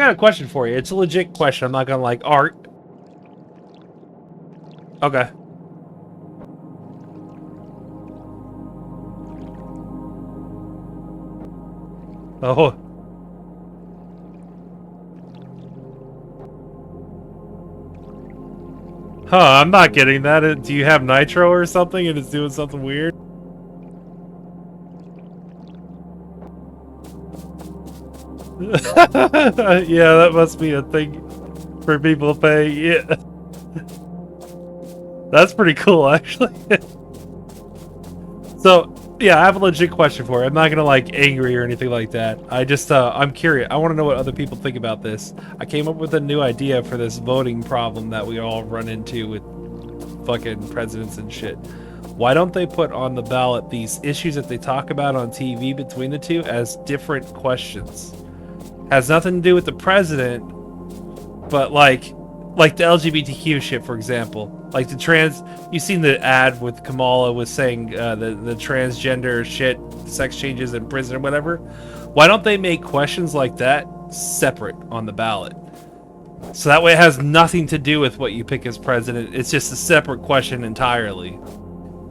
got a question for you. It's a legit question. I'm not gonna like art. Okay. Oh. Huh, I'm not getting that. Do you have nitro or something and it's doing something weird? Yeah, that must be a thing for people to pay. Yeah. That's pretty cool, actually. So, yeah, I have a legit question for you. I'm not gonna like angry or anything like that. I just, I'm curious. I want to know what other people think about this. I came up with a new idea for this voting problem that we all run into with fucking presidents and shit. Why don't they put on the ballot these issues that they talk about on TV between the two as different questions? Has nothing to do with the president, but like the LGBTQ shit, for example. Like the trans, you seen the ad with Kamala was saying the transgender shit, sex changes in prison or whatever. Why don't they make questions like that separate on the ballot? So that way it has nothing to do with what you pick as president. It's just a separate question entirely.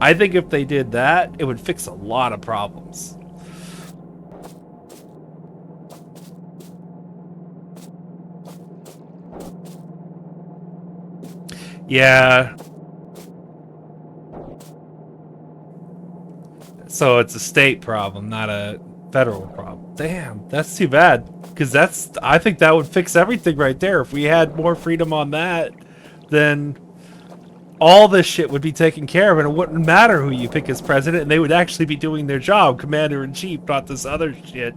I think if they did that, it would fix a lot of problems. Yeah. So it's a state problem, not a federal problem. Damn, that's too bad. Because I think that would fix everything right there. If we had more freedom on that, then all this shit would be taken care of, and it wouldn't matter who you pick as president, and they would actually be doing their job, commander-in-chief, not this other shit.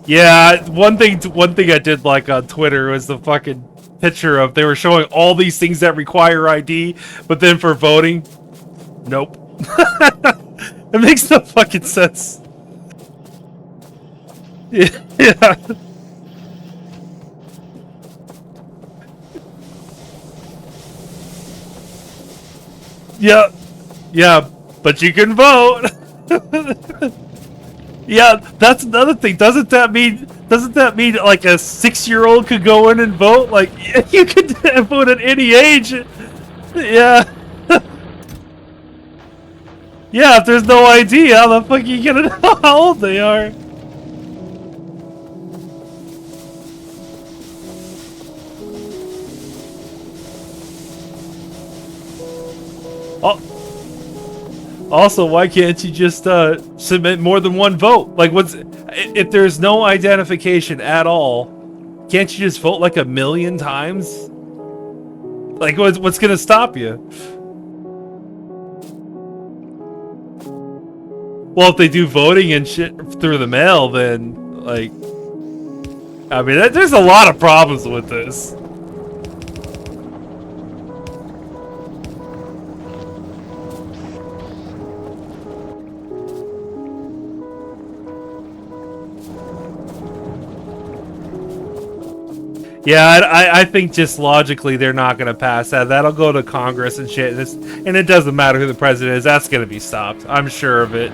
Yeah, one thing I did like on Twitter was the fucking picture of they were showing all these things that require ID, but then for voting, nope. It makes no fucking sense. Yeah. Yeah. Yeah, but you can vote. Yeah, that's another thing. Doesn't that mean like a 6-year-old could go in and vote? Like you could vote at any age. Yeah. Yeah, if there's no ID, how the fuck are you gonna know how old they are? Oh. Also, why can't you just submit more than one vote? Like, if there's no identification at all? Can't you just vote like 1,000,000 times? Like, what's gonna stop you? Well, if they do voting and shit through the mail, then like, I mean, there's a lot of problems with this. Yeah, I think just logically they're not going to pass that. That'll go to Congress and shit. And it doesn't matter who the president is. That's going to be stopped. I'm sure of it.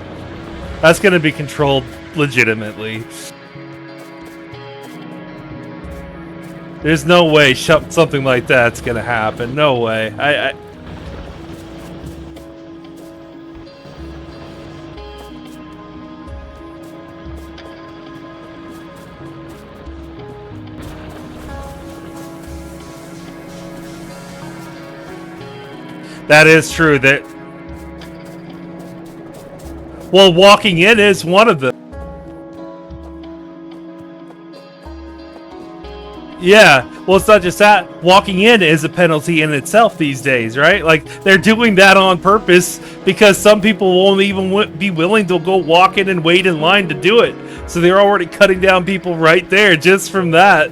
That's going to be controlled legitimately. There's no way something like that's going to happen. No way. That is true. Well, walking in is one of them. Yeah, well, it's not just that. Walking in is a penalty in itself these days, right? Like, they're doing that on purpose because some people won't even be willing to go walk in and wait in line to do it. So they're already cutting down people right there just from that.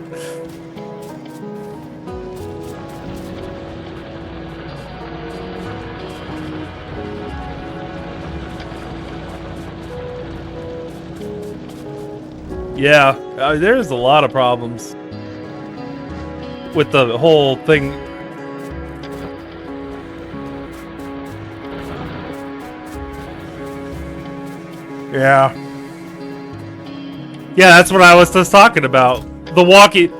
Yeah. There's a lot of problems with the whole thing. Yeah. Yeah, that's what I was just talking about. The walkie...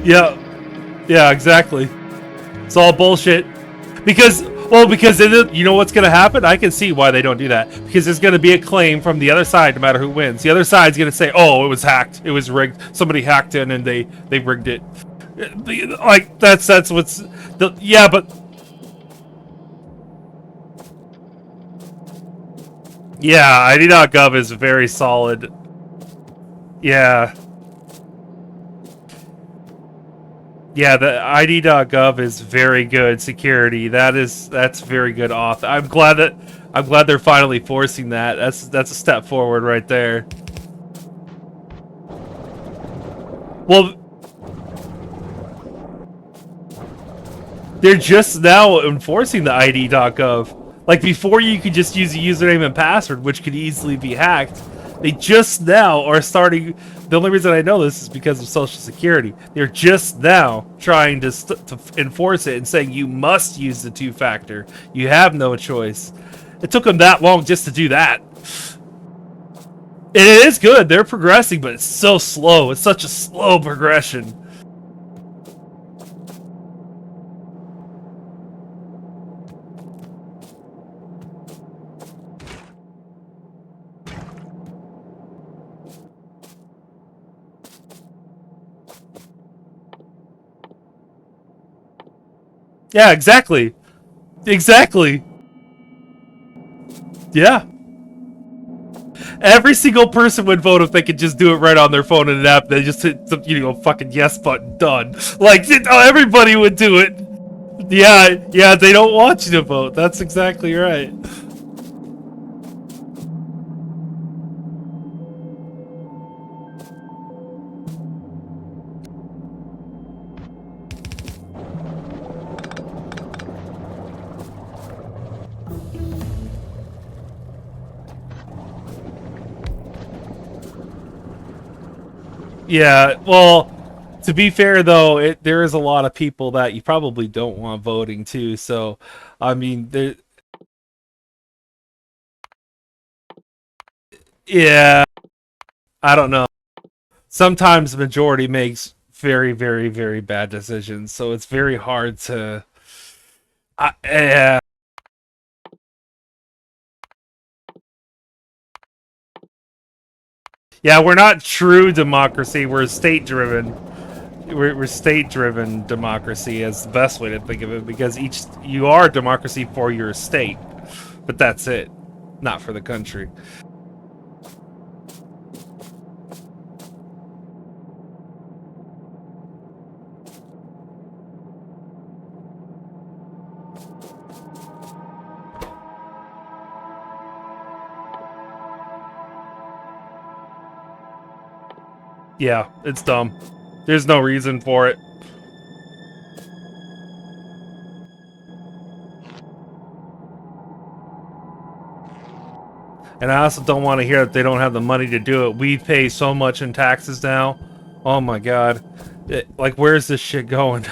Yeah. Yeah, exactly. It's all bullshit. Because, well, because you know what's going to happen? I can see why they don't do that. Because there's going to be a claim from the other side no matter who wins. The other side's going to say, oh, it was hacked. It was rigged. Somebody hacked in and they rigged it. Like, that's what's... yeah, but... Yeah, ID.gov is very solid. Yeah. Yeah, the ID.gov is very good security. That's very good auth. I'm glad they're finally forcing that. That's a step forward right there. Well, they're just now enforcing the ID.gov. Like before, you could just use a username and password, which could easily be hacked. They just now are starting. The only reason I know this is because of Social Security. They're just now trying to enforce it and saying you must use the two-factor. You have no choice. It took them that long just to do that. It is good. They're progressing, but it's so slow. It's such a slow progression. Yeah, exactly. Exactly. Yeah. Every single person would vote if they could just do it right on their phone in an app. They just hit the, you know, fucking yes button, done. Like, everybody would do it. Yeah, yeah, they don't want you to vote. That's exactly right. Yeah, well, to be fair though, there is a lot of people that you probably don't want voting too. So, I mean, yeah, I don't know. Sometimes the majority makes very, very, very bad decisions, so it's very hard to. Yeah. Yeah, we're not true democracy. We're state-driven. We're state-driven democracy is the best way to think of it, because you are a democracy for your state, but that's it, not for the country. Yeah, it's dumb. There's no reason for it. And I also don't want to hear that they don't have the money to do it. We pay so much in taxes now. Oh my god. Like, where's this shit going?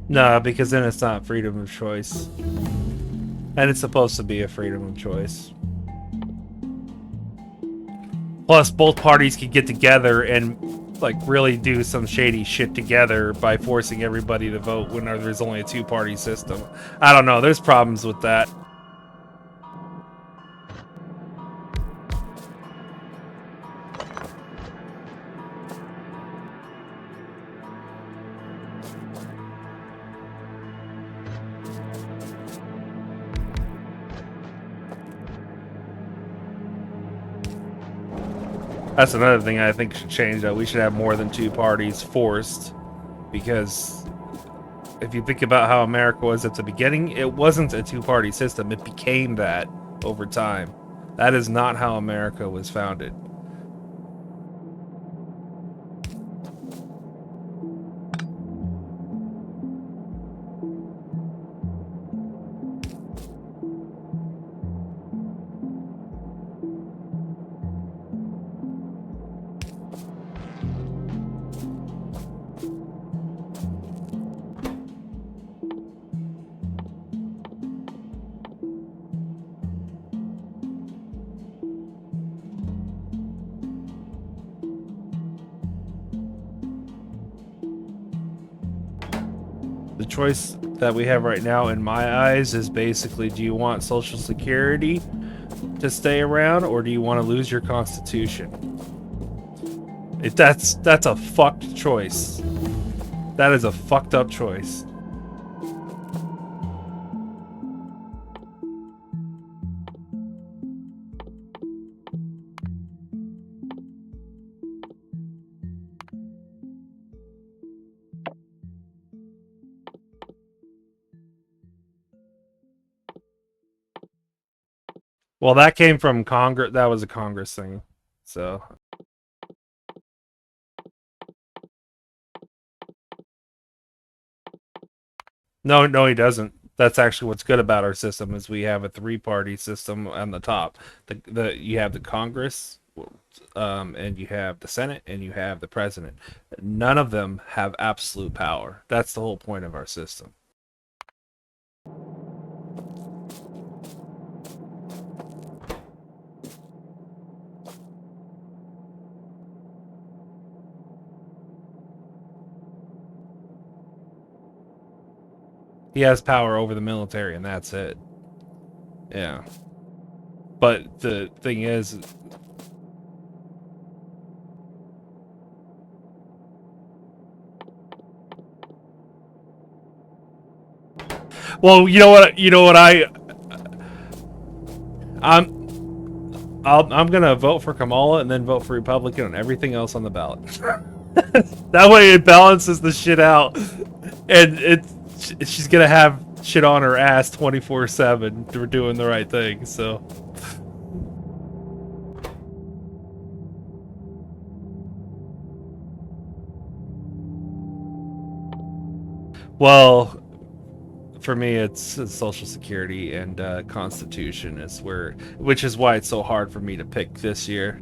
No, because then it's not freedom of choice. And it's supposed to be a freedom of choice. Plus, both parties could get together and like really do some shady shit together by forcing everybody to vote when there's only a two-party system. I don't know. There's problems with that. That's another thing I think should change, though. We should have more than two parties forced, because if you think about how America was at the beginning, it wasn't a two-party system. It became that over time. That is not how America was founded. The choice that we have right now, in my eyes, is basically, do you want Social Security to stay around, or do you want to lose your Constitution? That's a fucked choice. That is a fucked up choice. Well, that came from Congress. That was a Congress thing. So. No, he doesn't. That's actually what's good about our system, is we have a three-party system on the top. You have the Congress, and you have the Senate, and you have the President. None of them have absolute power. That's the whole point of our system. He has power over the military, and that's it. Yeah. But the thing is... Well, you know what I'm gonna vote for Kamala and then vote for Republican on everything else on the ballot. That way it balances the shit out. And she's gonna have shit on her ass 24/7 for doing the right thing, so. Well, for me, it's Social Security and Constitution which is why it's so hard for me to pick this year.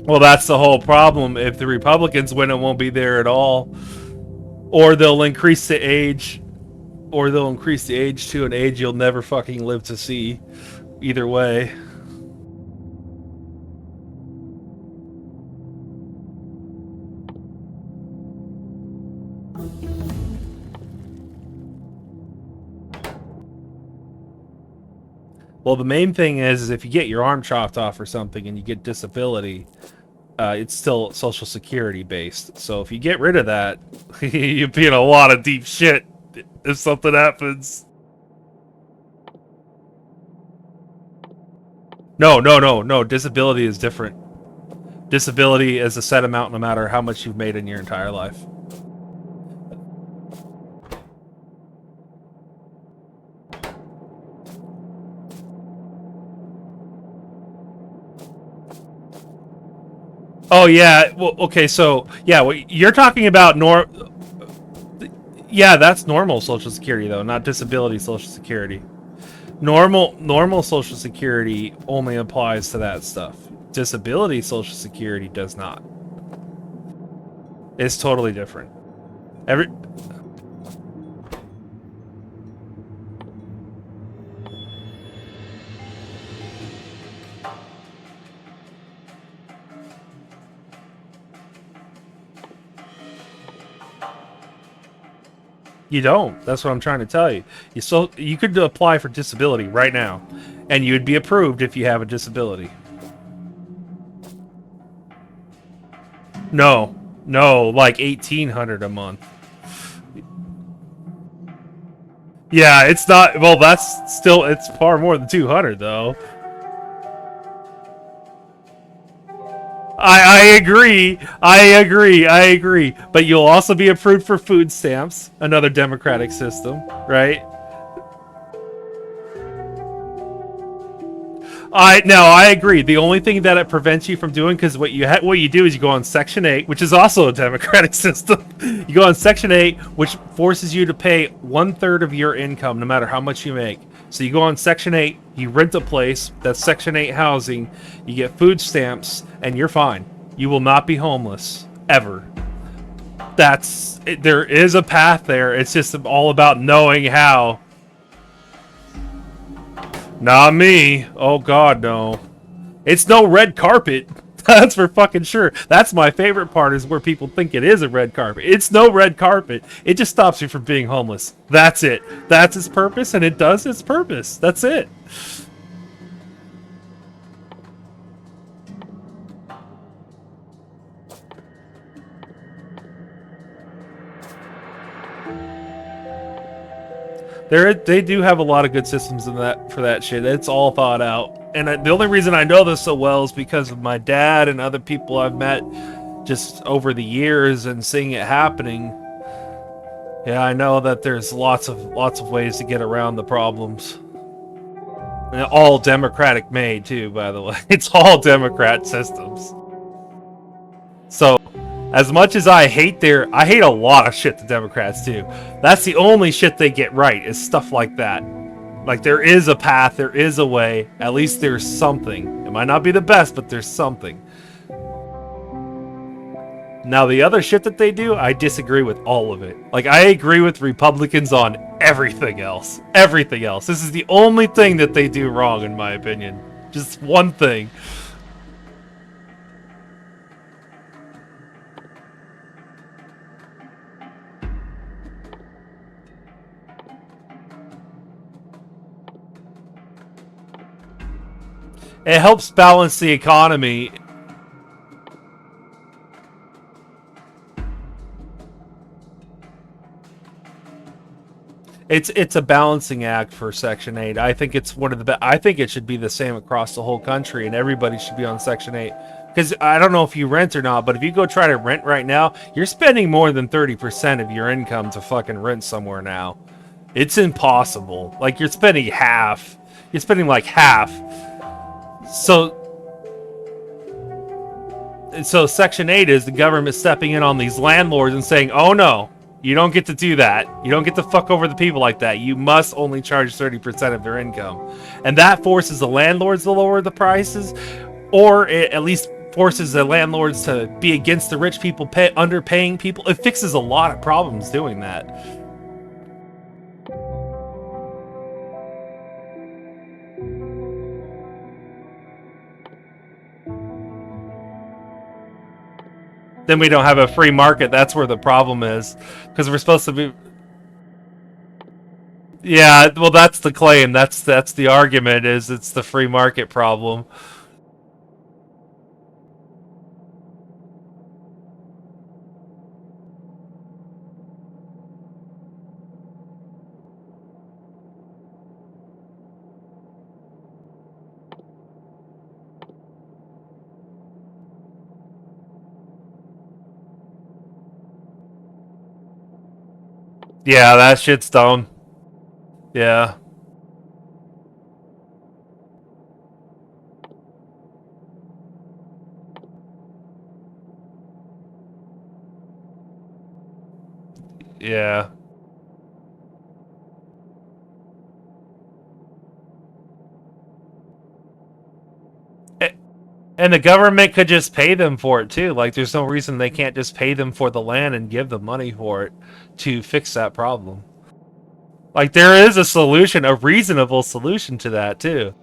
Well, that's the whole problem. If the Republicans win, it won't be there at all. Or they'll increase the age. Or they'll increase the age to an age you'll never fucking live to see. Either way. Well, the main thing is if you get your arm chopped off or something and you get disability, it's still Social Security based. So if you get rid of that, you'd be in a lot of deep shit if something happens. No. Disability is different. Disability is a set amount no matter how much you've made in your entire life. Oh yeah, well, okay, so yeah, what you're talking about yeah, that's normal Social Security though, not disability Social Security. Normal Social Security only applies to that stuff. Disability Social Security does not. It's totally different. You don't. That's what I'm trying to tell you. You could apply for disability right now, and you'd be approved if you have a disability. No, no, like 1,800 a month. Yeah, it's not. Well, that's still. It's far more than 200 though. I agree. I agree. I agree. But you'll also be approved for food stamps, another democratic system, right? I agree. The only thing that it prevents you from doing, because what you do is you go on Section 8, which is also a democratic system. You go on Section 8, which forces you to pay 1/3 of your income, no matter how much you make. So you go on Section 8, you rent a place that's Section 8 housing, you get food stamps, and you're fine. You will not be homeless ever. There is a path there. It's just all about knowing how. Not me. Oh God, no. It's no red carpet. That's for fucking sure. That's my favorite part, is where people think it is a red carpet. It's no red carpet. It just stops you from being homeless. That's it. That's its purpose, and it does its purpose. That's it. They do have a lot of good systems in that for that shit. It's all thought out. And the only reason I know this so well is because of my dad and other people I've met just over the years and seeing it happening. Yeah, I know that there's lots of ways to get around the problems. And all Democratic made too, by the way. It's all Democrat systems. So, as much as I hate a lot of shit the Democrats do. That's the only shit they get right, is stuff like that. Like, there is a path, there is a way. At least there's something. It might not be the best, but there's something. Now, the other shit that they do, I disagree with all of it. Like, I agree with Republicans on everything else. Everything else. This is the only thing that they do wrong, in my opinion. Just one thing. It helps balance the economy. It's a balancing act for Section 8. I think it's one of the I think it should be the same across the whole country, and everybody should be on Section 8. Because I don't know if you rent or not, but if you go try to rent right now, you're spending more than 30% of your income to fucking rent somewhere now. It's impossible. Like, you're spending half. You're spending like half. So Section 8 is the government stepping in on these landlords and saying, oh no, you don't get to do that. You don't get to fuck over the people like that. You must only charge 30% of their income. And that forces the landlords to lower the prices, or it at least forces the landlords to be against the rich people underpaying people. It fixes a lot of problems doing that. Then we don't have a free market. That's where the problem is, because we're supposed to be. Yeah, well, that's the claim. That's the argument. Is it's the free market problem. Yeah, that shit's dumb. Yeah. Yeah. And the government could just pay them for it too. Like, there's no reason they can't just pay them for the land and give them money for it to fix that problem. Like, there is a solution, a reasonable solution to that too.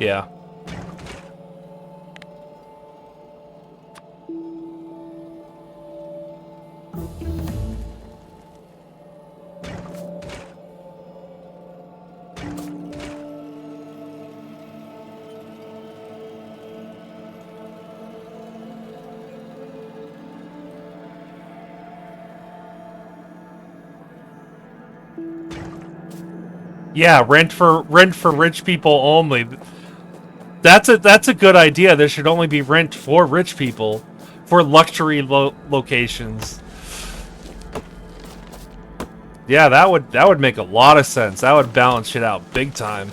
Yeah. Yeah, rent for rich people only. That's a good idea. There should only be rent for rich people, for luxury locations. Yeah, that would make a lot of sense. That would balance shit out big time.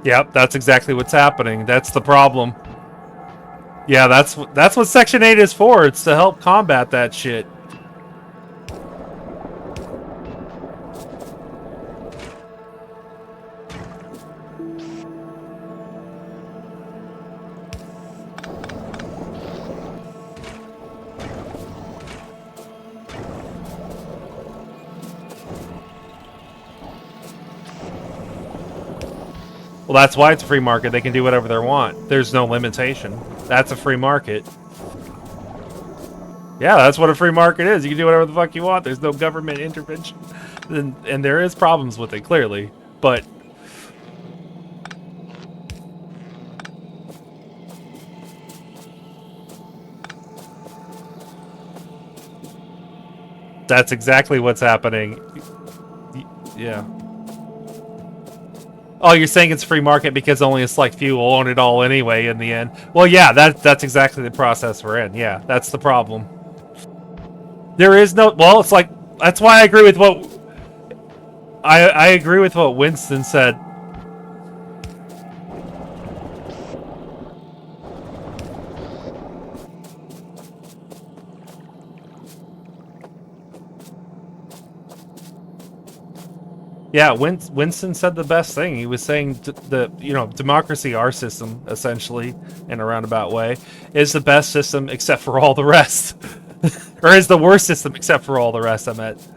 Yep, that's exactly what's happening. That's the problem. Yeah, that's what Section 8 is for. It's to help combat that shit. Well, that's why it's a free market. They can do whatever they want. There's no limitation. That's a free market. Yeah, that's what a free market is. You can do whatever the fuck you want. There's no government intervention. And there is problems with it, clearly. But that's exactly what's happening. Yeah. Oh, you're saying it's free market because only a select few will own it all anyway in the end. Well, yeah, that's exactly the process we're in. Yeah, that's the problem. There is no... Well, it's like... That's why I agree with what... I agree with what Winston said. Yeah, Winston said the best thing. He was saying democracy, our system, essentially, in a roundabout way, is the best system except for all the rest. Or is the worst system except for all the rest, I meant.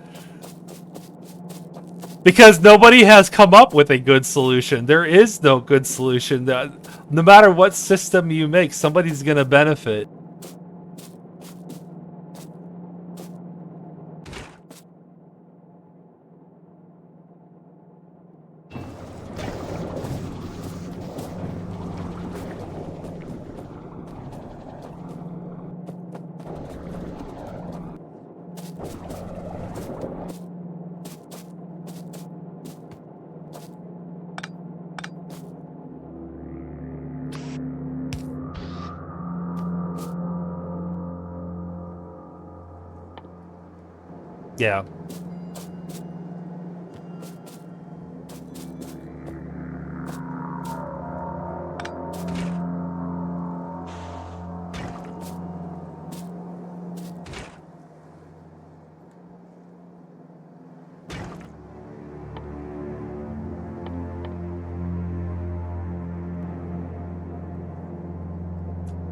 Because nobody has come up with a good solution. There is no good solution. No matter what system you make, somebody's going to benefit. Yeah.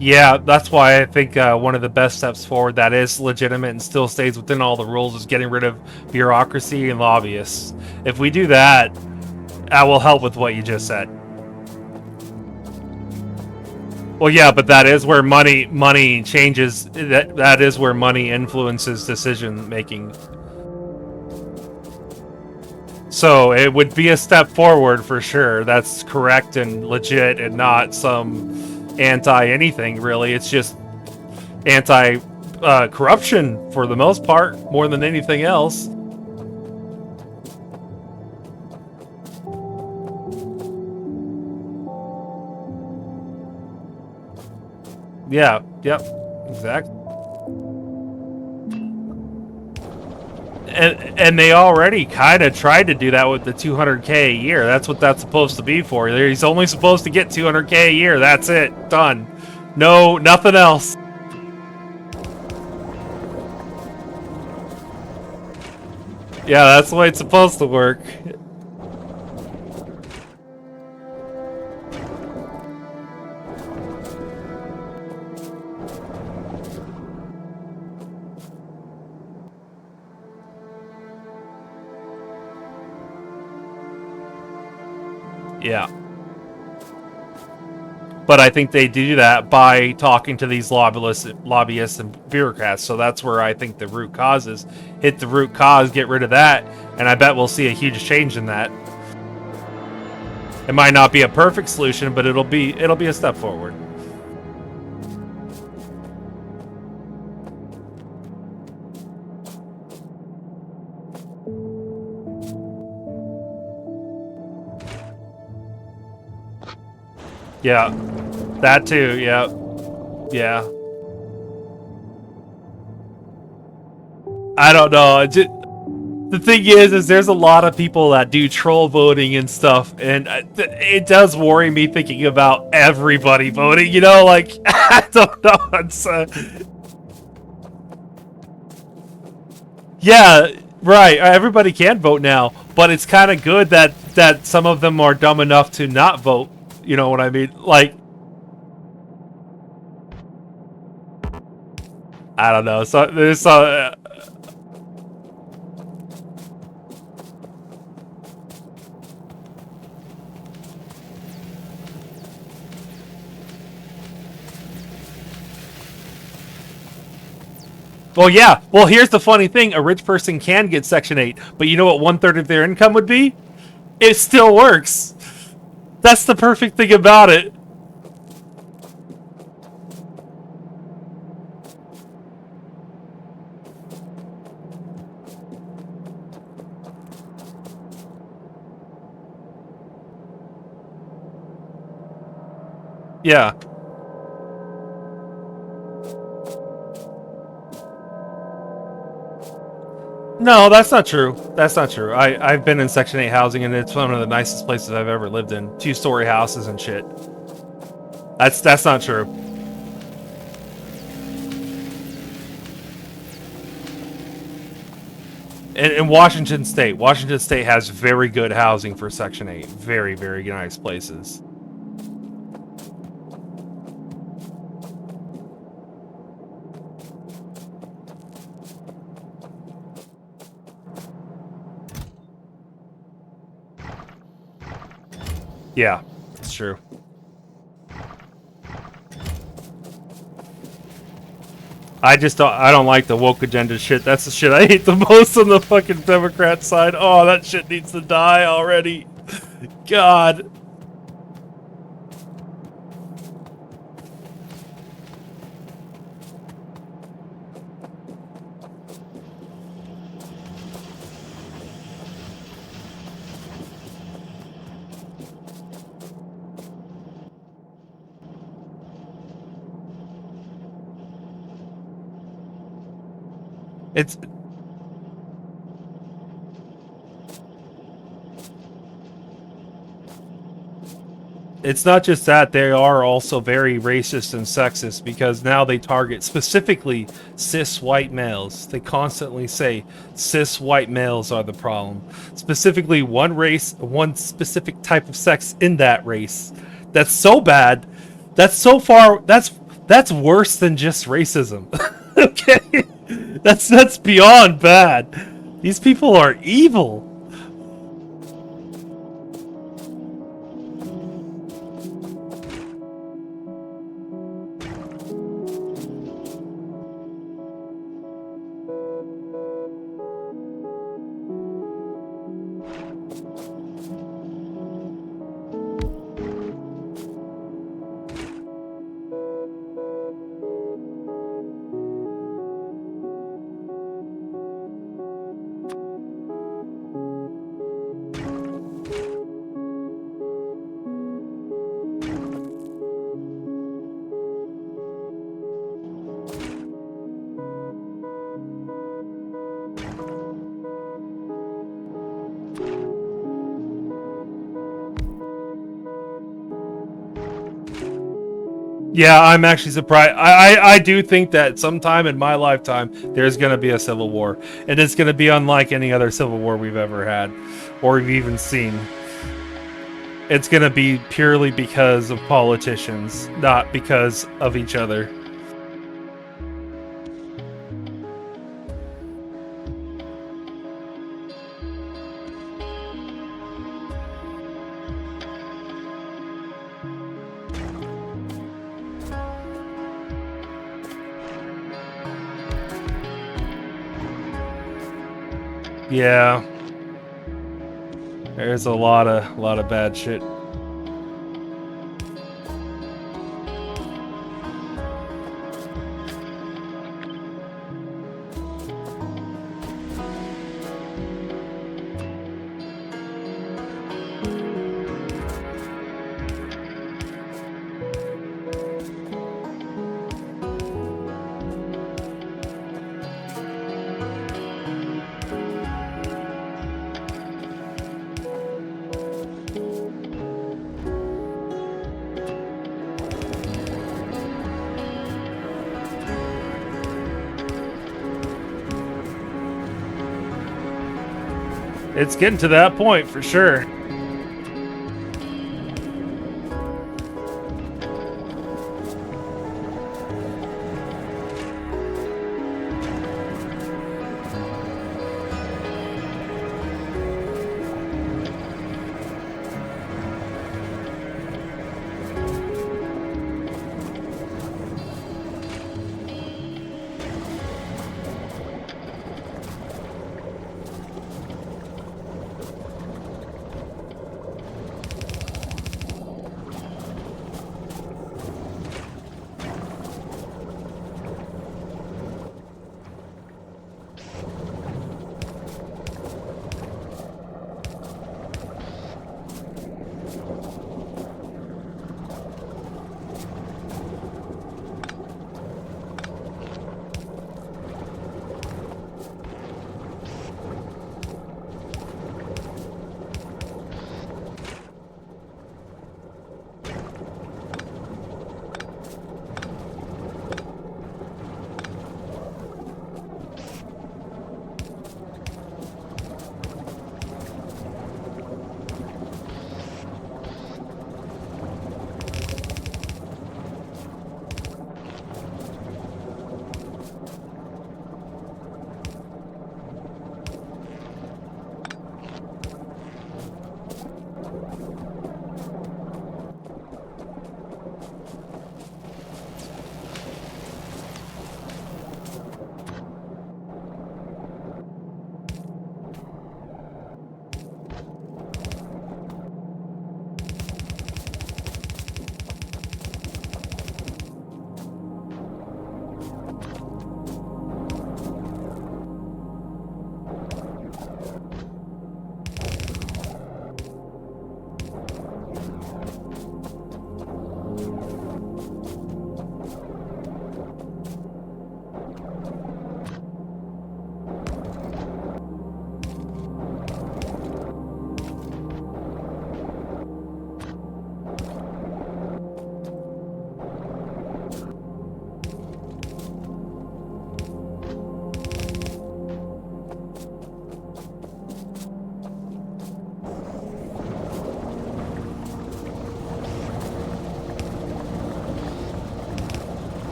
Yeah, that's why I think one of the best steps forward that is legitimate and still stays within all the rules is getting rid of bureaucracy and lobbyists. If we do that, that will help with what you just said. Well, yeah, but that is where money changes. That is where money influences decision making. So it would be a step forward for sure. That's correct and legit, and not some anti-anything, really. It's just anti-corruption for the most part, more than anything else. Yeah, yep, exactly. And they already kind of tried to do that with the 200K a year. That's what that's supposed to be for. He's only supposed to get 200K a year. That's it. Done. No, nothing else. Yeah, that's the way it's supposed to work. Yeah. But I think they do that by talking to these lobbyists and bureaucrats. So that's where I think the root cause is. Hit the root cause, get rid of that, and I bet we'll see a huge change in that. It might not be a perfect solution, but it'll be a step forward. Yeah, that too. Yeah, yeah. I don't know. The thing is there's a lot of people that do troll voting and stuff, and it does worry me thinking about everybody voting. You know, like I don't know. It's, yeah, right. Everybody can vote now, but it's kind of good that some of them are dumb enough to not vote. You know what I mean? Like, I don't know. So there's well, yeah. Well, here's the funny thing: a rich person can get Section 8, but you know what 1/3 of their income would be? It still works. That's the perfect thing about it. Yeah. No, that's not true. That's not true. I've been in Section 8 housing, and it's one of the nicest places I've ever lived in. 2-story houses and shit. That's not true. In Washington State has very good housing for Section 8. Very, very nice places. Yeah, it's true. I don't like the woke agenda shit. That's the shit I hate the most on the fucking Democrat side. Oh, that shit needs to die already. God. It's not just that, they are also very racist and sexist because now they target specifically cis white males. They constantly say cis white males are the problem. Specifically one race, one specific type of sex in that race. That's so bad. That's so far that's worse than just racism. Okay? That's beyond bad. These people are evil. Yeah, I'm actually surprised. I do think that sometime in my lifetime there's going to be a civil war, and it's going to be unlike any other civil war we've ever had, or we've even seen. It's going to be purely because of politicians, not because of each other. Yeah. There's a lot of bad shit. It's getting to that point for sure.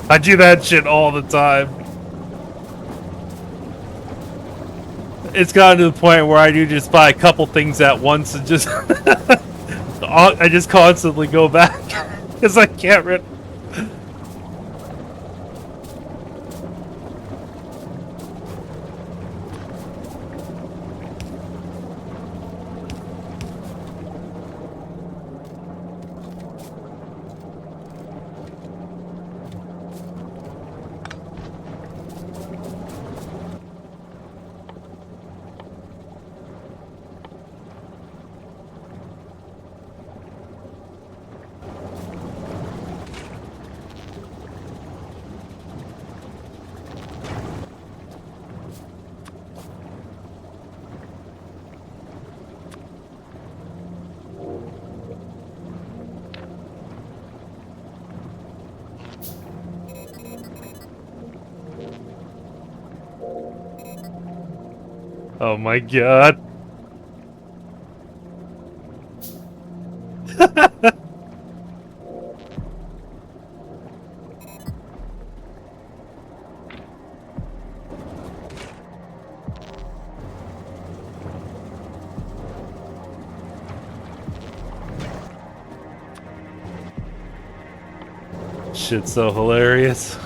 I do that shit all the time. It's gotten to the point where I do just buy a couple things at once and just I just constantly go back because I can't rid. Oh my god. Shit's so hilarious.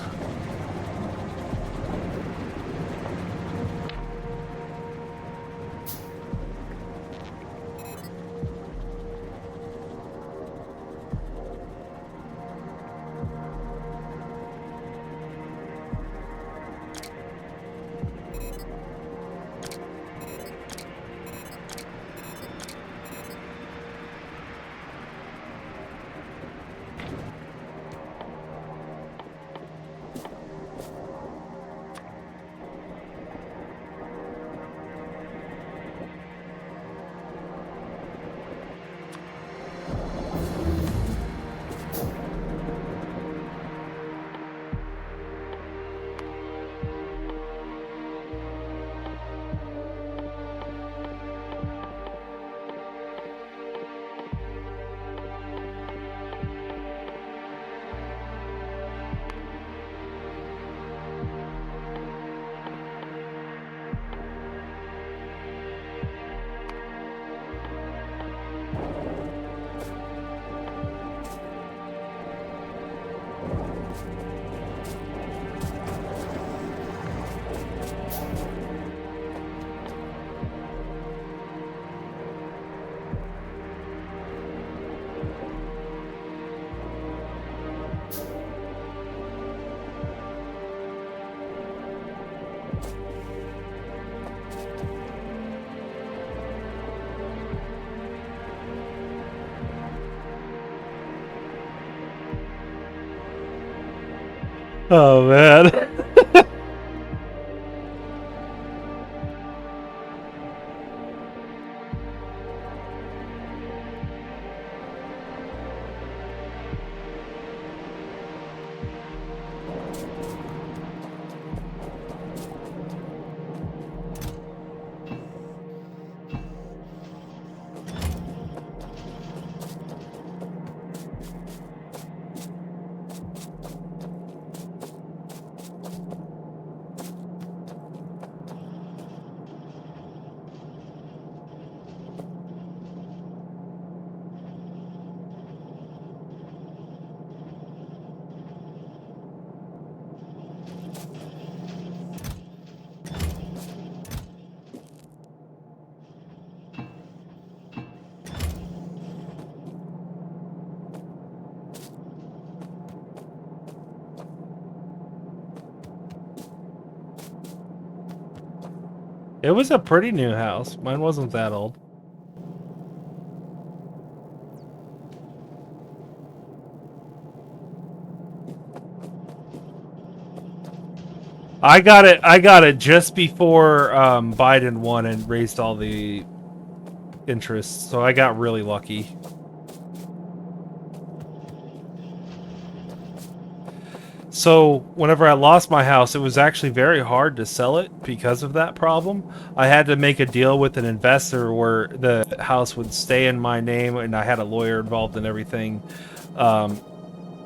Oh man. It was a pretty new house. Mine wasn't that old. I got it just before Biden won and raised all the interest, so I got really lucky. So whenever I lost my house, it was actually very hard to sell it because of that problem. I had to make a deal with an investor where the house would stay in my name, and I had a lawyer involved in everything.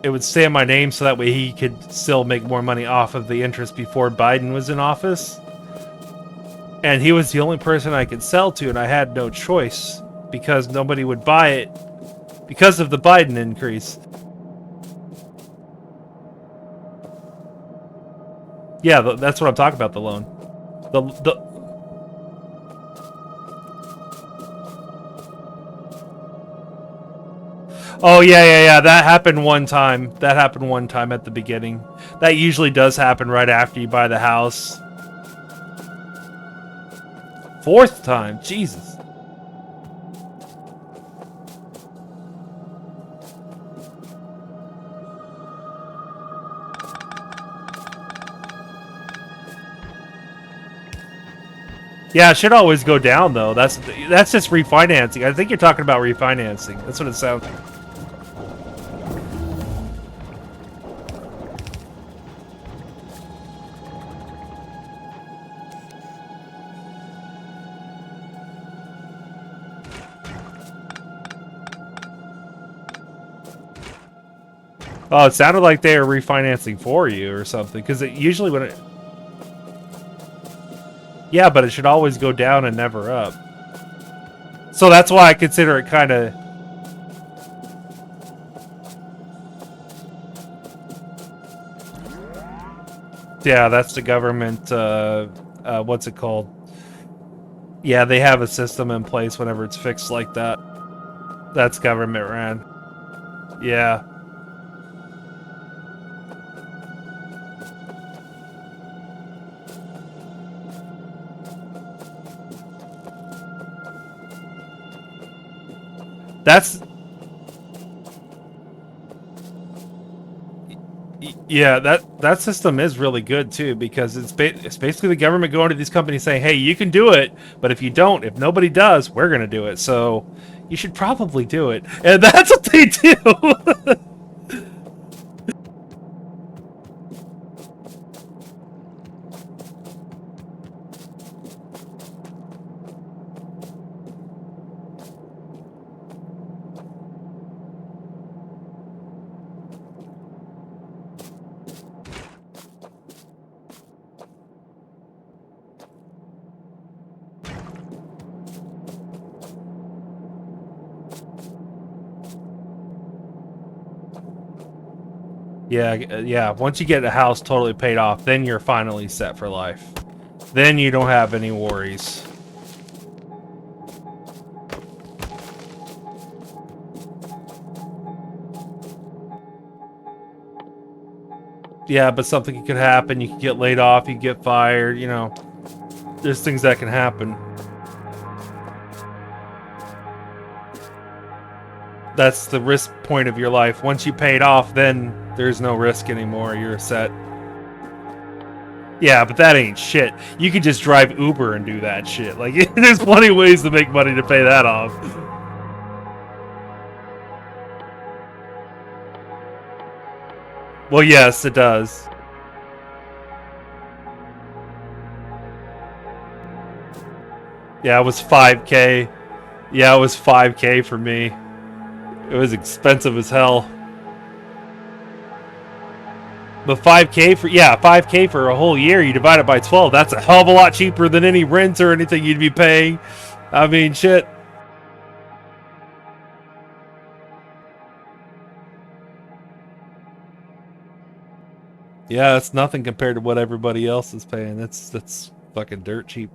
It would stay in my name so that way he could still make more money off of the interest before Biden was in office. And he was the only person I could sell to, and I had no choice because nobody would buy it because of the Biden increase. Yeah, that's what I'm talking about, the loan. Oh, yeah. That happened one time. That happened one time at the beginning. That usually does happen right after you buy the house. Fourth time? Jesus. Yeah, it should always go down, though. That's just refinancing. I think you're talking about refinancing. That's what it sounds like. Oh, it sounded like they were refinancing for you or something. Because it usually when it... Yeah, but it should always go down and never up. So that's why I consider it kind of... Yeah, that's the government, what's it called? Yeah, they have a system in place whenever it's fixed like that. That's government ran. Yeah. That's... Yeah, that system is really good too, because it's basically the government going to these companies saying, "Hey, you can do it, but if you don't, if nobody does, we're gonna do it. So you should probably do it." And that's what they do. Yeah. Once you get a house totally paid off, then you're finally set for life. Then you don't have any worries. Yeah, but something could happen. You could get laid off. You get fired. You know, there's things that can happen. That's the risk point of your life. Once you paid off, then there's no risk anymore. You're set. Yeah, but that ain't shit. You could just drive Uber and do that shit. Like, there's plenty of ways to make money to pay that off. Well, yes, it does. Yeah, it was 5K. Yeah, it was 5K for me. It was expensive as hell. But 5K for 5K for a whole year, you divide it by 12, that's a hell of a lot cheaper than any rent or anything you'd be paying. I mean, shit. Yeah, it's nothing compared to what everybody else is paying. That's fucking dirt cheap.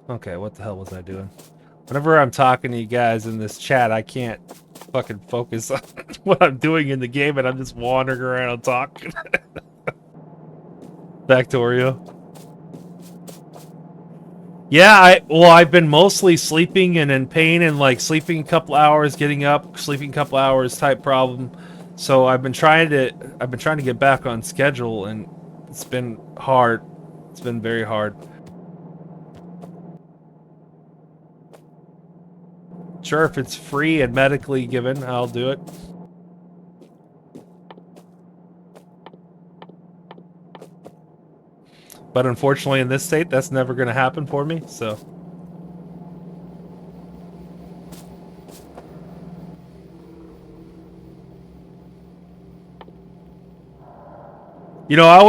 Okay, what the hell was I doing? Whenever I'm talking to you guys in this chat, I can't fucking focus on what I'm doing in the game, and I'm just wandering around talking. Factorio. Yeah, I've been mostly sleeping and in pain, and like sleeping a couple hours, getting up, sleeping a couple hours type problem. So I've been trying to get back on schedule, and it's been hard. It's been very hard. Sure, if it's free and medically given, I'll do it. But unfortunately, in this state, that's never going to happen for me, so... You know, I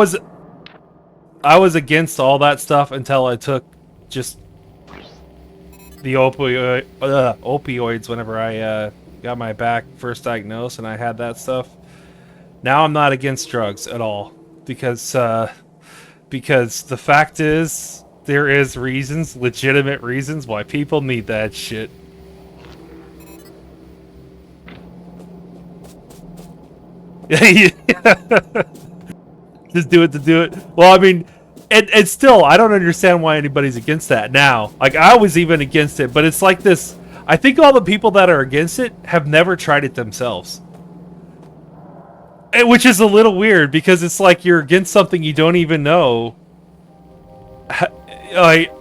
was against all that stuff until I took just the opioids whenever I got my back first diagnosed and I had that stuff. Now I'm not against drugs at all, because the fact is there is reasons, legitimate reasons why people need that shit. Just do it to do it. Well, I mean, and still, I don't understand why anybody's against that now. Like, I was even against it, but it's like this. I think all the people that are against it have never tried it themselves. Which is a little weird, because it's like you're against something you don't even know. Like,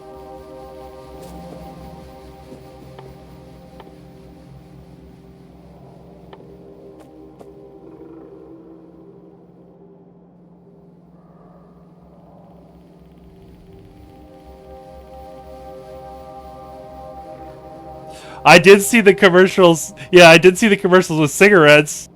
I did see the commercials. Yeah, I did see the commercials with cigarettes.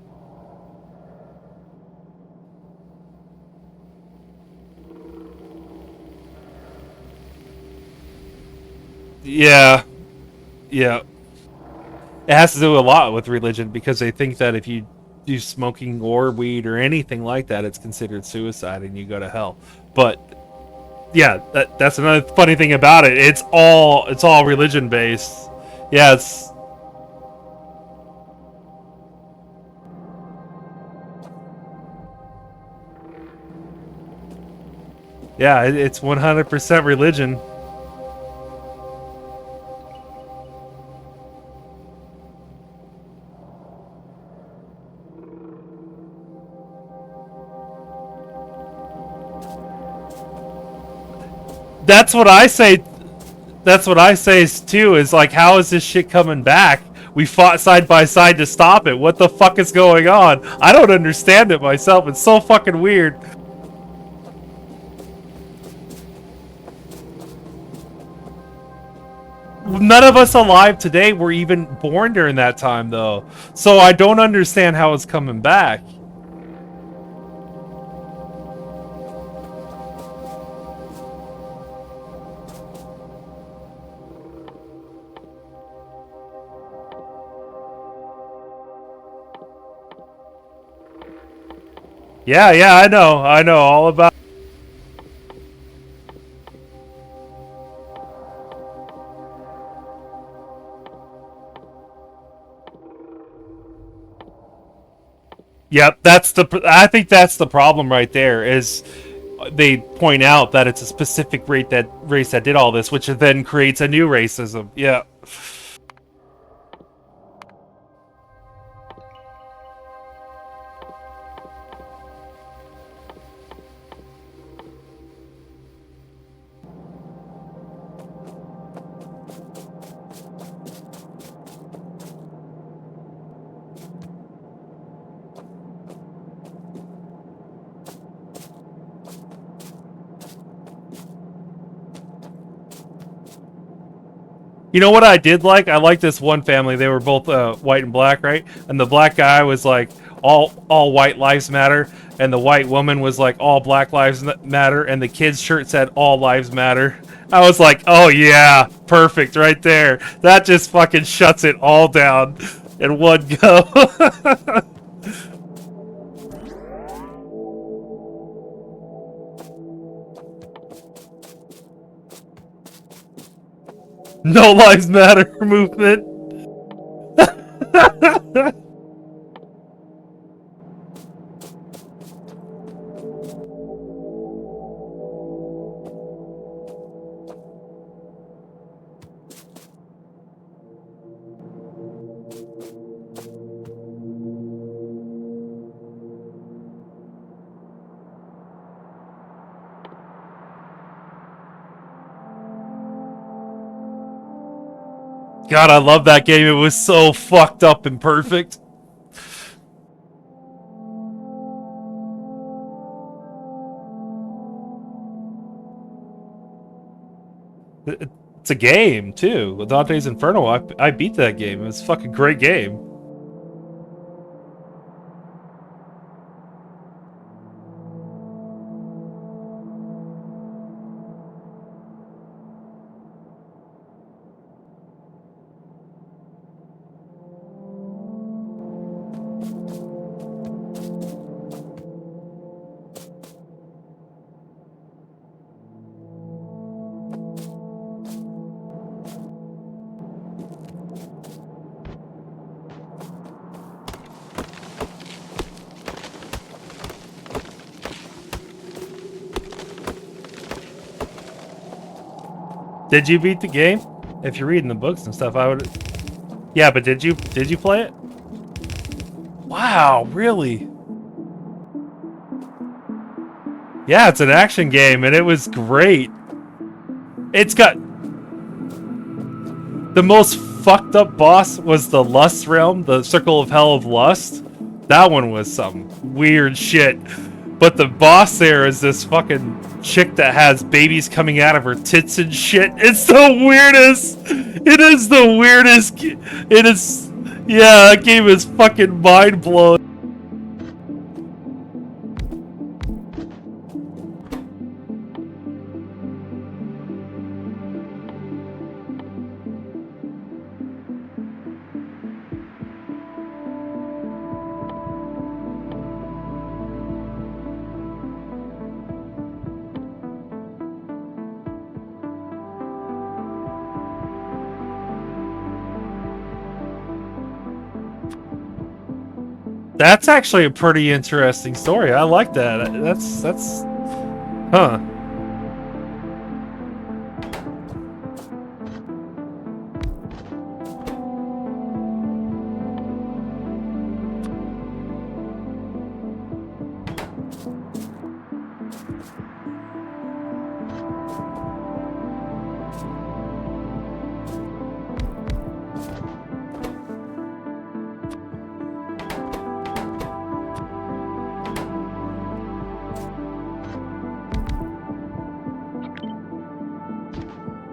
Yeah. Yeah. It has to do a lot with religion because they think that if you do smoking or weed or anything like that, it's considered suicide and you go to hell. But yeah, that's another funny thing about it. It's all religion based. Yeah, it's 100% religion. That's what I say. That's what I say too. Is like, how is this shit coming back? We fought side by side to stop it. What the fuck is going on? I don't understand it myself. It's so fucking weird. None of us alive today were even born during that time, though. So I don't understand how it's coming back. Yeah, I know all about. Yep, I think that's the problem right there. Is they point out that it's a specific race that did all this, which then creates a new racism. Yeah. You know what I did like? I liked this one family. They were both white and black, right? And the black guy was like, all white lives matter, and the white woman was like, all black lives matter, and the kid's shirt said all lives matter. I was like, oh yeah, perfect right there. That just fucking shuts it all down in one go. No lives matter movement. God, I love that game. It was so fucked up and perfect. It's a game, too. Dante's Inferno, I beat that game. It was a fucking great game. Did you beat the game? If you're reading the books and stuff, I would. Yeah, but did you play it? Wow, really? Yeah, it's an action game, and it was great. It's got the most fucked up boss was the Lust Realm, the Circle of Hell of Lust. That one was some weird shit. But the boss there is this fucking chick that has babies coming out of her tits and shit. It's the weirdest. It is the weirdest. It is. Yeah, that game is fucking mind blowing. That's actually a pretty interesting story. I like that. That's huh.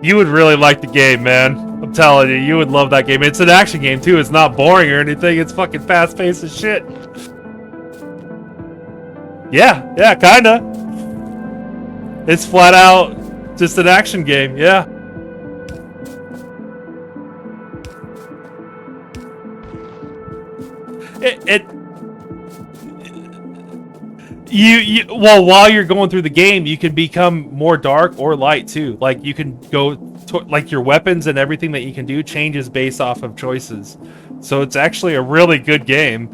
You would really like the game, man. I'm telling you, you would love that game. It's an action game, too. It's not boring or anything. It's fucking fast-paced as shit. Yeah, kinda. It's flat out just an action game, yeah. Well, while you're going through the game, you can become more dark or light too. Like you can go like your weapons and everything that you can do changes based off of choices. So it's actually a really good game.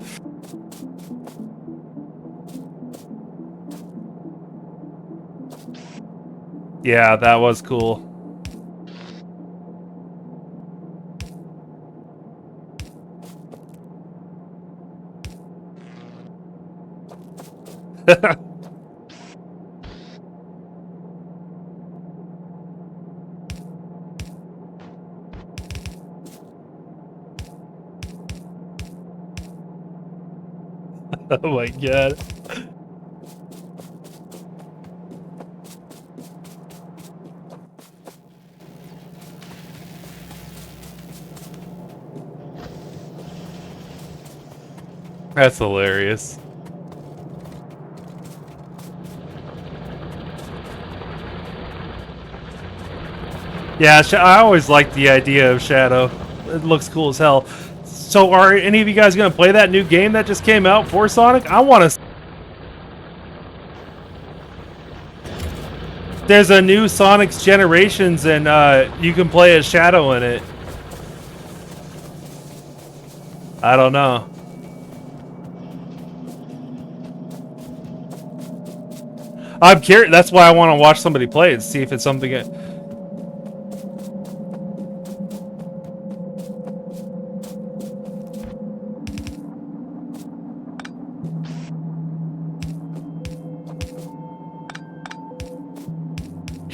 Yeah, that was cool. Oh my god. That's hilarious. Yeah, I always liked the idea of Shadow. It looks cool as hell. So are any of you guys going to play that new game that just came out for Sonic? I want to... There's a new Sonic's Generations, and you can play as Shadow in it. I don't know. I'm curious. That's why I want to watch somebody play it, see if it's something...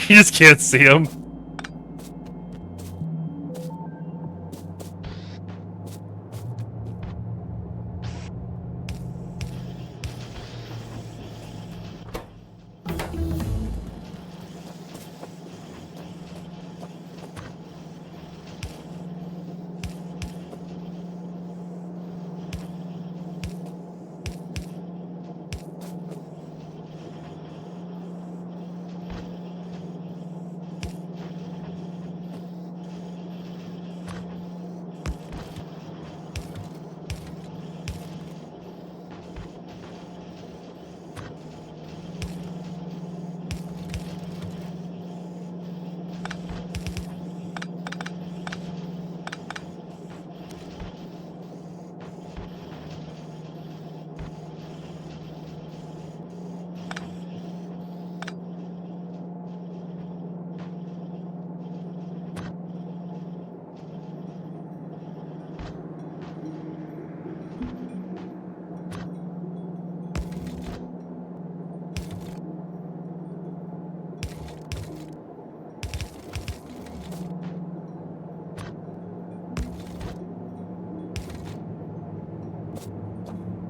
You just can't see him.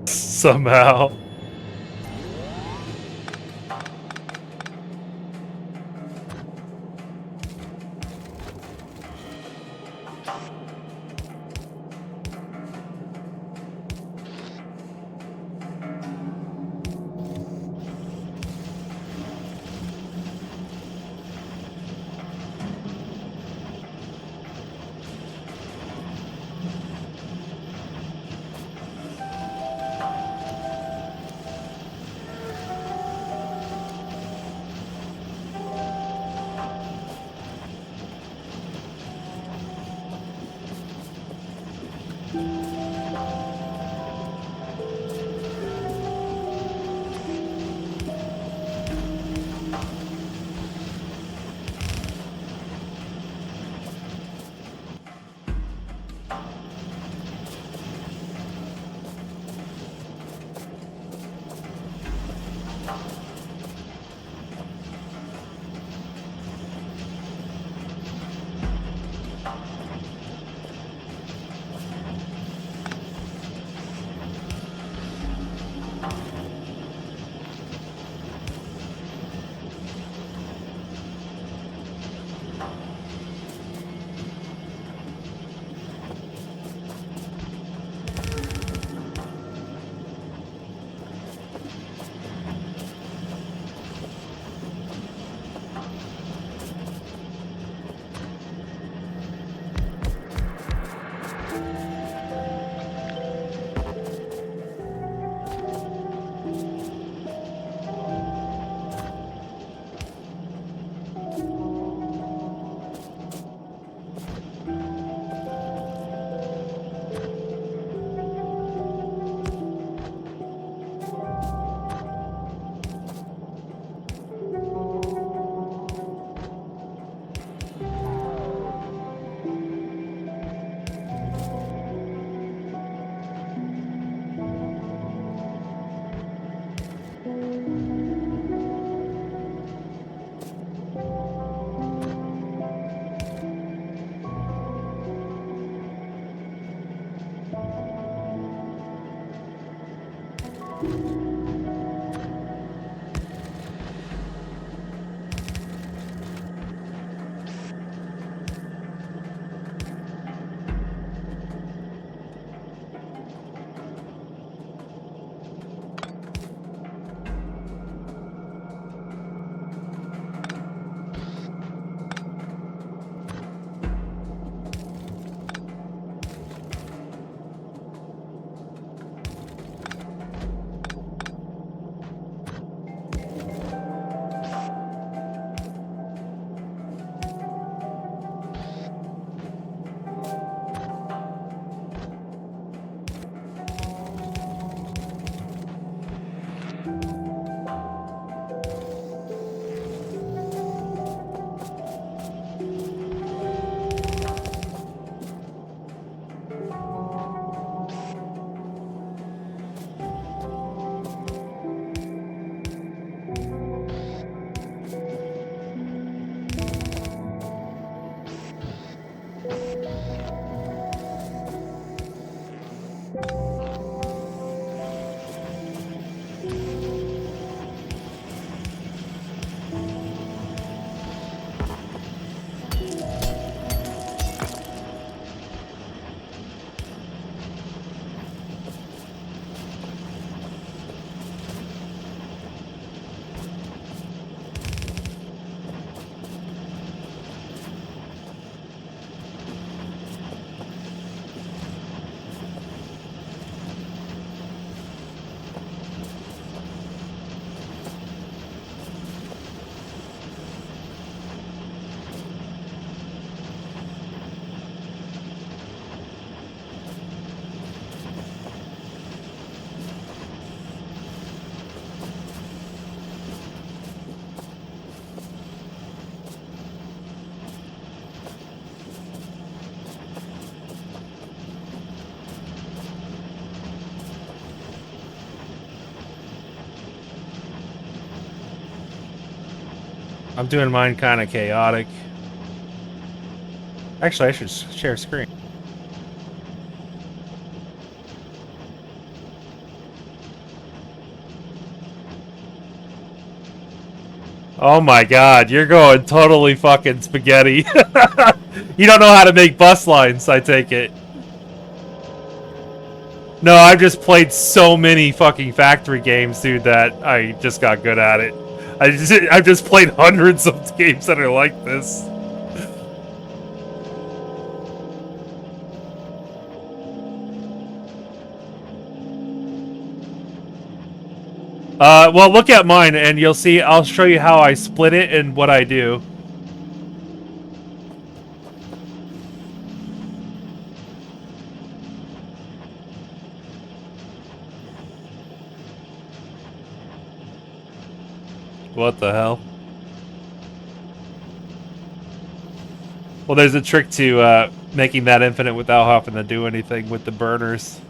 Somehow. I'm doing mine kind of chaotic. Actually, I should share screen. Oh my god, you're going totally fucking spaghetti. You don't know how to make bus lines, I take it. No, I've just played so many fucking factory games, dude, that I just got good at it. I've just played hundreds of games that are like this. Well, look at mine, and you'll see. I'll show you how I split it and what I do. What the hell? Well, there's a trick to making that infinite without having to do anything with the burners.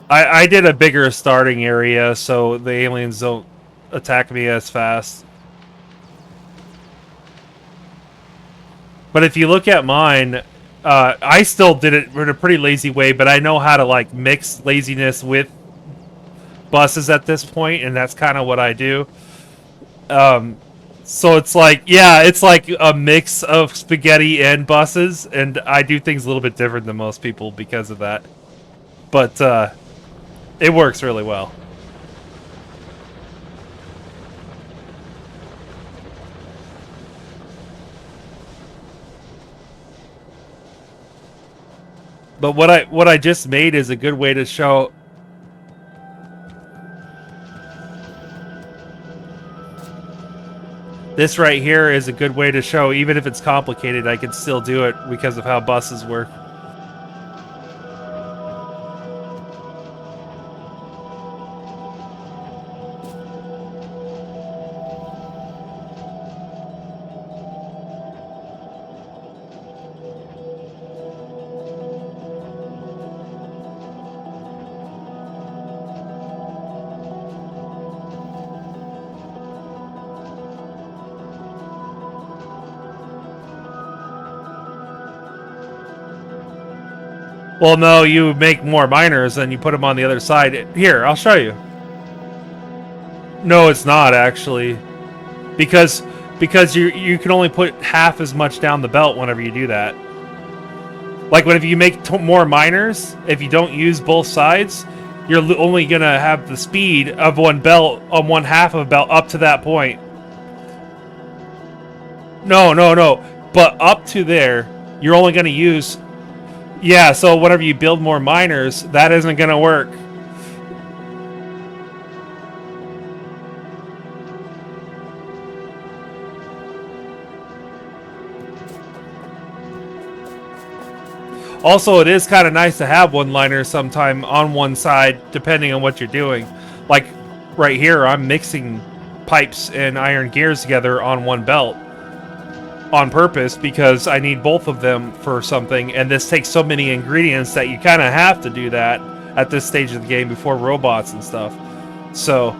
I did a bigger starting area so the aliens don't attack me as fast. But if you look at mine, I still did it in a pretty lazy way, but I know how to like mix laziness with buses at this point, and that's kind of what I do. So it's like, yeah, it's like a mix of spaghetti and buses, and I do things a little bit different than most people because of that. But it works really well. But what I just made is a good way to show. This right here is a good way to show, even if it's complicated, I can still do it because of how buses work. Well, no, you make more miners and you put them on the other side. Here, I'll show you. No, it's not actually, because you can only put half as much down the belt whenever you do that. Like whenever you make more miners, if you don't use both sides, you're only gonna have the speed of one belt on one half of a belt up to that point. No, no, no. But up to there, you're only gonna use. Yeah, so whenever you build more miners, that isn't gonna work. Also, it is kind of nice to have one liner sometime on one side, depending on what you're doing. Like right here, I'm mixing pipes and iron gears together on one belt on purpose because I need both of them for something, and this takes so many ingredients that you kind of have to do that at this stage of the game before robots and stuff. So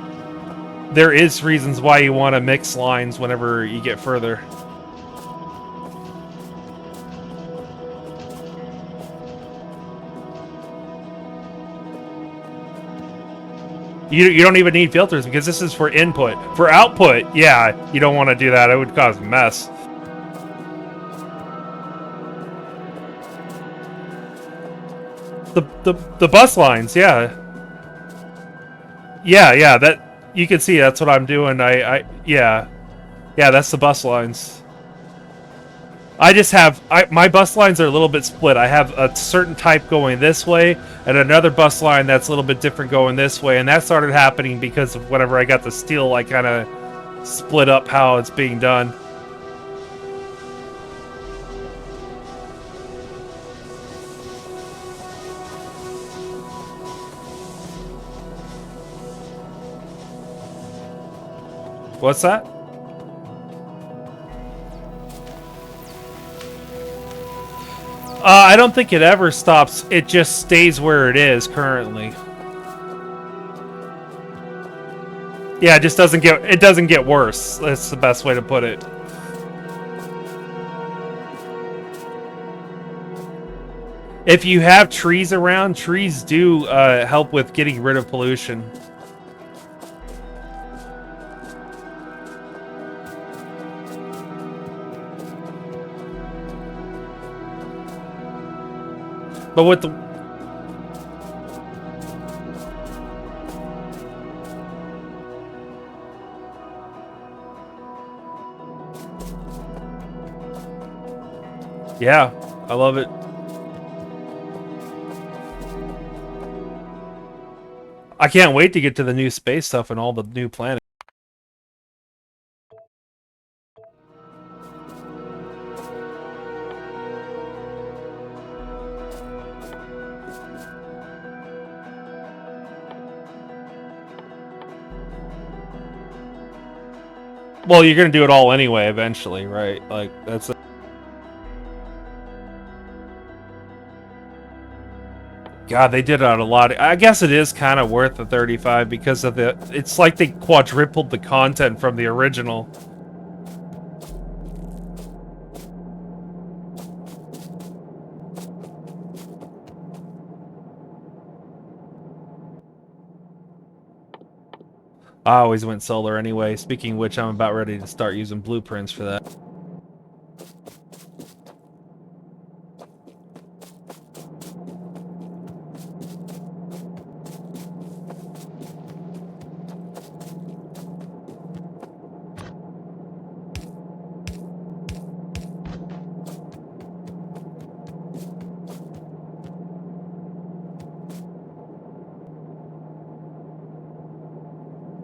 there is reasons why you want to mix lines whenever you get further. You don't even need filters because this is for input. For output, yeah, you don't want to do that. It would cause a mess. The bus lines, yeah. Yeah, that you can see that's what I'm doing. Yeah, that's the bus lines. I just have my bus lines are a little bit split. I have a certain type going this way and another bus line that's a little bit different going this way, and that started happening because of whenever I got the steel, I kind of split up how it's being done. What's that? I don't think it ever stops. It just stays where it is currently. Yeah, it just doesn't get worse. That's the best way to put it. If you have trees around, trees do help with getting rid of pollution. But with the... Yeah, I love it. I can't wait to get to the new space stuff and all the new planets. Well, you're gonna do it all anyway, eventually, right? Like, that's... God, they did out a lot. I guess it is kind of worth the 35 because of the... It's like they quadrupled the content from the original. I always went solar anyway. Speaking of which, I'm about ready to start using blueprints for that.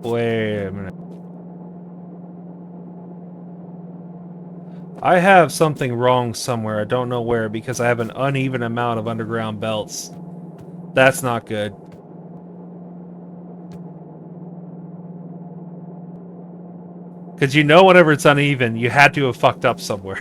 Wait a minute. I have something wrong somewhere. I don't know where because I have an uneven amount of underground belts. That's not good. Because you know whenever it's uneven, you had to have fucked up somewhere.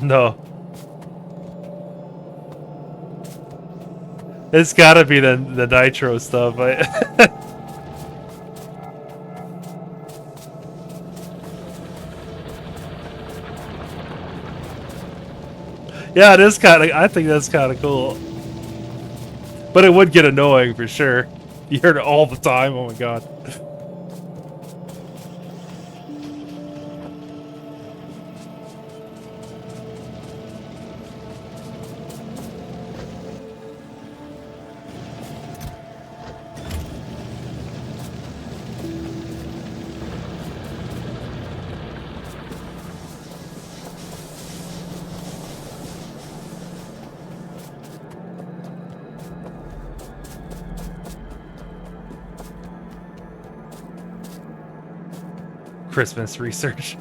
No. It's gotta be the nitro stuff. Yeah, it is kind of. I think that's kind of cool. But it would get annoying for sure. You heard it all the time. Oh my god. Christmas research.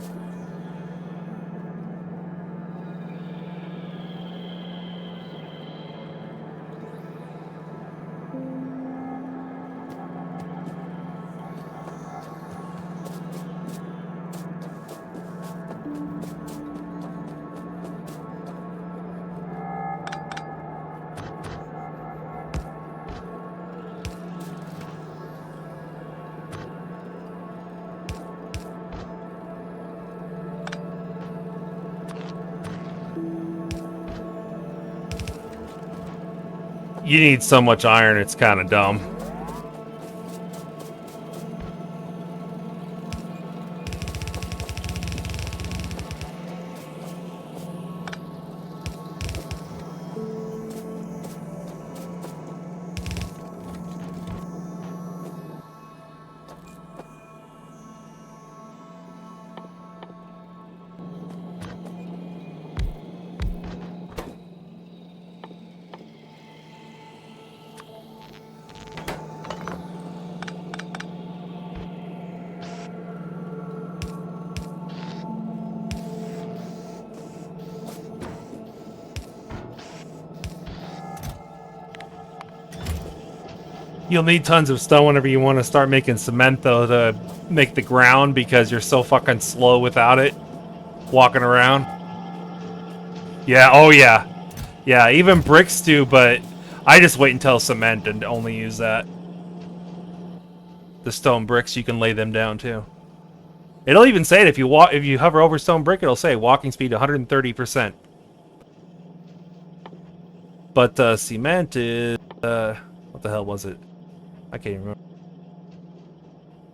You need so much iron, it's kind of dumb. You'll need tons of stone whenever you want to start making cement, though, to make the ground, because you're so fucking slow without it. Walking around. Yeah, oh yeah. Yeah, even bricks do, but I just wait until cement and only use that. The stone bricks, you can lay them down, too. It'll even say it if you hover over stone brick, it'll say walking speed 130%. But cement is... what the hell was it? I can't even remember.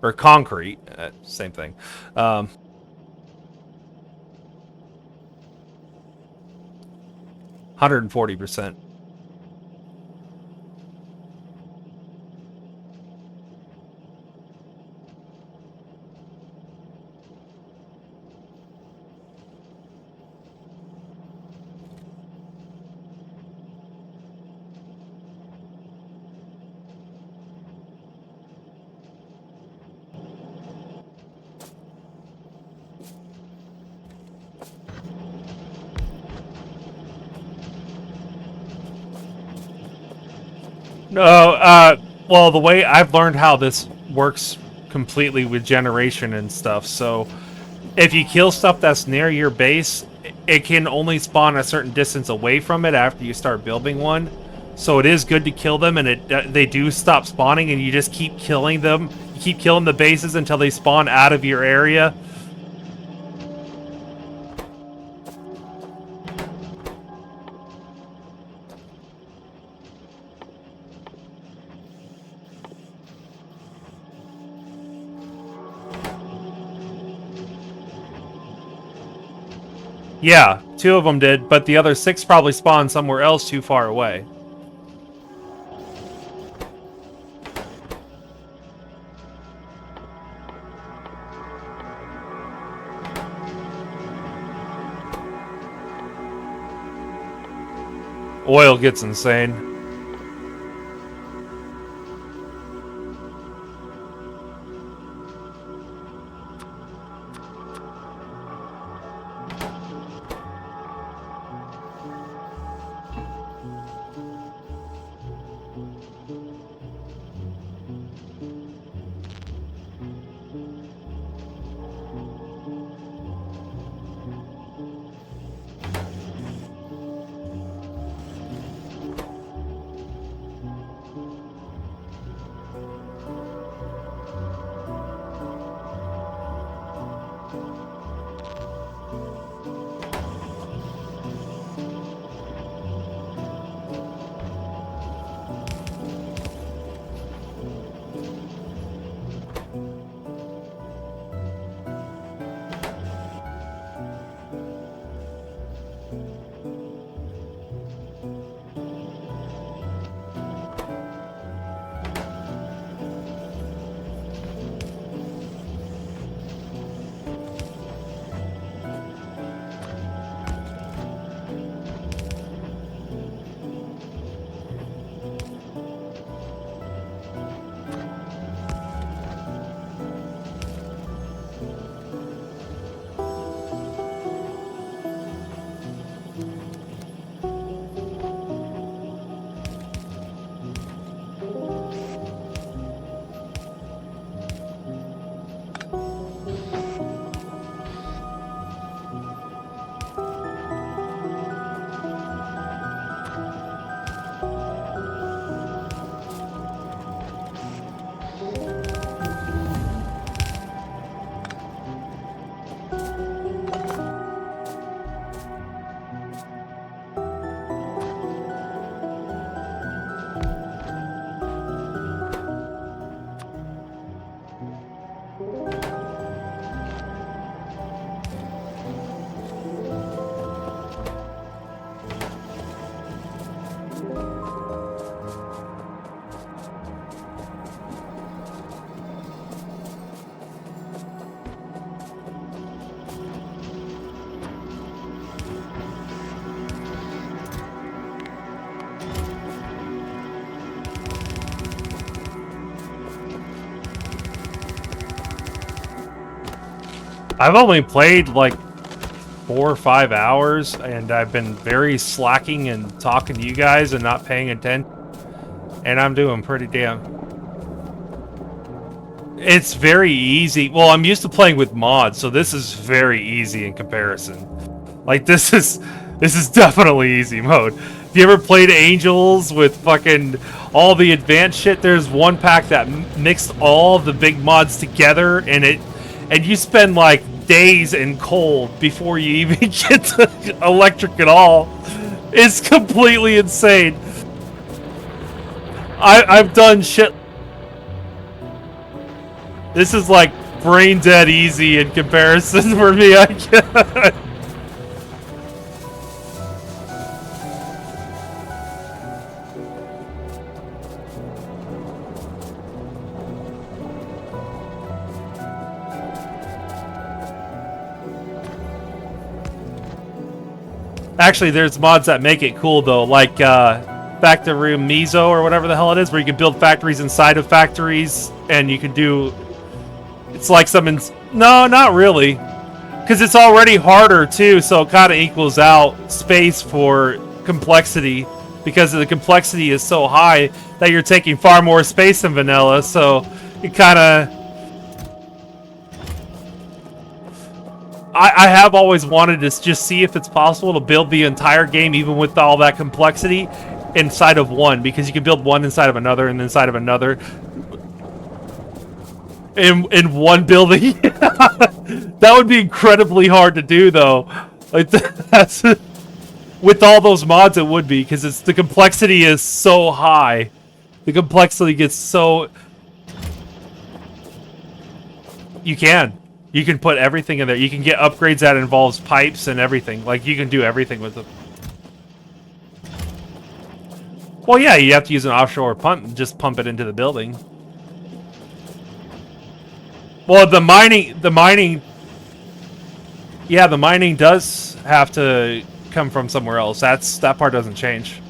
Or concrete. Same thing. 140%. No, well, the way I've learned how this works completely with generation and stuff, so if you kill stuff that's near your base, it can only spawn a certain distance away from it after you start building one. So it is good to kill them, and they do stop spawning, and you just keep killing them. You keep killing the bases until they spawn out of your area. Yeah, 2 of them did, but the other 6 probably spawned somewhere else too far away. Oil gets insane. I've only played like 4 or 5 hours, and I've been very slacking and talking to you guys and not paying attention. And I'm doing pretty damn. It's very easy. Well, I'm used to playing with mods, so this is very easy in comparison. Like this is definitely easy mode. If you ever played Angels with fucking all the advanced shit, there's one pack that mixed all the big mods together, and you spend like days in cold before you even get to electric at all. It's completely insane. I've done shit. This is like brain dead easy in comparison for me. I can't. Actually, there's mods that make it cool though, like Factorio Mizo or whatever the hell it is, where you can build factories inside of factories, and you can do. It's like something. No, not really, because it's already harder too, so it kind of equals out space for complexity, because the complexity is so high that you're taking far more space than vanilla. So it kind of. I have always wanted to just see if it's possible to build the entire game, even with all that complexity, inside of one, because you can build one inside of another and inside of another in one building. That would be incredibly hard to do, though. Like that's with all those mods, it would be, because the complexity is so high. The complexity gets so. You can put everything in there. You can get upgrades that involves pipes and everything. Like, you can do everything with them. Well, yeah, you have to use an offshore pump. Just pump it into the building. Well, the mining... Yeah, the mining does have to come from somewhere else. That part doesn't change.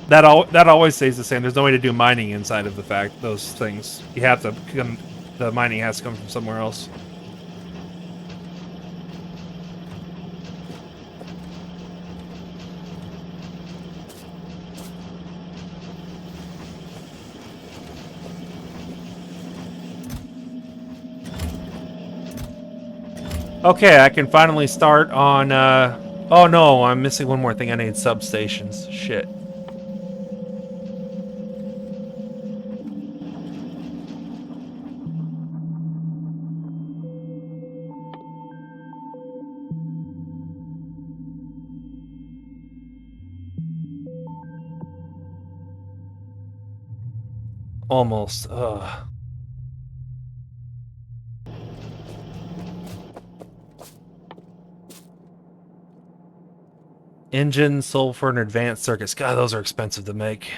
That always stays the same. There's no way to do mining inside of those things. You have to the mining has to come from somewhere else. Okay, I can finally start on oh no, I'm missing one more thing. I need substations. Shit. Almost. Ugh. Engine, sulfur, and advanced circuits. God, those are expensive to make.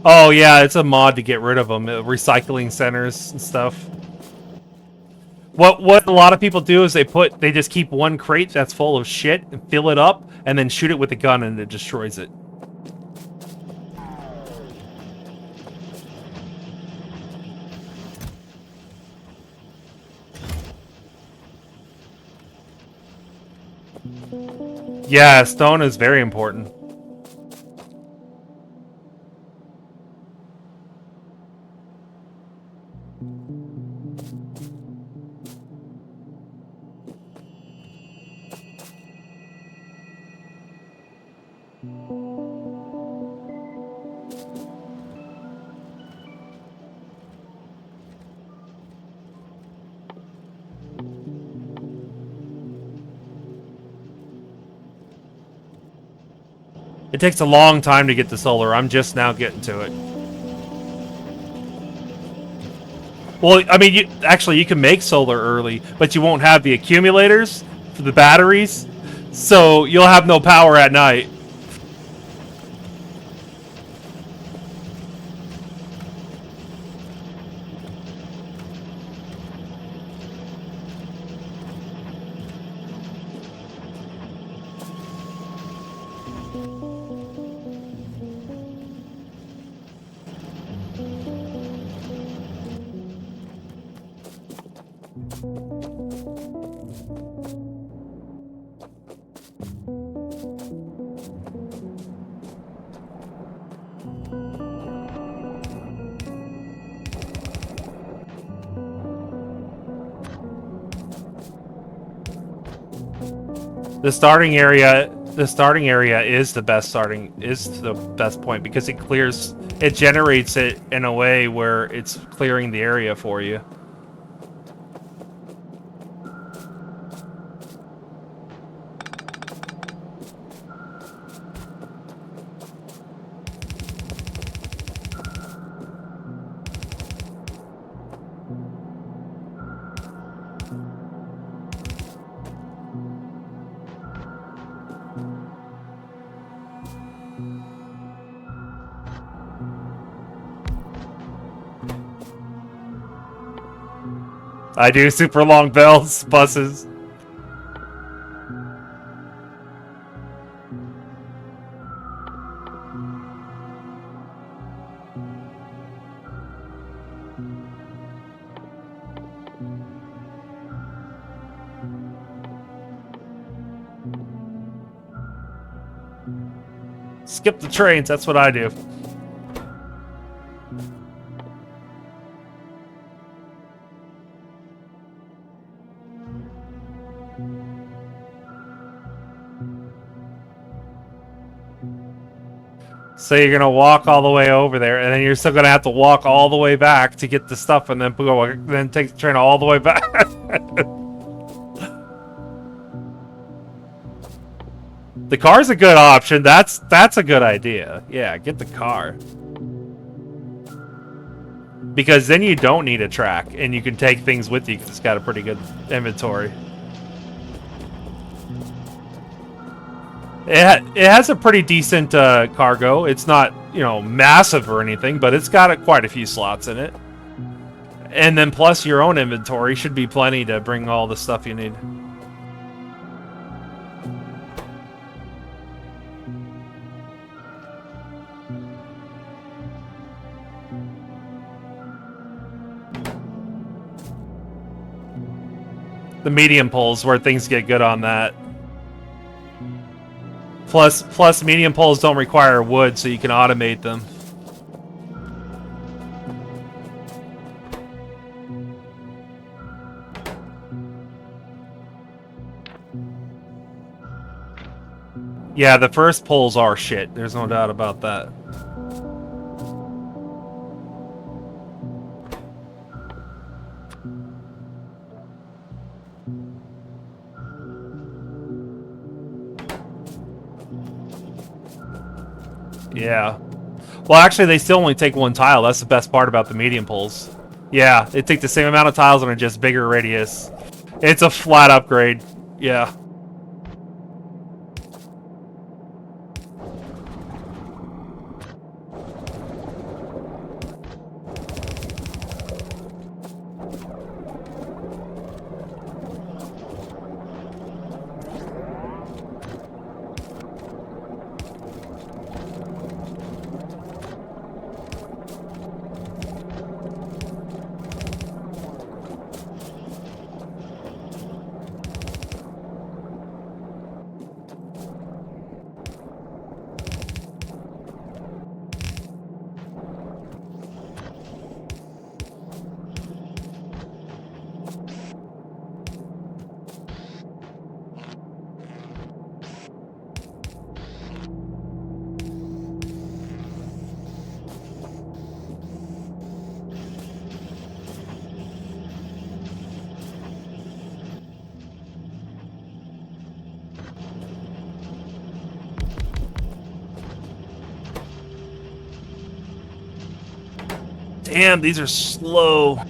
Oh yeah, it's a mod to get rid of them. Recycling centers and stuff. What a lot of people do is they just keep one crate that's full of shit and fill it up and then shoot it with a gun and it destroys it. Yeah, stone is very important. It takes a long time to get to solar. I'm just now getting to it. Well, I mean, you can make solar early, but you won't have the accumulators for the batteries, so you'll have no power at night. The starting area is the best point because it generates it in a way where it's clearing the area for you. I do super long bells, buses. Skip the trains, that's what I do. So you're gonna walk all the way over there, and then you're still gonna have to walk all the way back to get the stuff, and then take the train all the way back. The car's a good option. That's a good idea. Yeah, get the car. Because then you don't need a track, and you can take things with you because it's got a pretty good inventory. It has a pretty decent cargo. It's not, you know, massive or anything, but it's got quite a few slots in it. And then plus your own inventory should be plenty to bring all the stuff you need. The medium poles where things get good on that. Plus medium poles don't require wood, so you can automate them. Yeah, the first poles are shit. There's no doubt about that. Yeah. Well, actually, they still only take one tile. That's the best part about the medium poles. Yeah, they take the same amount of tiles and are just bigger radius. It's a flat upgrade. Yeah. Damn, these are slow.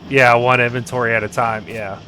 Yeah, one inventory at a time. Yeah.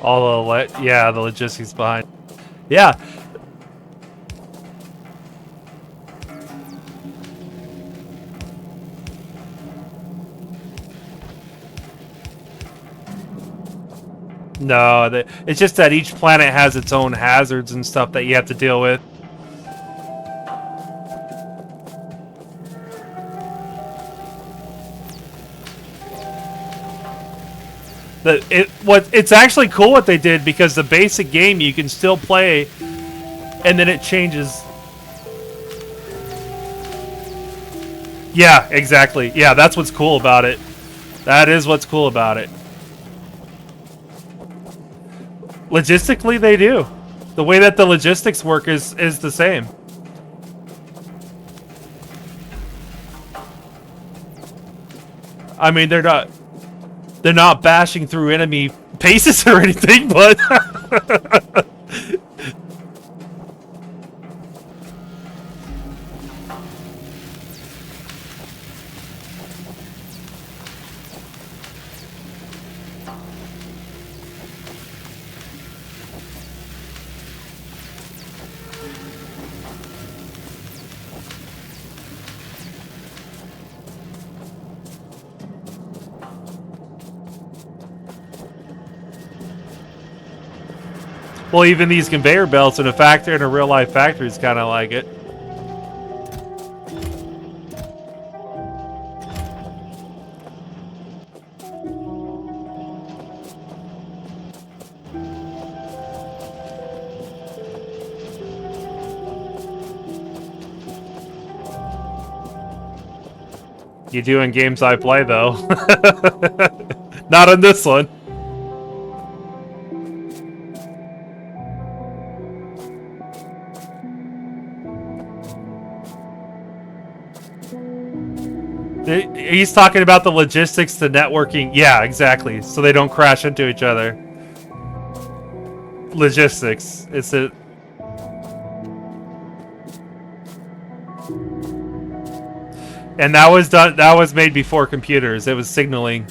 All the logistics behind. Yeah. No, it's just that each planet has its own hazards and stuff that you have to deal with. It's actually cool what they did, because the basic game you can still play, and then it changes. Yeah, exactly. Yeah, that's what's cool about it. That is what's cool about it. Logistically, they do. The way that the logistics work is the same. I mean, they're not bashing through enemy bases or anything, but well, even these conveyor belts in a real life factory is kind of like it. You do in games I play, though. Not on this one. He's talking about the logistics, the networking. Yeah, exactly. So they don't crash into each other. Logistics. It's a... And that was done. That was made before computers. It was signaling.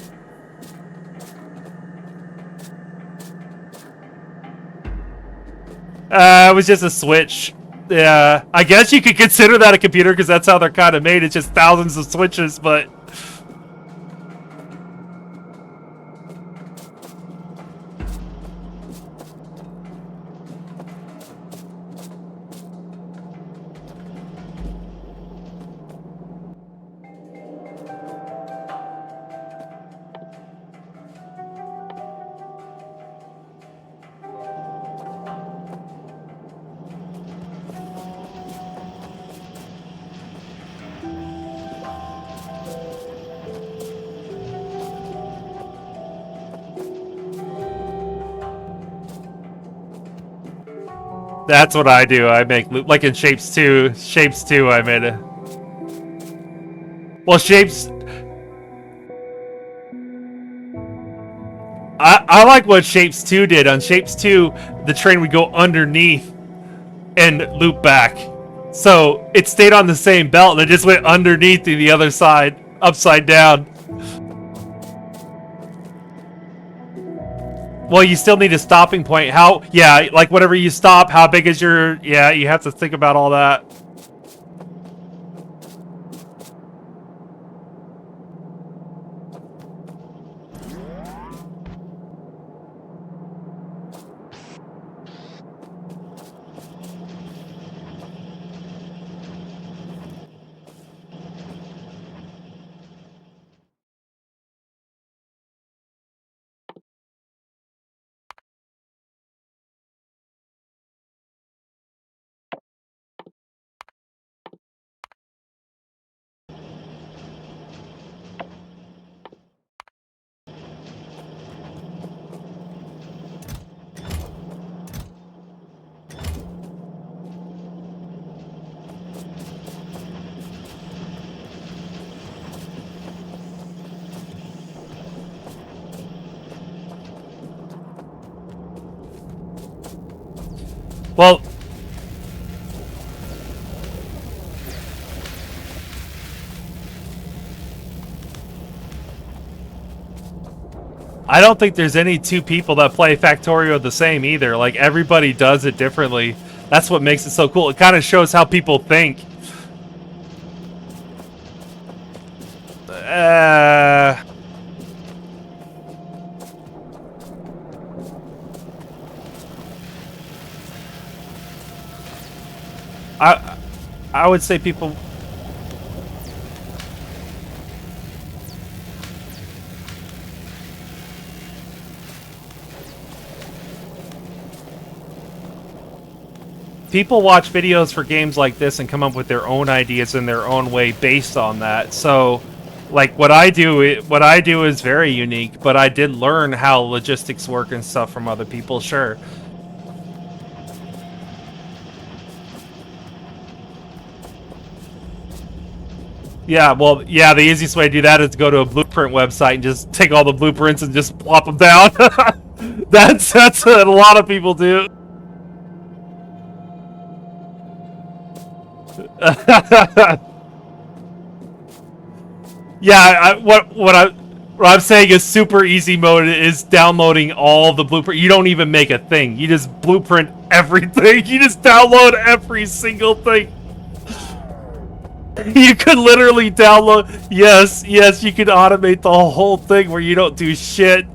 It was just a switch. Yeah, I guess you could consider that a computer, because that's how they're kind of made. It's just thousands of switches, but... That's what I do. I make loop, like in Shapes 2. Shapes 2, I made it. Well, Shapes... I like what Shapes 2 did. On Shapes 2, the train would go underneath and loop back. So it stayed on the same belt, and it just went underneath to the other side, upside down. Well, you still need a stopping point. How? Yeah, like whenever you stop, how big is your? Yeah, you have to think about all that. Well, I don't think there's any two people that play Factorio the same either. Like, everybody does it differently. That's what makes it so cool. It kind of shows how people think. Uh, I I would say people. People watch videos for games like this and come up with their own ideas in their own way based on that. So, like what I do is very unique, but I did learn how logistics work and stuff from other people, sure. Yeah, well, yeah, the easiest way to do that is to go to a blueprint website and just take all the blueprints and just plop them down. That's what a lot of people do. Yeah, what I'm saying is super easy mode is downloading all the blueprint. You don't even make a thing. You just blueprint everything. You just download every single thing. You could literally download. Yes, yes, you could automate the whole thing where you don't do shit.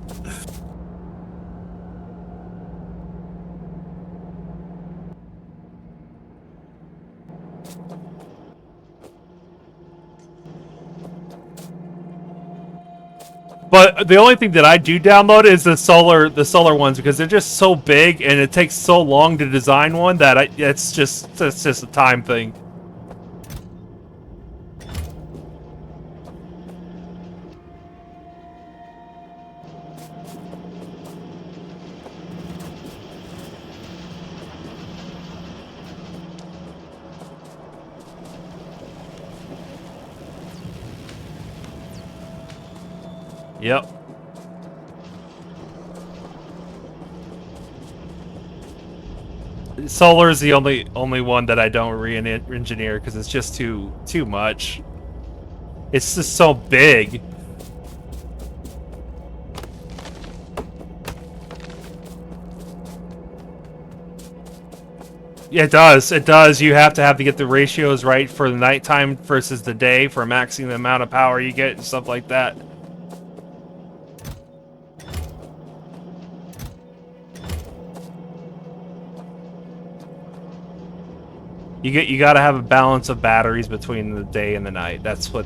But the only thing that I do download is the solar ones because they're just so big and it takes so long to design one that it's just a time thing. Yep. Solar is the only one that I don't re-engineer because it's just too much. It's just so big. It does. It does. You have to get the ratios right for the nighttime versus the day for maxing the amount of power you get and stuff like that. You got to have a balance of batteries between the day and the night. That's what.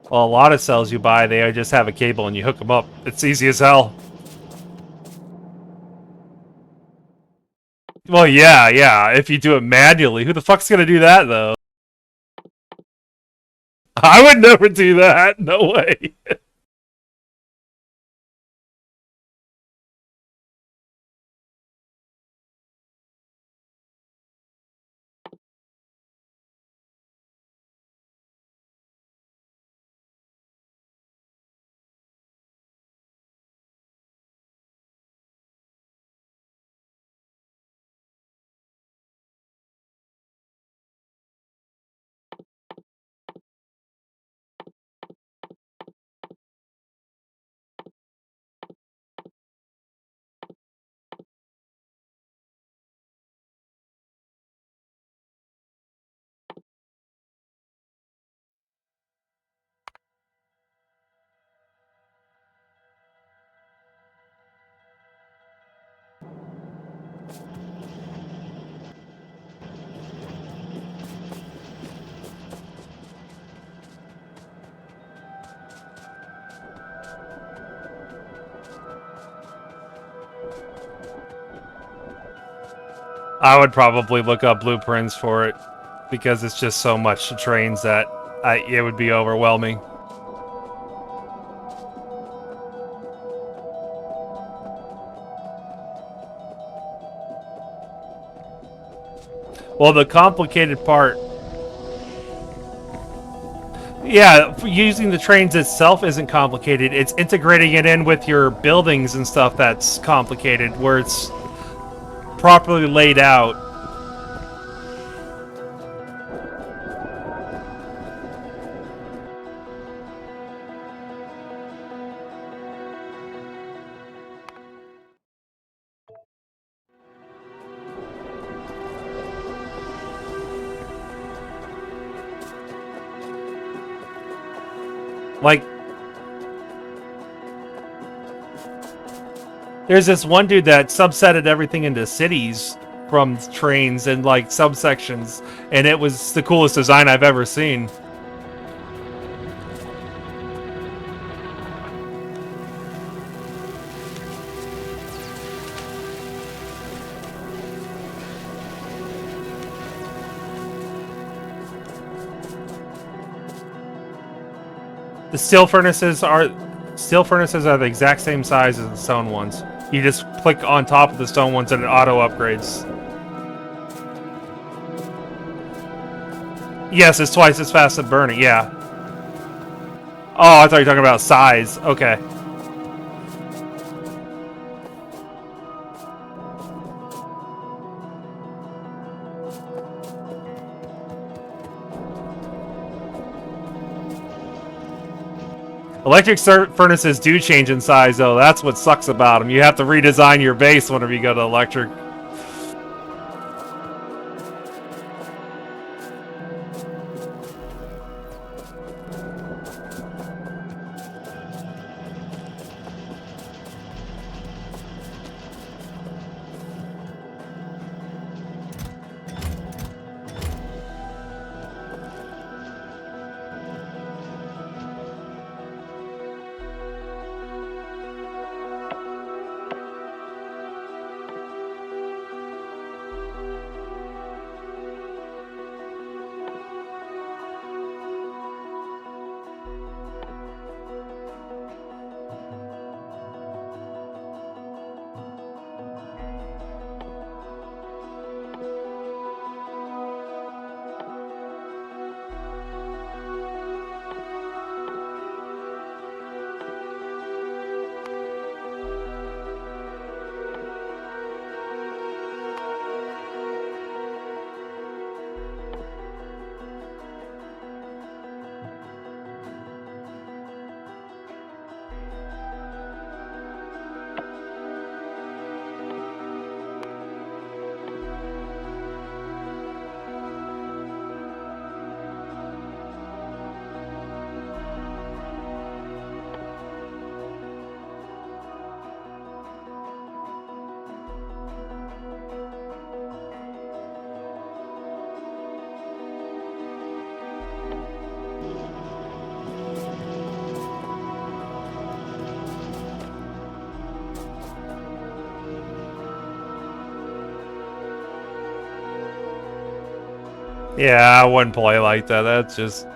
Well, a lot of cells you buy, they just have a cable and you hook them up. It's easy as hell. Well, yeah, yeah. If you do it manually, who the fuck's gonna do that though? I would never do that. No way. I would probably look up blueprints for it because it's just so much trains that it would be overwhelming. Well, the complicated part... Yeah, using the trains itself isn't complicated. It's integrating it in with your buildings and stuff that's complicated, where it's properly laid out. Like, there's this one dude that subsetted everything into cities from trains and like subsections, and it was the coolest design I've ever seen. The steel furnaces are the exact same size as the stone ones. You just click on top of the stone ones and it auto upgrades. Yes, it's twice as fast at burning, yeah. Oh, I thought you were talking about size. Okay. Electric furnaces do change in size, though. That's what sucks about them. You have to redesign your base whenever you go to electric. Yeah, I wouldn't play like that. That's just...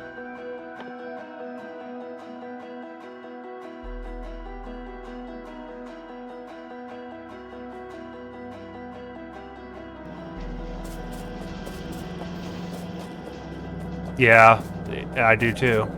Yeah, I do too.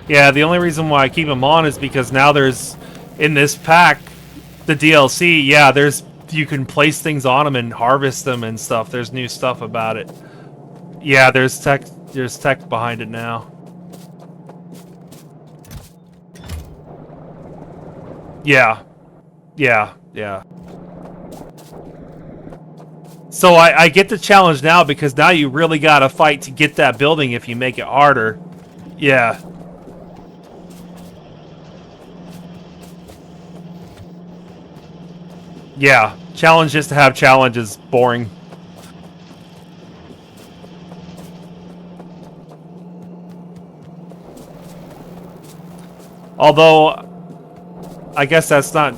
Yeah, the only reason why I keep them on is because now there's, in this pack, the DLC, yeah, you can place things on them and harvest them and stuff. There's new stuff about it. Yeah, there's tech behind it now. Yeah. Yeah, yeah. So I get the challenge now because now you really gotta fight to get that building if you make it harder. Yeah. Yeah, challenge just to have challenge is boring. Although, I guess that's not...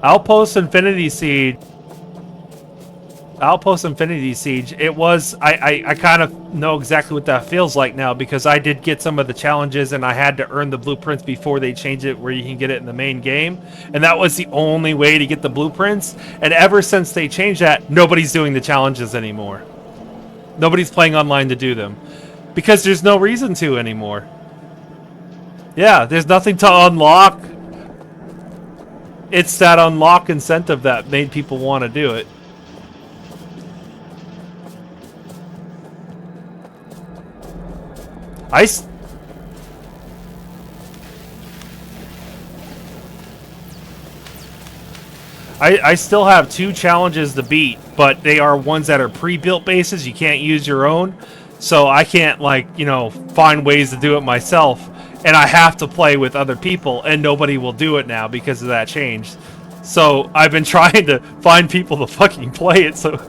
Outpost Infinity Siege. Outpost Infinity Siege. It was... I kind of know exactly what that feels like now, because I did get some of the challenges and I had to earn the blueprints before they changed it where you can get it in the main game. And that was the only way to get the blueprints. And ever since they changed that, nobody's doing the challenges anymore. Nobody's playing online to do them. Because there's no reason to anymore. Yeah, there's nothing to unlock. It's that unlock incentive that made people want to do it. I still have 2 challenges to beat, but they are ones that are pre-built bases. You can't use your own. So I can't, like, you know, find ways to do it myself. And I have to play with other people, and nobody will do it now because of that change. So I've been trying to find people to fucking play it so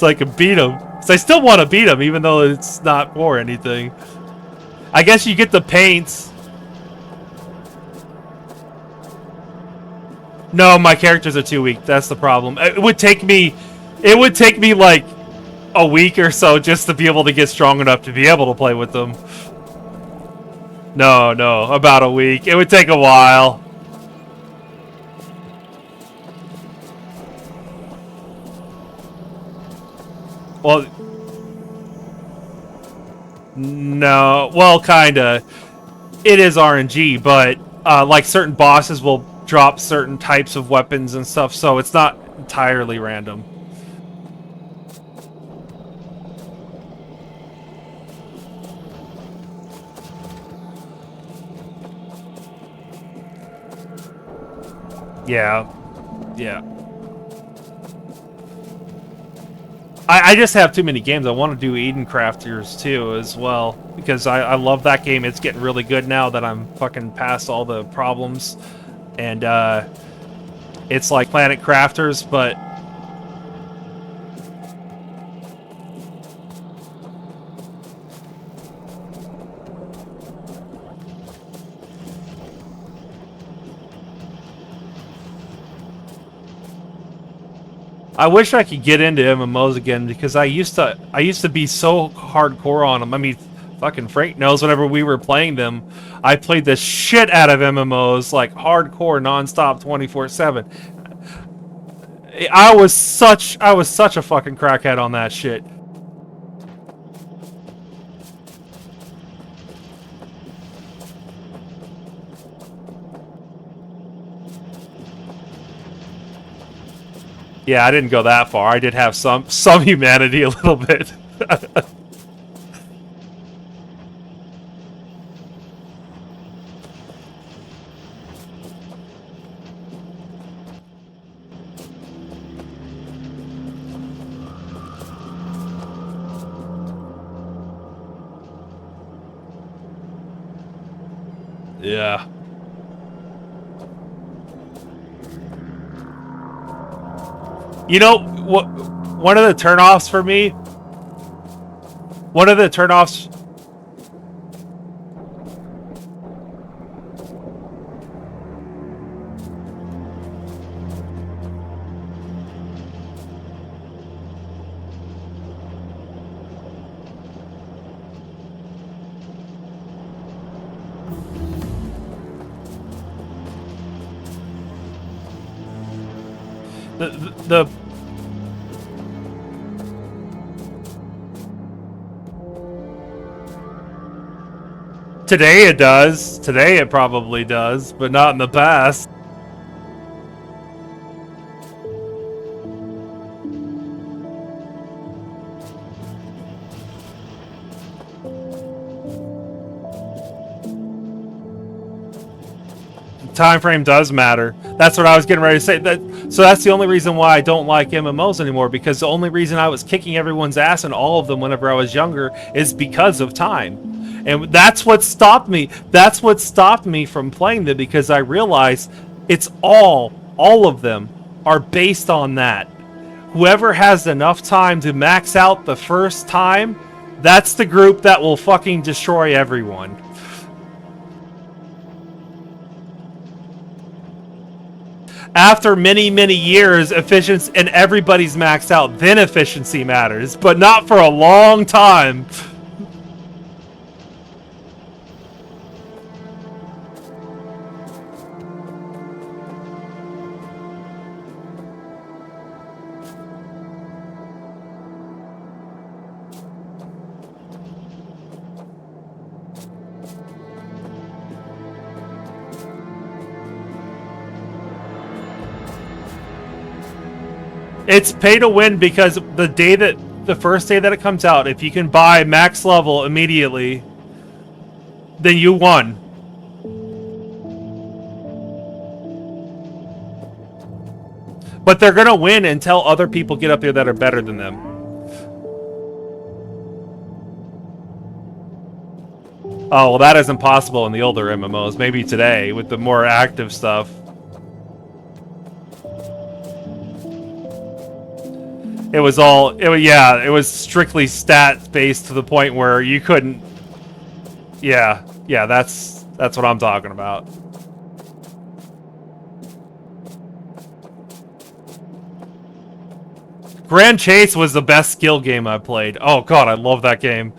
I can beat them. So I still want to beat them, even though it's not for anything. I guess you get the paints. No, my characters are too weak. That's the problem. It would take me like a week or so just to be able to get strong enough to be able to play with them. No, about a week. It would take a while. Well, no. Well, kinda. It is RNG, but like certain bosses will drop certain types of weapons and stuff, so it's not entirely random. Yeah. I just have too many games. I want to do Eden Crafters too as well, because I love that game. It's getting really good now that I'm fucking past all the problems. And it's like Planet Crafters, but I wish I could get into MMOs again, because I used to be so hardcore on them. I mean, fucking Frank knows, whenever we were playing them, I played the shit out of MMOs, like hardcore, nonstop, 24/7. I was such a fucking crackhead on that shit. Yeah, I didn't go that far. I did have some humanity a little bit. Yeah. You know what? One of the turnoffs for me. One of the turnoffs. The Today it does. Today it probably does, but not in the past. Time frame does matter. That's what I was getting ready to say. So that's the only reason why I don't like MMOs anymore, because the only reason I was kicking everyone's ass in all of them whenever I was younger is because of time. And that's what stopped me. That's what stopped me from playing them, because I realized it's all of them are based on that. Whoever has enough time to max out the first time, that's the group that will fucking destroy everyone. After many, many years, efficiency and everybody's maxed out, then efficiency matters, but not for a long time. It's pay to win because the first day that it comes out, if you can buy max level immediately, then you won. But they're gonna win until other people get up there that are better than them. Oh, well, that isn't possible in the older MMOs. Maybe today with the more active stuff. It was strictly stat based to the point where you couldn't. Yeah, that's what I'm talking about. Grand Chase was the best skill game I played. Oh god, I love that game.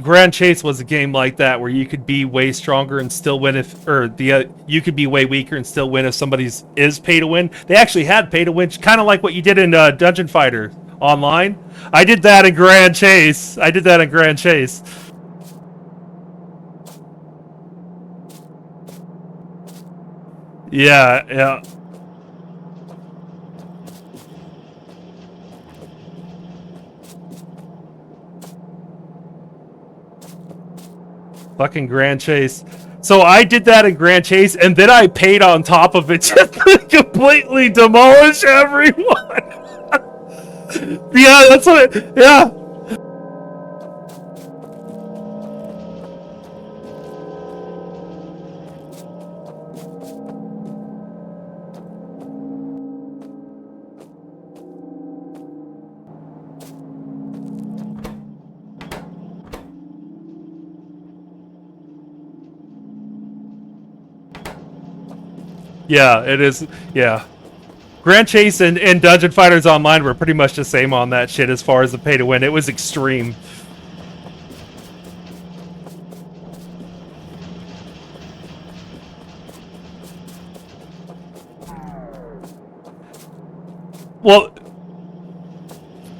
Grand Chase was a game like that where you could be way stronger and still win you could be way weaker and still win if somebody's is pay to win. They actually had pay to win, kind of like what you did in Dungeon Fighter Online. I did that in Grand Chase. Yeah. Fucking Grand Chase. So I did that in Grand Chase, and then I paid on top of it just to completely demolish everyone. Yeah, that's what yeah. Yeah, it is. Yeah. Grand Chase and Dungeon Fighters Online were pretty much the same on that shit as far as the pay to win. It was extreme. Well,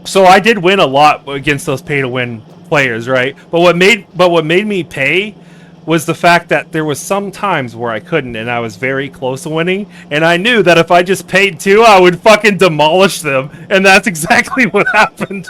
so I did win a lot against those pay to win players, right? But what made me pay was the fact that there was some times where I couldn't, and I was very close to winning, and I knew that if I just paid too, I would fucking demolish them, and that's exactly what happened.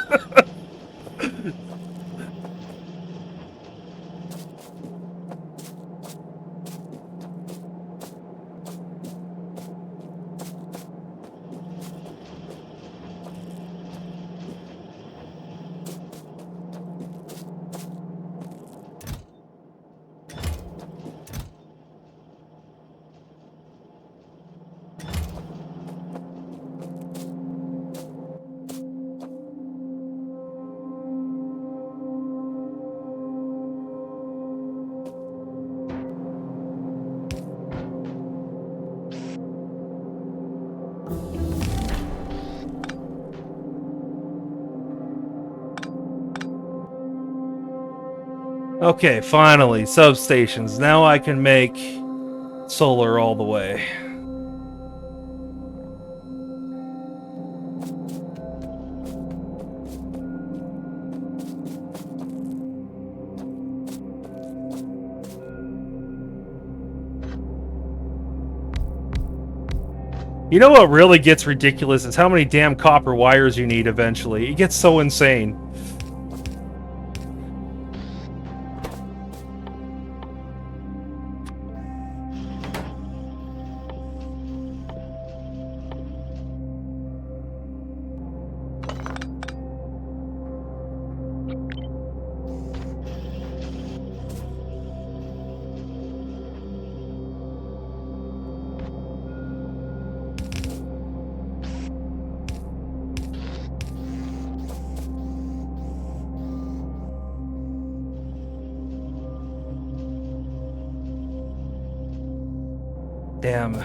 Okay, finally, substations. Now I can make solar all the way. You know what really gets ridiculous is how many damn copper wires you need eventually. It gets so insane. Damn.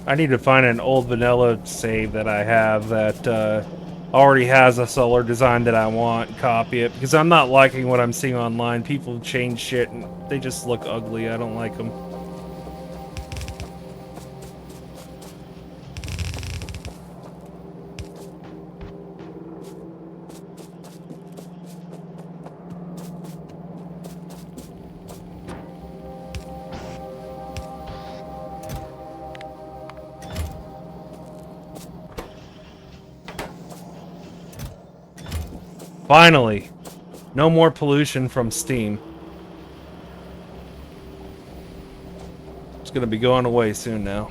I need to find an old vanilla save that I have that already has a solar design that I want, copy it, because I'm not liking what I'm seeing online. People change shit and they just look ugly. I don't like them. Finally! No more pollution from steam. It's gonna be going away soon now.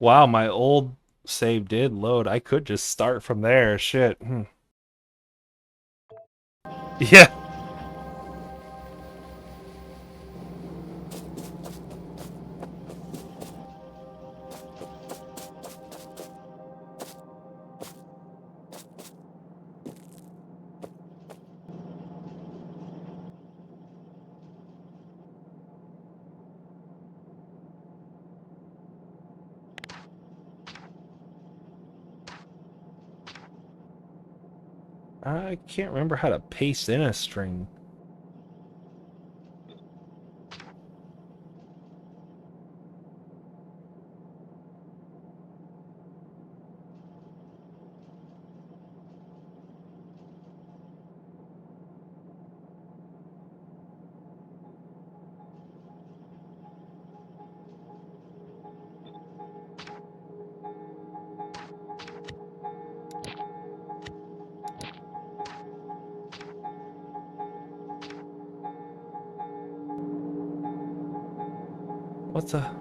Wow, my old save did load. I could just start from there. Shit. Yeah. I can't remember how to paste in a string. What's a...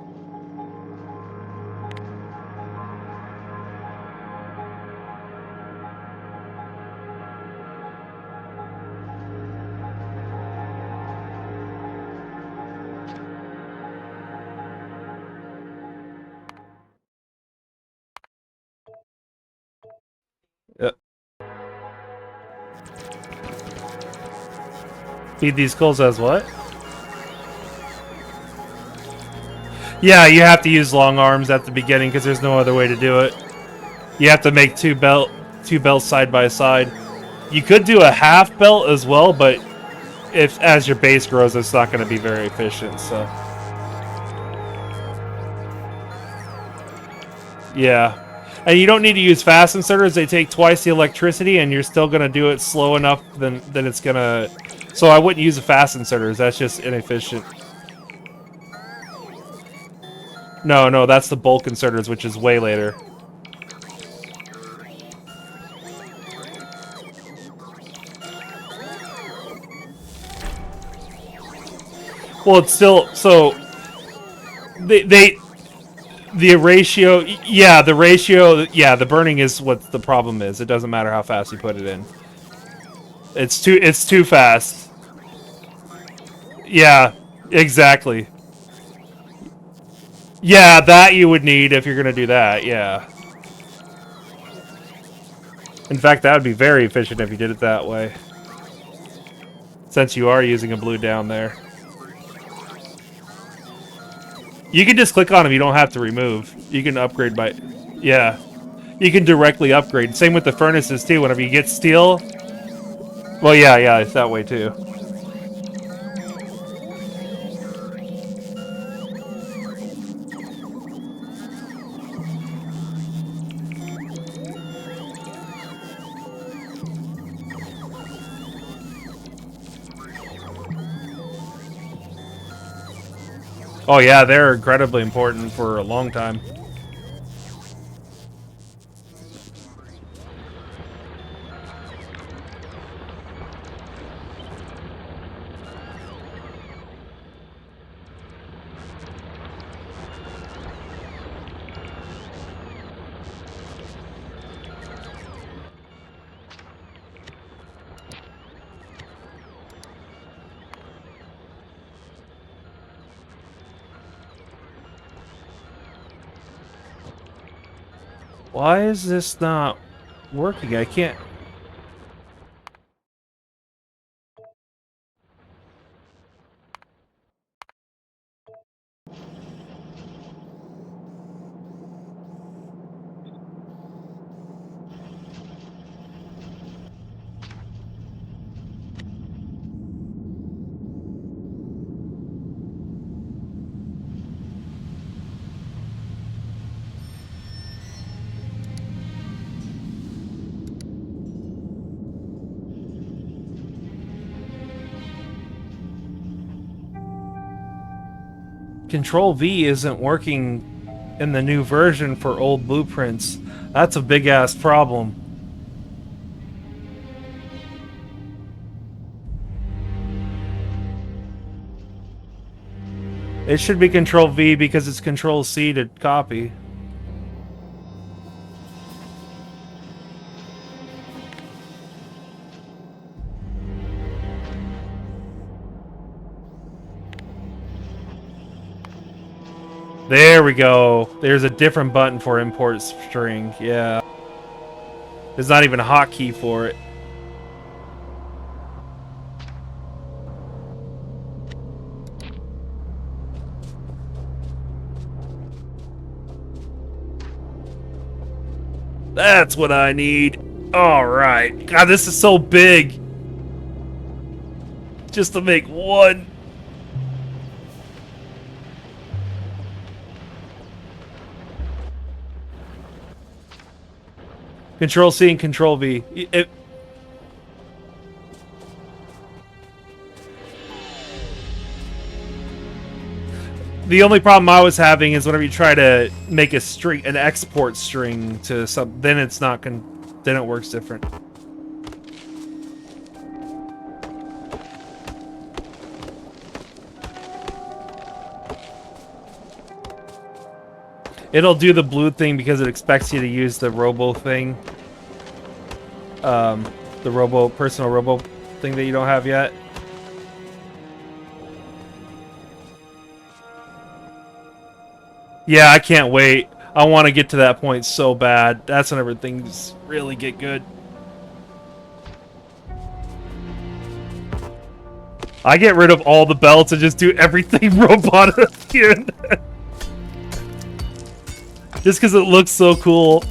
Feed these skulls as what? Yeah, you have to use long arms at the beginning because there's no other way to do it. You have to make two belts side by side. You could do a half belt as well, but if as your base grows, it's not going to be very efficient. So, yeah, and you don't need to use fast inserters. They take twice the electricity, and you're still going to do it slow enough. Then it's gonna. So I wouldn't use the fast inserters. That's just inefficient. No, that's the bulk inserters, which is way later. Well, it's still so the ratio, yeah, the burning is what the problem is. It doesn't matter how fast you put it in. It's too fast. Yeah, exactly. Yeah, that you would need if you're gonna do that. Yeah. In fact, that would be very efficient if you did it that way. Since you are using a blue down there. You can just click on them, you don't have to remove. You can upgrade by... Yeah. You can directly upgrade. Same with the furnaces, too. Whenever you get steel... Well, yeah, it's that way, too. Oh, yeah, they're incredibly important for a long time. Why is this not working? I can't... Control V isn't working in the new version for old blueprints. That's a big-ass problem. It should be Control V because it's Control C to copy. There we go. There's a different button for import string. Yeah. There's not even a hotkey for it. That's what I need. Alright. God, this is so big. Just to make one. Control C and Control V. The only problem I was having is whenever you try to make a string, an export string to some, then it's not then it works different. It'll do the blue thing because it expects you to use the robo thing. The personal robo thing that you don't have yet. Yeah, I can't wait. I want to get to that point so bad. That's whenever things really get good. I get rid of all the belts and just do everything robotic again. Just because it looks so cool.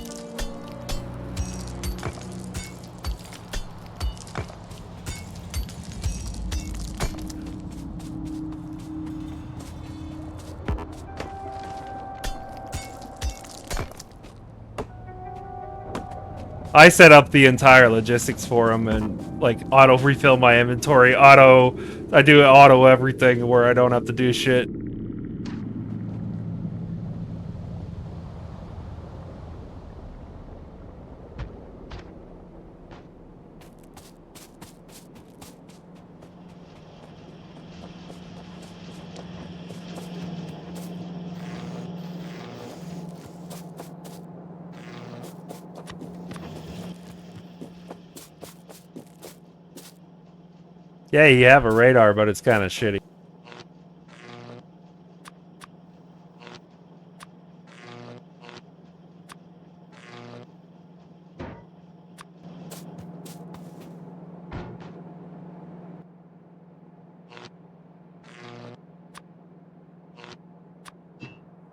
I set up the entire logistics for them and like auto refill my inventory, I do auto everything where I don't have to do shit. Yeah, you have a radar, but it's kind of shitty.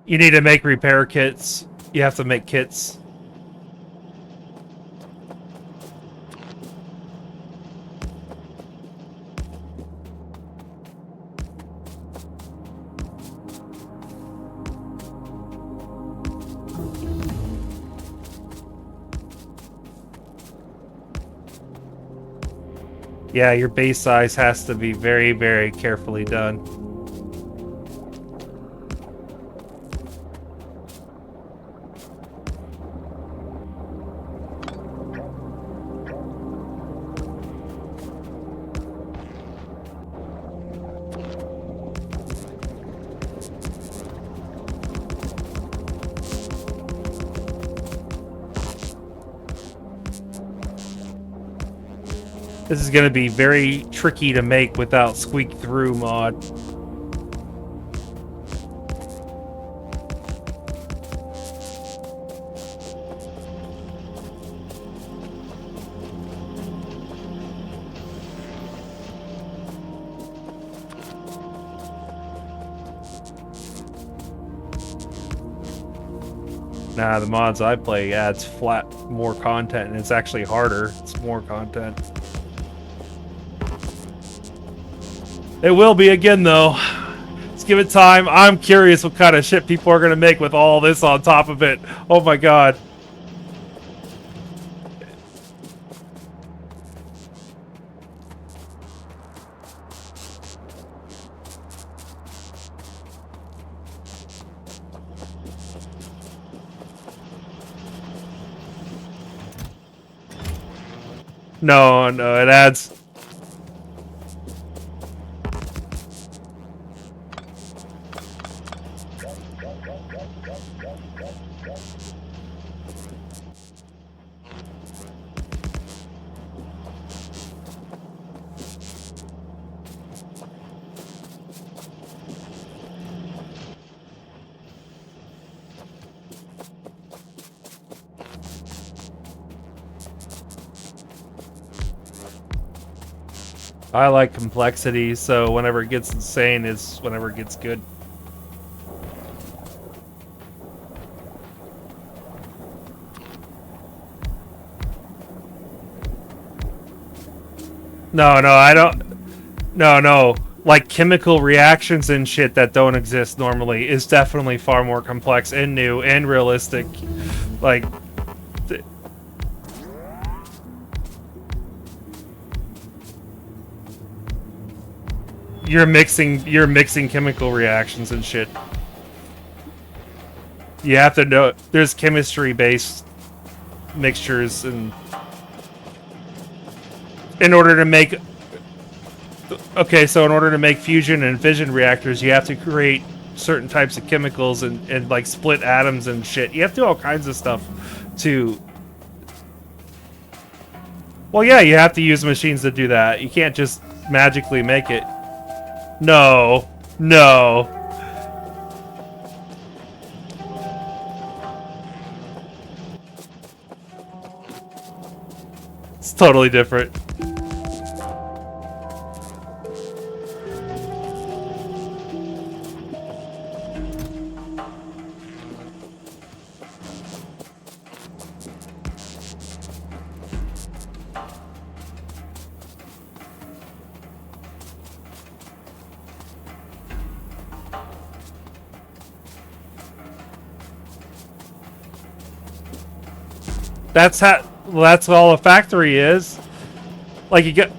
You need to make repair kits. You have to make kits. Yeah, your base size has to be very, very carefully done. This is going to be very tricky to make without squeak through mod. Nah, the mods I play adds more content, and it's actually harder. It's more content. It will be again, though. Let's give it time. I'm curious what kind of shit people are going to make with all this on top of it. Oh my god. No, it adds... I like complexity, so whenever it gets insane is whenever it gets good. No, no, I don't. No, no. Like chemical reactions and shit that don't exist normally is definitely far more complex and new and realistic. Like, you're mixing chemical reactions and shit. You have to know there's chemistry-based mixtures, and in order to make so in order to make fusion and fission reactors, you have to create certain types of chemicals and like split atoms and shit. You have to do all kinds of stuff to. Well, yeah, you have to use machines to do that. You can't just magically make it. No, no. It's totally different. That's how. Well, that's all a factory is. Like you get.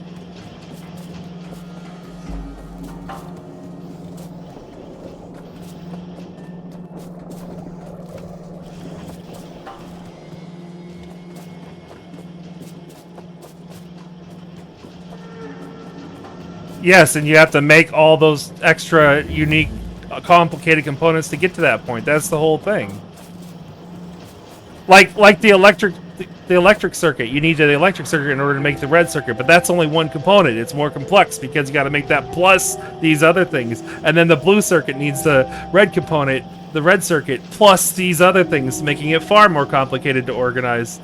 Yes, and you have to make all those extra unique, complicated components to get to that point. That's the whole thing. Like the electric circuit. You need the electric circuit in order to make the red circuit, but that's only one component. It's more complex because you got to make that plus these other things, and then the blue circuit needs the red component, the red circuit plus these other things, making it far more complicated to organize.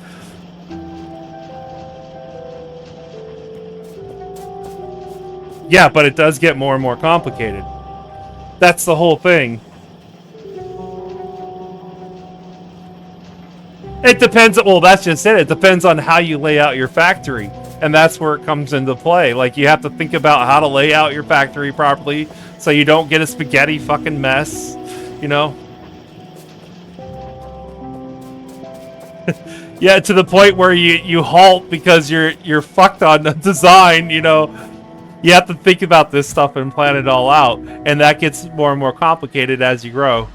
Yeah, but it does get more and more complicated. That's the whole thing. It depends. Well, that's just it. It depends on how you lay out your factory, and that's where it comes into play. Like, you have to think about how to lay out your factory properly so you don't get a spaghetti fucking mess, you know? Yeah, to the point where you halt because you're fucked on the design, you know? You have to think about this stuff and plan it all out, and that gets more and more complicated as you grow.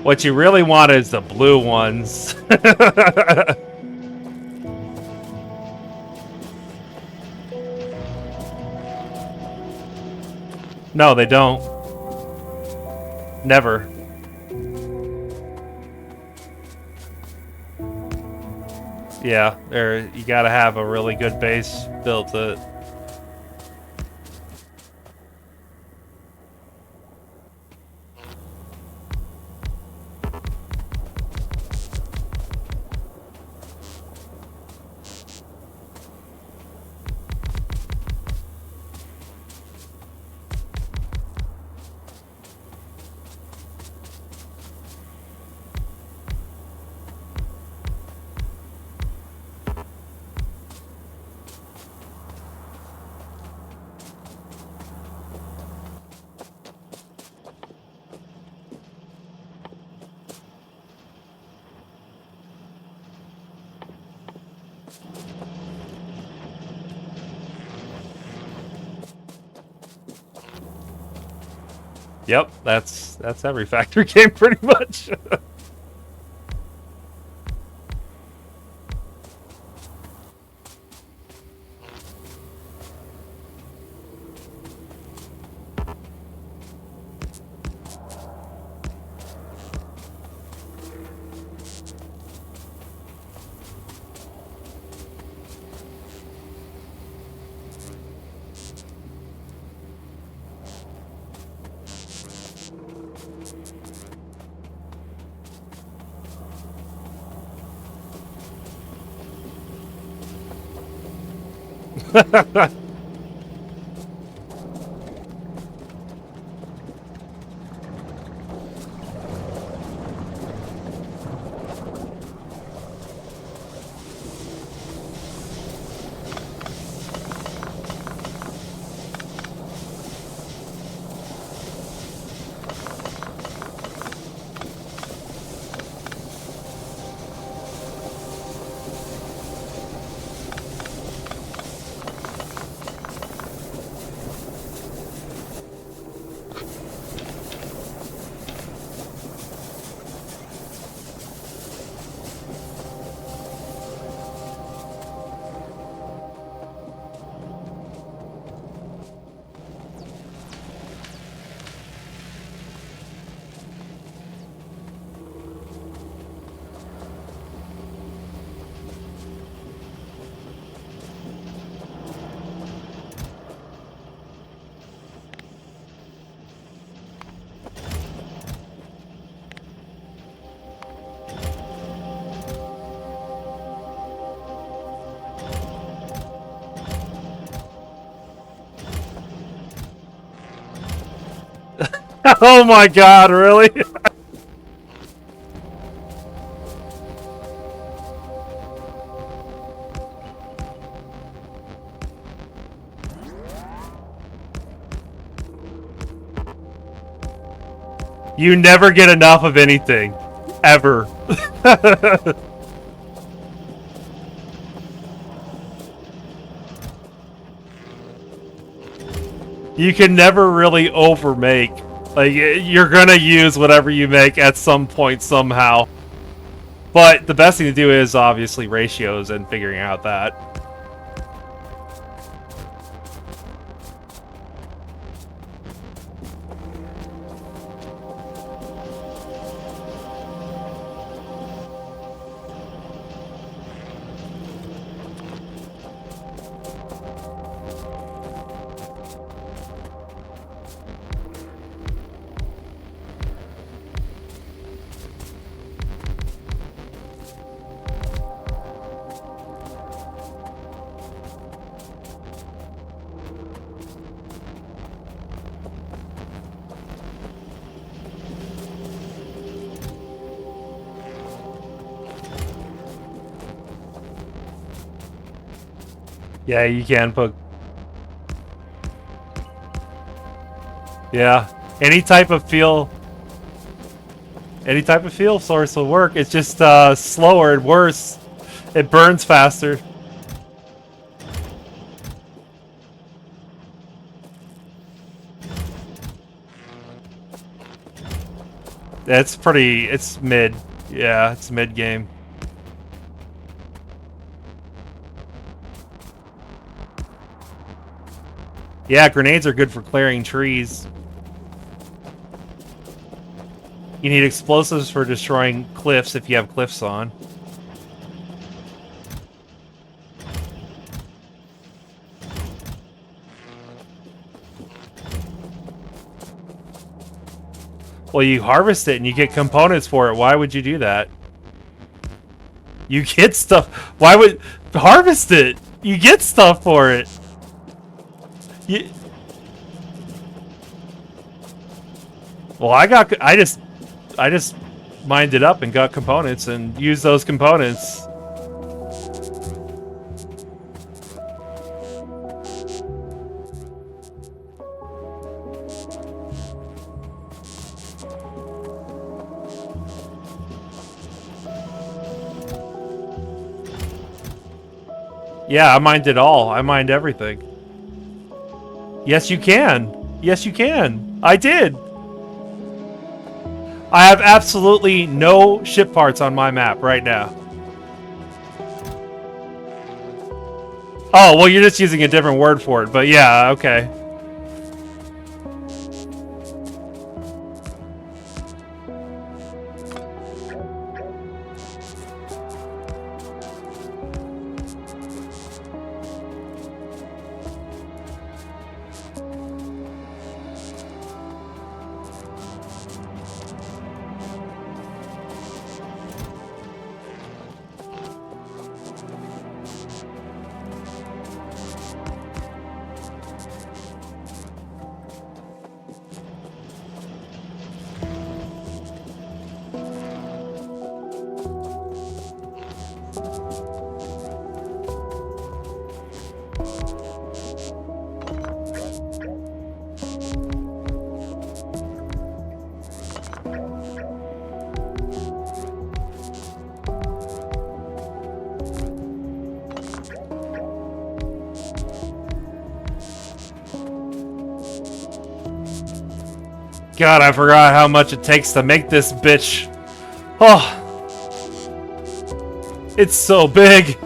What you really want is the blue ones. No, they don't. Never. Yeah, you gotta have a really good base built to. Yep, that's every factory game pretty much. Oh my god, really? You never get enough of anything. Ever. You can never really overmake. Like, you're gonna use whatever you make at some point somehow. But the best thing to do is obviously ratios and figuring out that. Yeah, you can put... Yeah. Any type of fuel source will work. It's just slower and worse. It burns faster. It's mid. Yeah, it's mid game. Yeah, grenades are good for clearing trees. You need explosives for destroying cliffs if you have cliffs on. Well, you harvest it and you get components for it. Why would you do that? You get stuff. Why would... Harvest it! You get stuff for it. You... Well, I just mined it up and got components and used those components. Yeah, I mined it all. I mined everything. Yes, you can. Yes, you can. I did. I have absolutely no ship parts on my map right now. Oh, well, you're just using a different word for it, but yeah, okay. God, I forgot how much it takes to make this bitch. Oh, it's so big.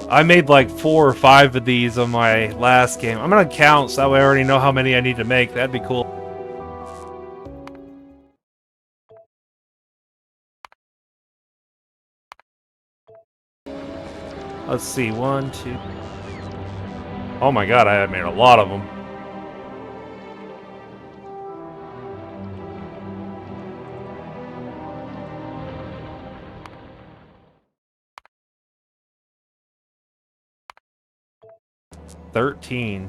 I made like 4 or 5 of these on my last game. I'm gonna count so that way I already know how many I need to make. That'd be cool. Let's see, 1, 2. Oh my god, I made a lot of them. $13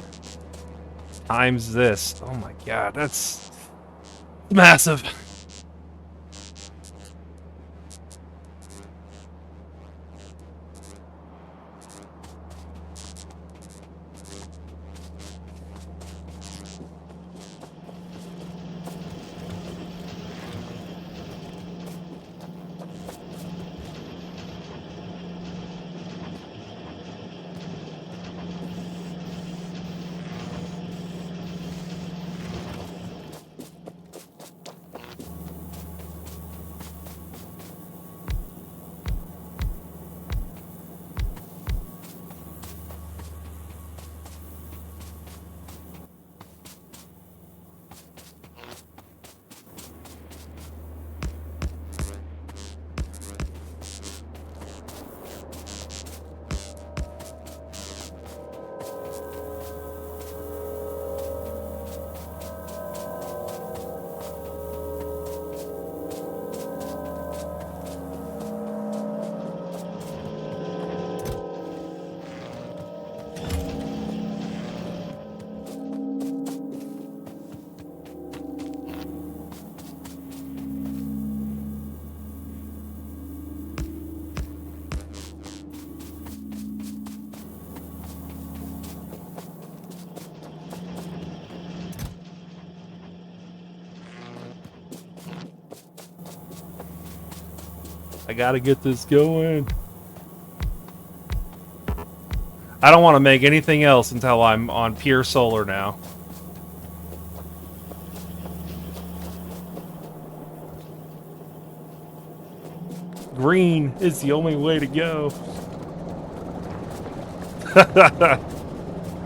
times this. Oh my god, that's massive. I gotta get this going. I don't want to make anything else until I'm on pure solar now. Green is the only way to go.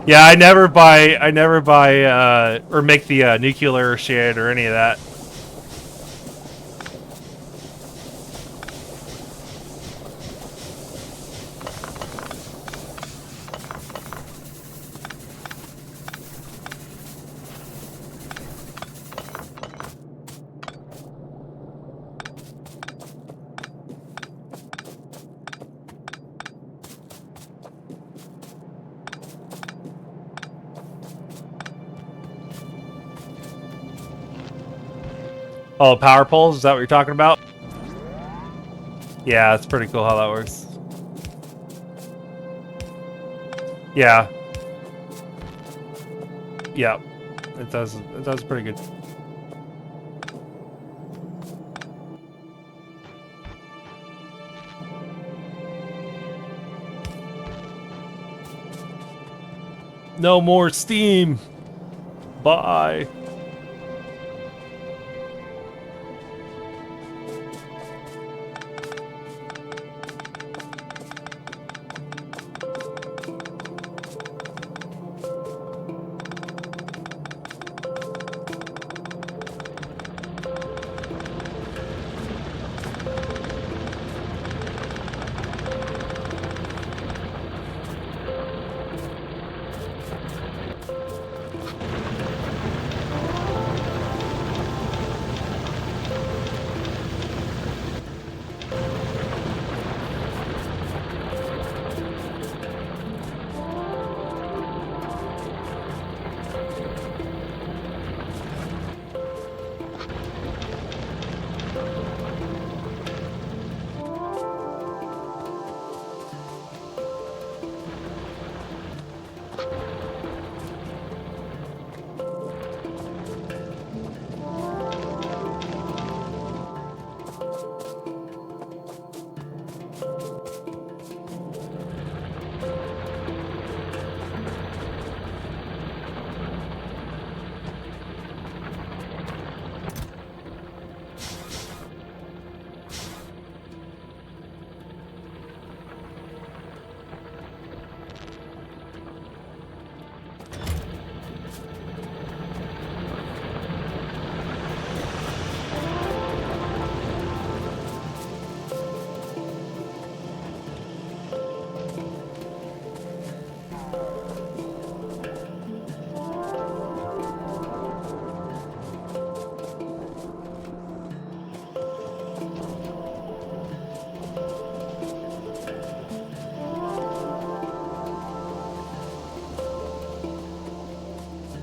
Yeah, I never buy or make the nuclear shit or any of that. Oh, power poles? Is that what you're talking about? Yeah, it's pretty cool how that works. Yeah. Yeah. It does pretty good. No more steam. Bye.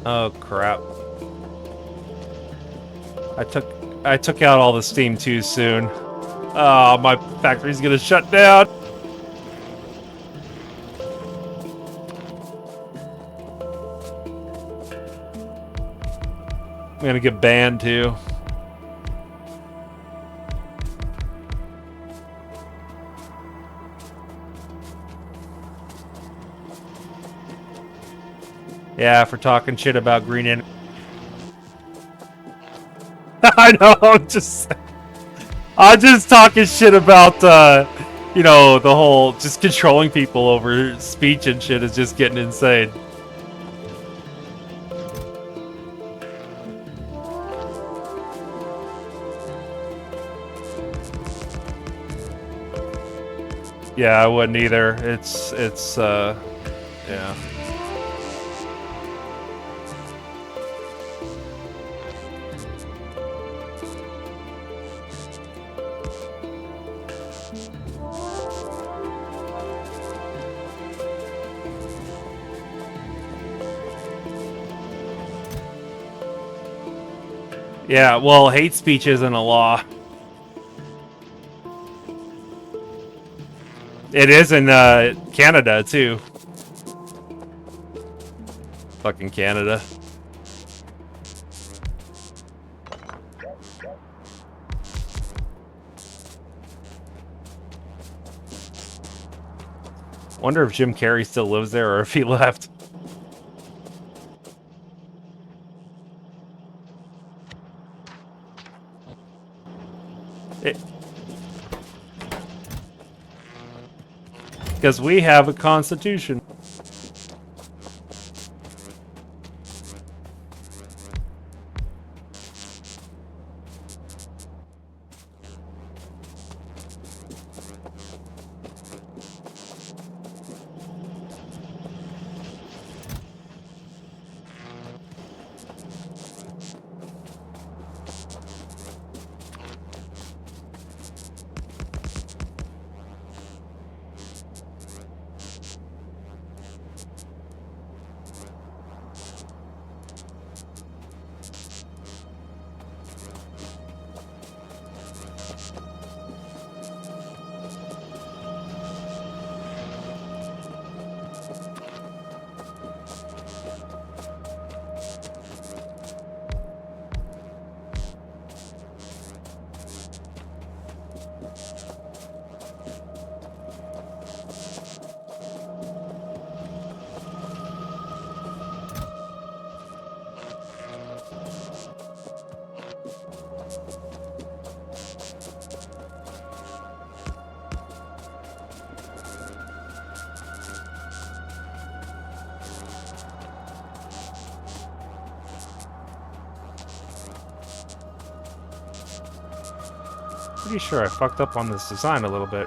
Oh crap. I took out all the steam too soon. Oh, my factory's gonna shut down. I'm gonna get banned too. Yeah, for talking shit about green energy. I know, I'm just talking shit about, you know, the whole, just controlling people over speech and shit is just getting insane. Yeah, I wouldn't either. It's, yeah. Yeah, well, hate speech isn't a law. It is in Canada, too. Fucking Canada. Wonder if Jim Carrey still lives there or if he left. Because we have a constitution. Pretty sure I fucked up on this design a little bit.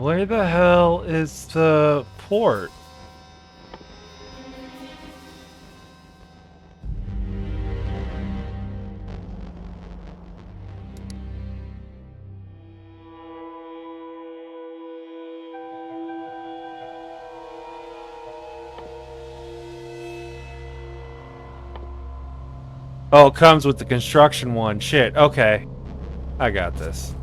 Where the hell is the port? Oh, it comes with the construction one. Shit, okay. I got this.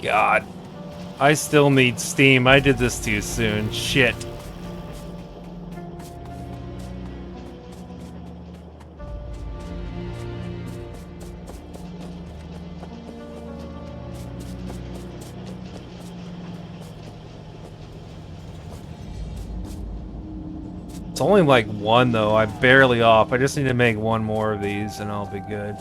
God. I still need steam. I did this too soon. Shit. It's only like one though. I'm barely off. I just need to make one more of these and I'll be good.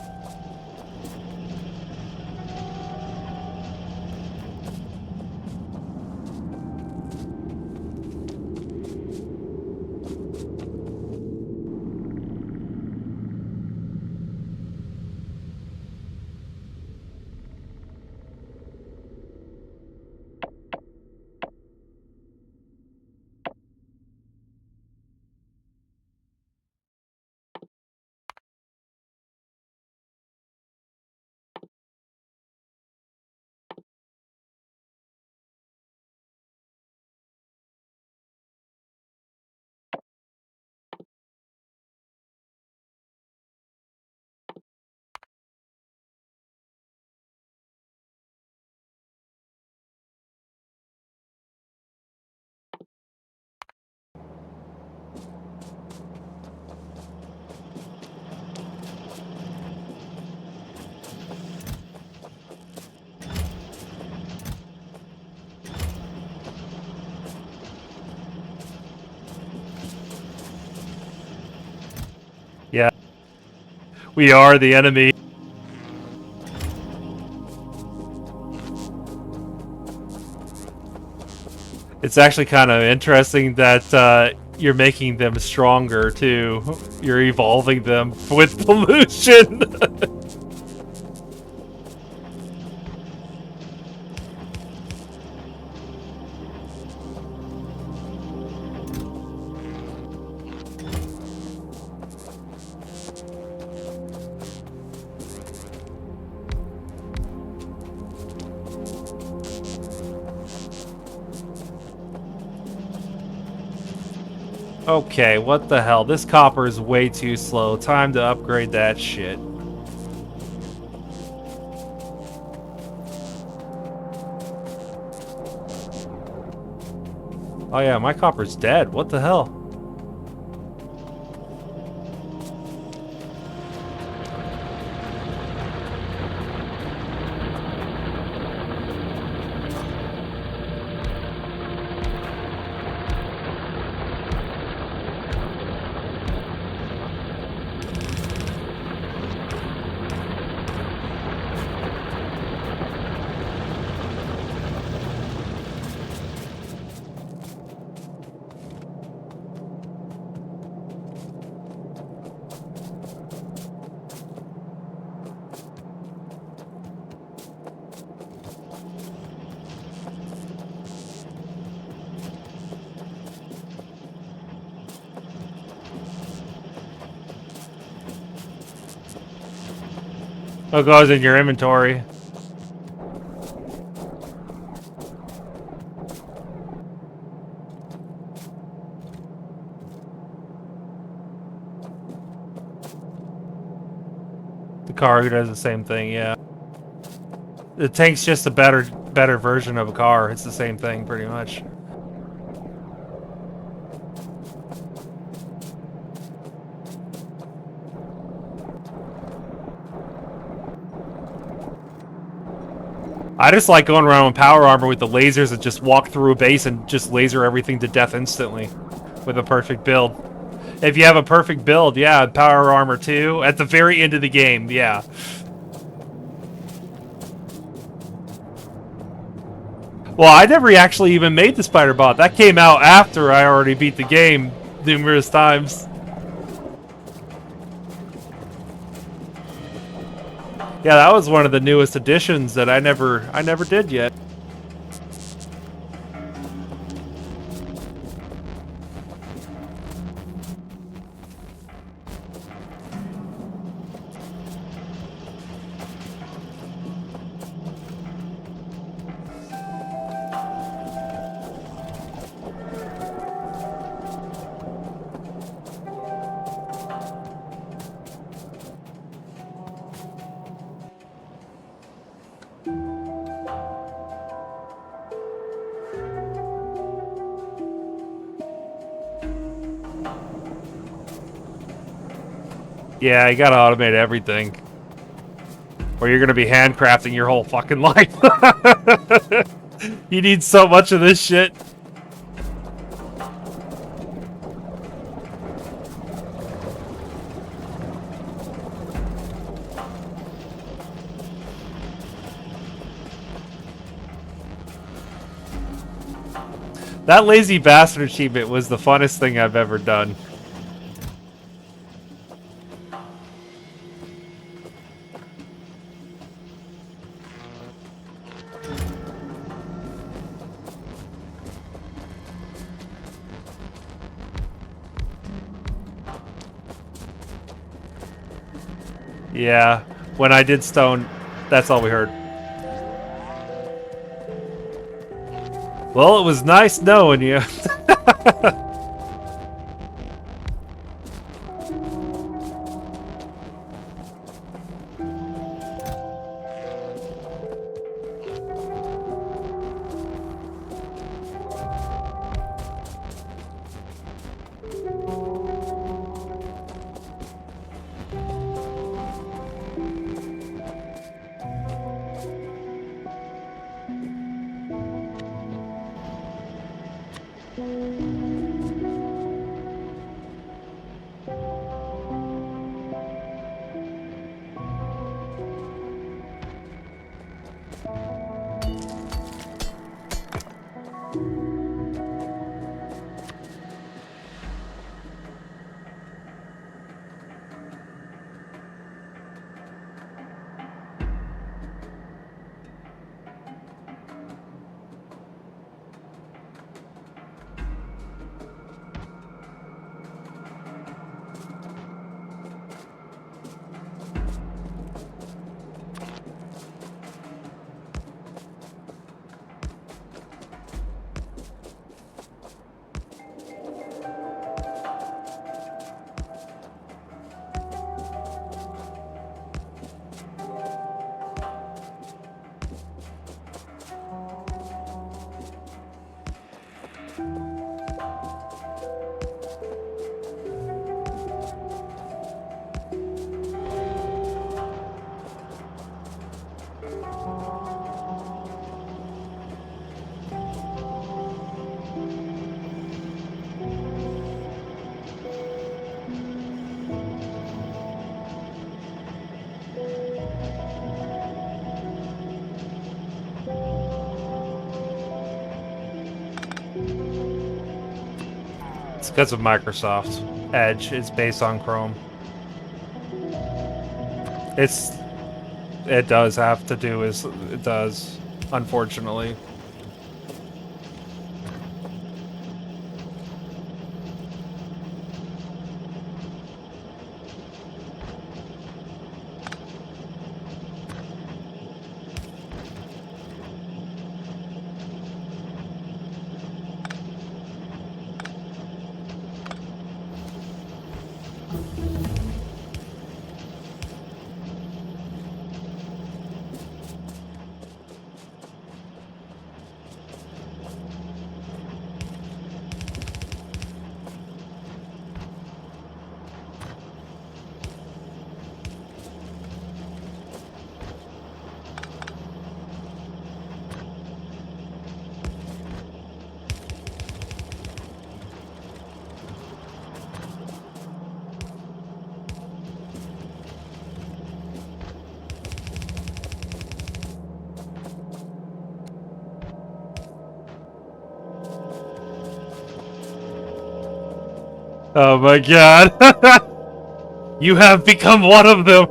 We are the enemy. It's actually kind of interesting that you're making them stronger too. You're evolving them with pollution. Okay, what the hell? This copper is way too slow. Time to upgrade that shit. Oh yeah, my copper's dead. What the hell? What goes in your inventory? The car does the same thing, yeah. The tank's just a better version of a car. It's the same thing, pretty much. I just like going around with power armor with the lasers and just walk through a base and just laser everything to death instantly with a perfect build. If you have a perfect build, yeah, power armor 2 at the very end of the game, yeah. Well, I never actually even made the spider bot. That came out after I already beat the game numerous times. Yeah, that was one of the newest additions that I never did yet. Yeah, you gotta automate everything. Or you're gonna be handcrafting your whole fucking life. You need so much of this shit. That lazy bastard achievement was the funnest thing I've ever done. Yeah, when I did stone, that's all we heard. Well, it was nice knowing you. It's because of Microsoft. Edge is based on Chrome. It does have to do as it does, unfortunately. Oh my god. You have become one of them.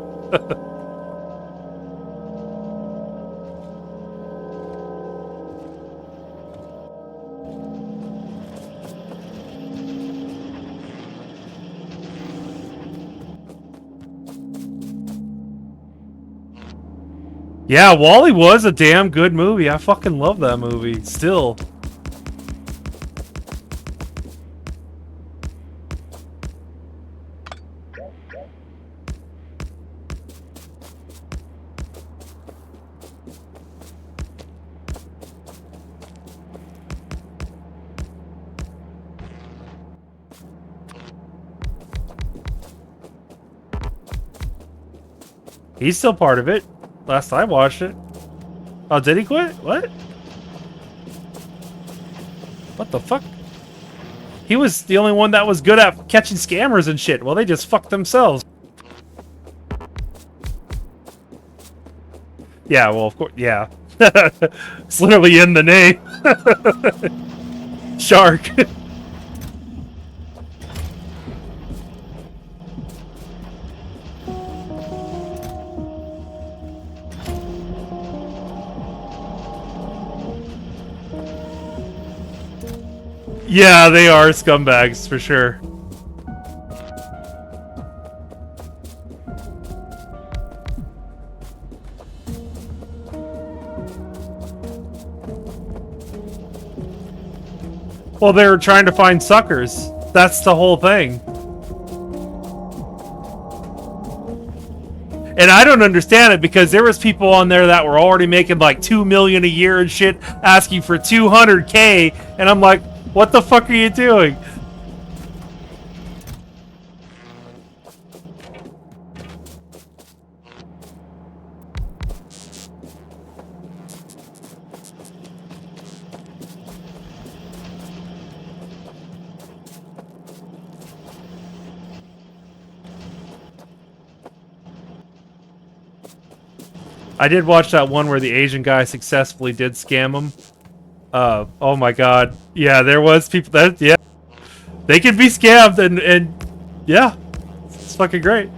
Yeah, Wall-E was a damn good movie. I fucking love that movie. Still. He's still part of it. Last I watched it. Oh, did he quit? What? What the fuck? He was the only one that was good at catching scammers and shit. Well, they just fucked themselves. Yeah, well, of course, yeah. It's literally in the name. Shark. Yeah, they are scumbags, for sure. Well, they were trying to find suckers. That's the whole thing. And I don't understand it because there was people on there that were already making like $2 million a year and shit, asking for $200K, and I'm like, what the fuck are you doing? I did watch that one where the Asian guy successfully did scam him. Oh my god. Yeah, there was people that, yeah. They can be scammed and yeah. It's fucking great.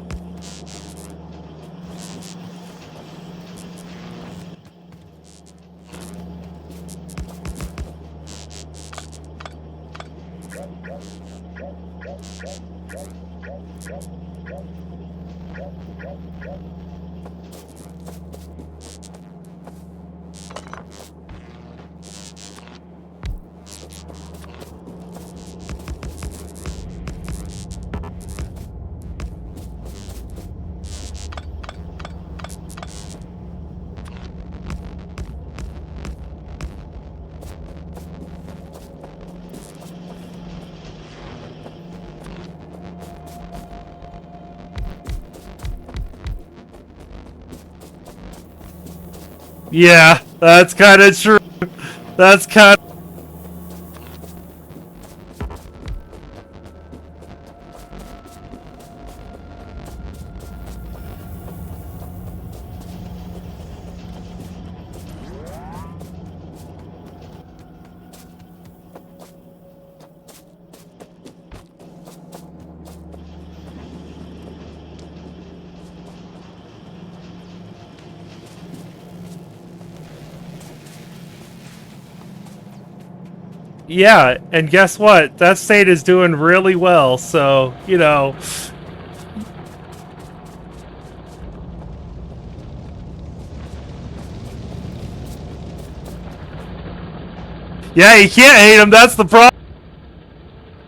Yeah, that's kind of true. That's kind of... Yeah, and guess what? That state is doing really well, so, you know... Yeah, you can't hate him, that's the problem!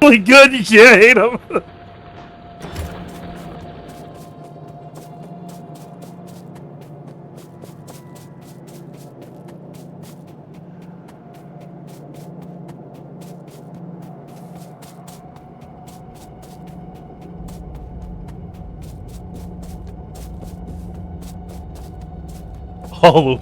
Really good, you can't hate him! Oh,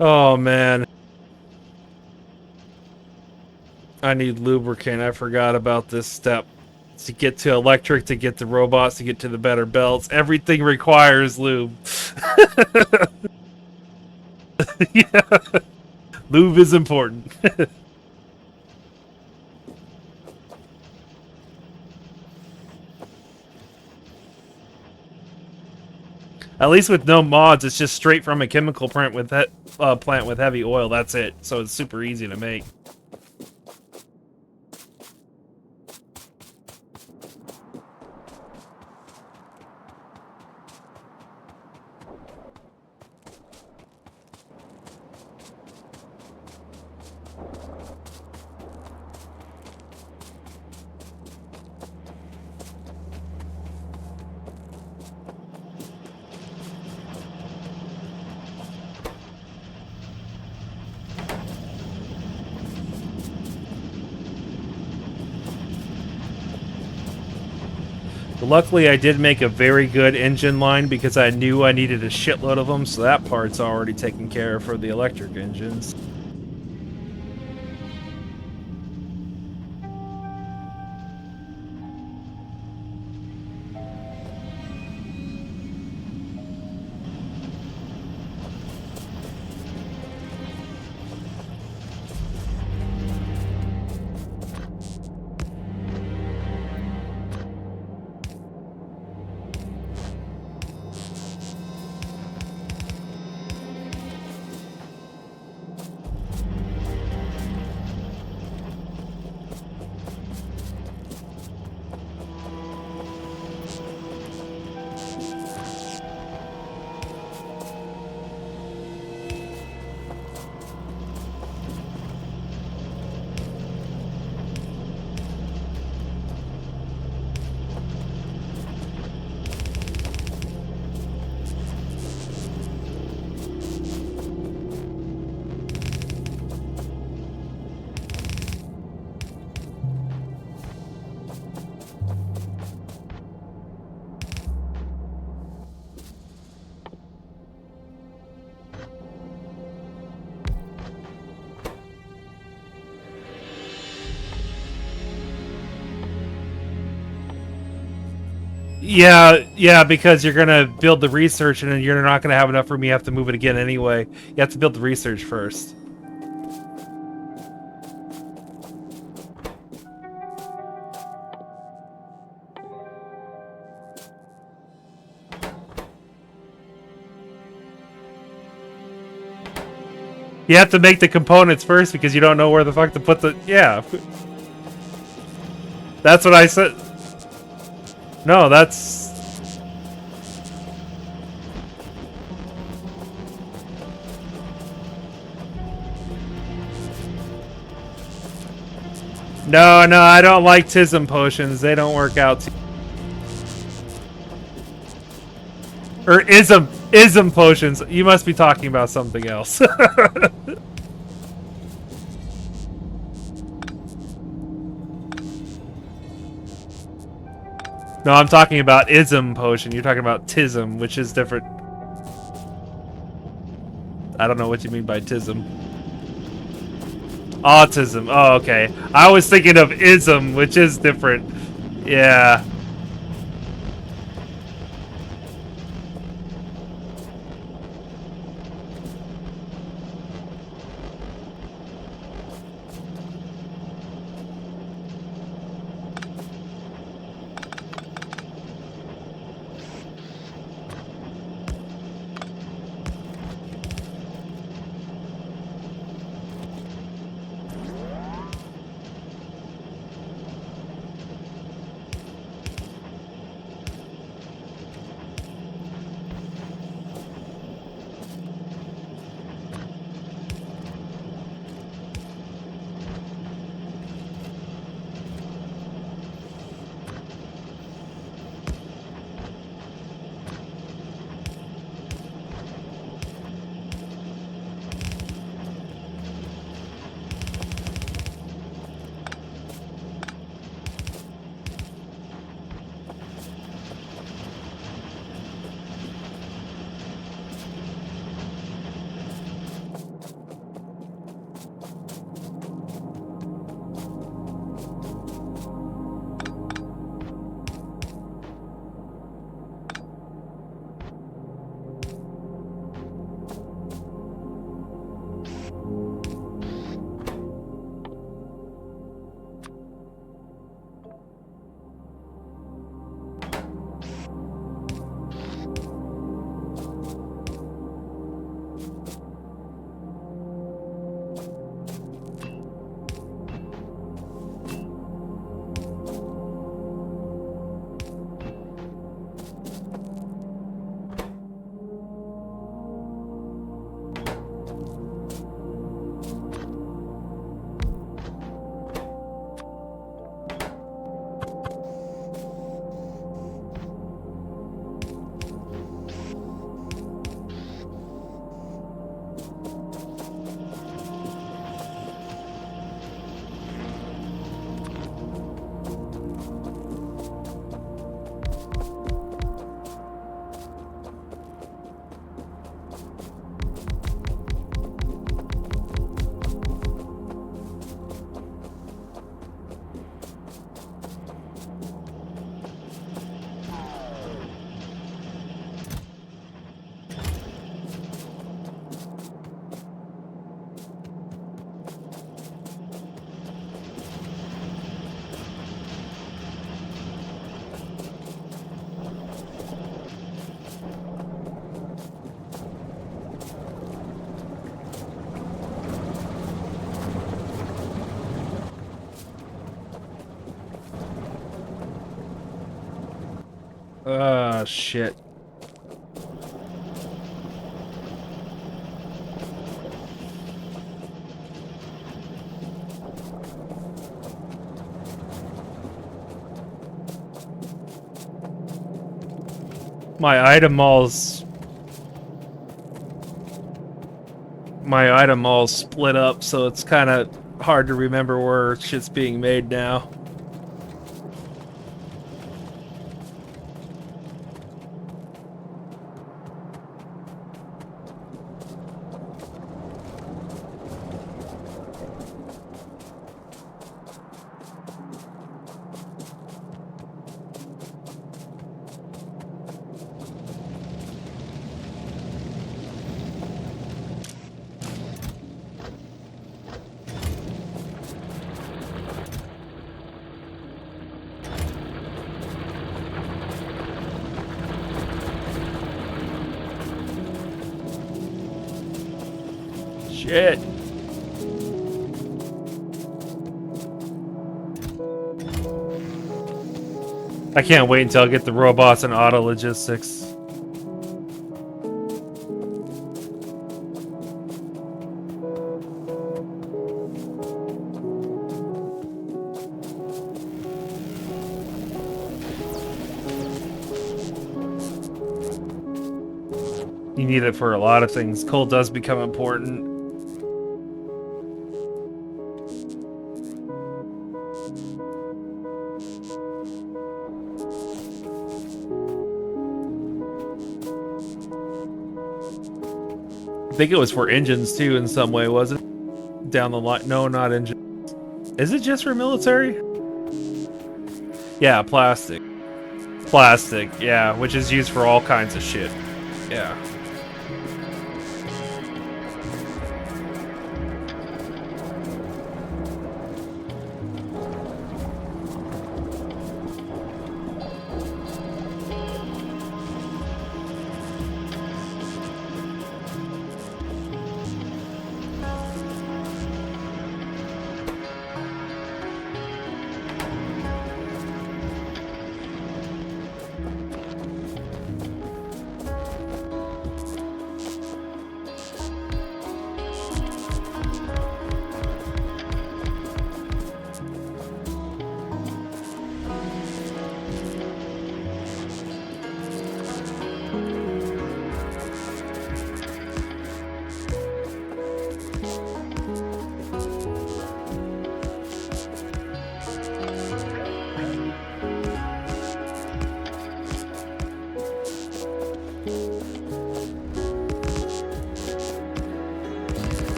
oh man. I need lubricant, I forgot about this step. To get to electric, to get to robots, to get to the better belts, everything requires lube. Yeah. Lube is important. At least with no mods, it's just straight from a chemical plant with plant with heavy oil. That's it. So it's super easy to make. Luckily, I did make a very good engine line because I knew I needed a shitload of them, so that part's already taken care of for the electric engines. Yeah, because you're gonna build the research and then you're not gonna have enough room. You have to move it again anyway. You have to build the research first. You have to make the components first because you don't know where the fuck to put the... Yeah. That's what I said. No, that's... No, I don't like Tism potions. They don't work out too... Or ism potions. You must be talking about something else. No, I'm talking about ism potion. You're talking about tism, which is different. I don't know what you mean by tism. Autism. Oh, okay. I was thinking of ism, which is different. Yeah. Shit. My item all's split up, so it's kind of hard to remember where shit's being made now. shit. I can't wait until I get the robots and auto logistics. You need it for a lot of things. Coal does become important. I think it was for engines too in some way, wasn't it? Down the line. No, not engines. Is it just for military? Yeah, plastic. Plastic, yeah, which is used for all kinds of shit. Yeah.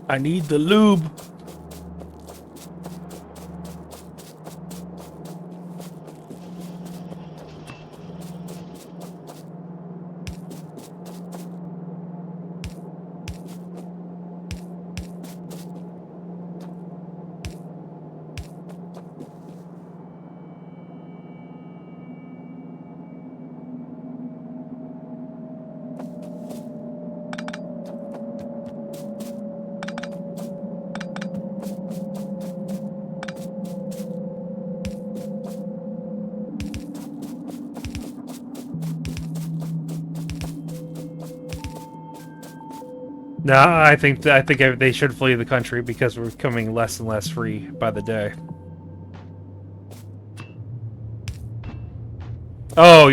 I need the lube. No, I think they should flee the country because we're becoming less and less free by the day. Oh,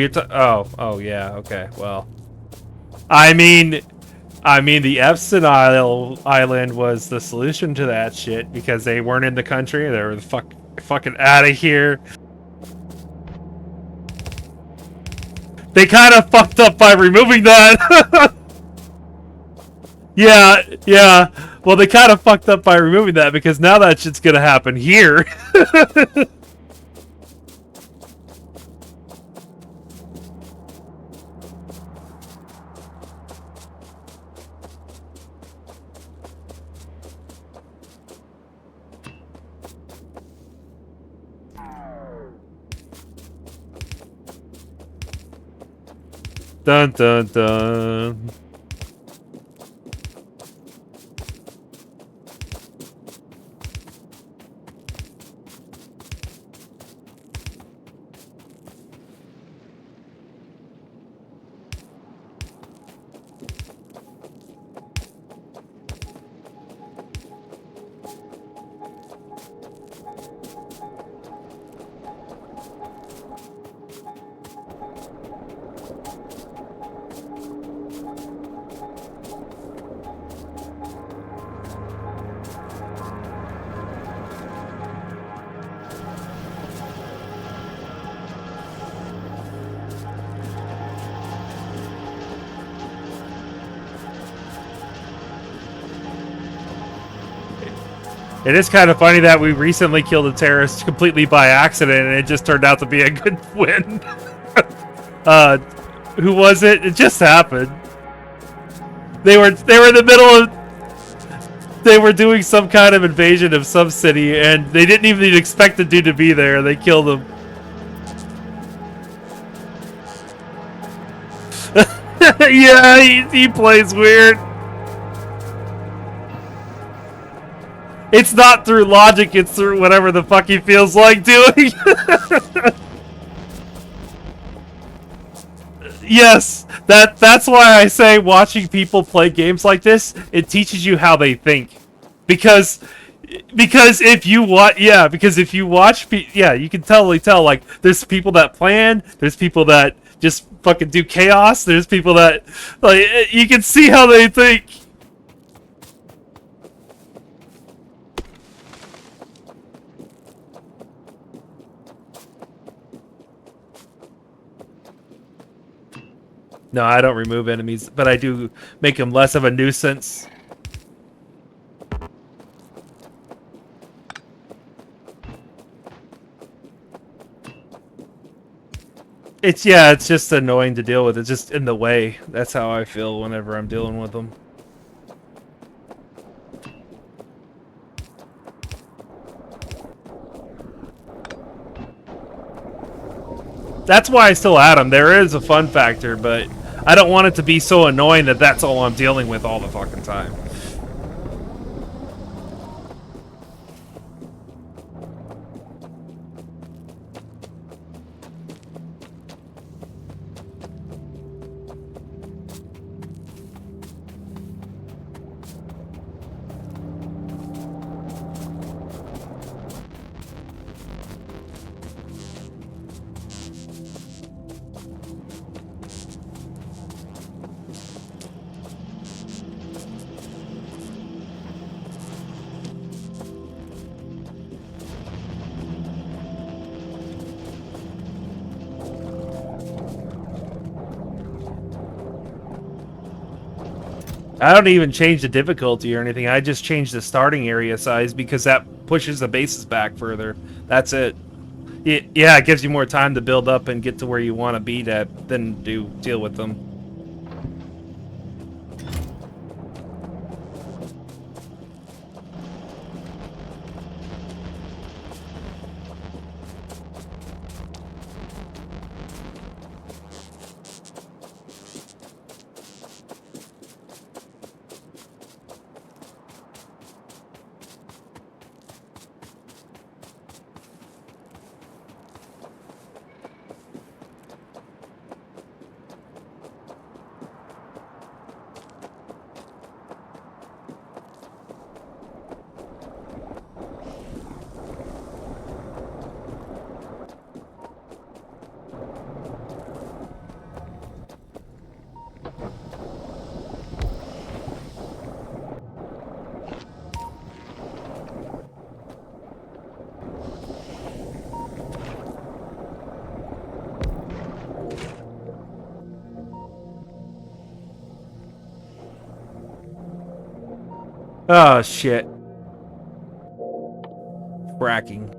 oh yeah, okay. Well, I mean the Epson Island was the solution to that shit because they weren't in the country. They were fucking out of here. They kind of fucked up by removing that. Yeah. Well, they kind of fucked up by removing that because now that shit's gonna happen here. Dun dun dun. It is kind of funny that we recently killed a terrorist completely by accident, and it just turned out to be a good win. Who was it? It just happened. They were in the middle of. They were doing some kind of invasion of some city, and they didn't even expect the dude to be there. They killed him. Yeah, he plays weird. It's not through logic, it's through whatever the fuck he feels like doing. Yes, that's why I say watching people play games like this, it teaches you how they think. Because if you watch, you can totally tell, like, there's people that plan, there's people that just fucking do chaos, there's people that, like, you can see how they think. No, I don't remove enemies, but I do make them less of a nuisance. It's just annoying to deal with. It's just in the way. That's how I feel whenever I'm dealing with them. That's why I still add them. There is a fun factor, but I don't want it to be so annoying that that's all I'm dealing with all the fucking time. I don't even change the difficulty or anything. I just change the starting area size because that pushes the bases back further. That's it. Yeah, it gives you more time to build up and get to where you want to be to then deal with them. Oh, shit. Fracking.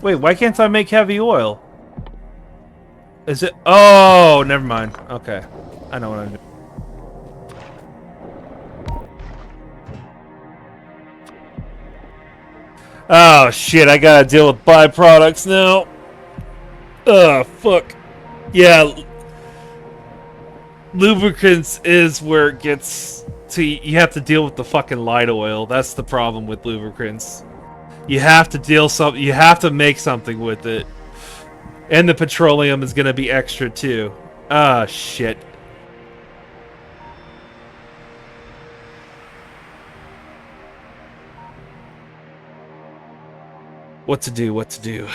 Wait, why can't I make heavy oil? Is it? Oh, never mind. Okay. I know what I'm doing. Oh, shit. I gotta deal with byproducts now. Ugh, fuck. Yeah. Lubricants is where it gets to. You have to deal with the fucking light oil. That's the problem with lubricants. You have to you have to make something with it. And the petroleum is gonna be extra too. Ah, shit. What to do, what to do.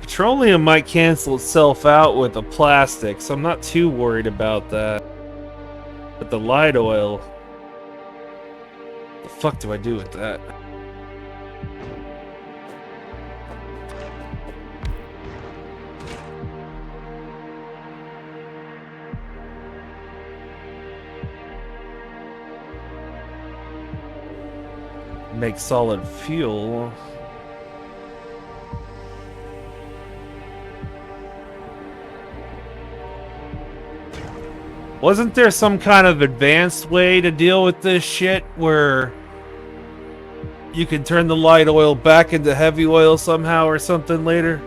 Petroleum might cancel itself out with the plastic, so I'm not too worried about that. But the light oil... The fuck do I do with that? Make solid fuel... Wasn't there some kind of advanced way to deal with this shit where you can turn the light oil back into heavy oil somehow or something later?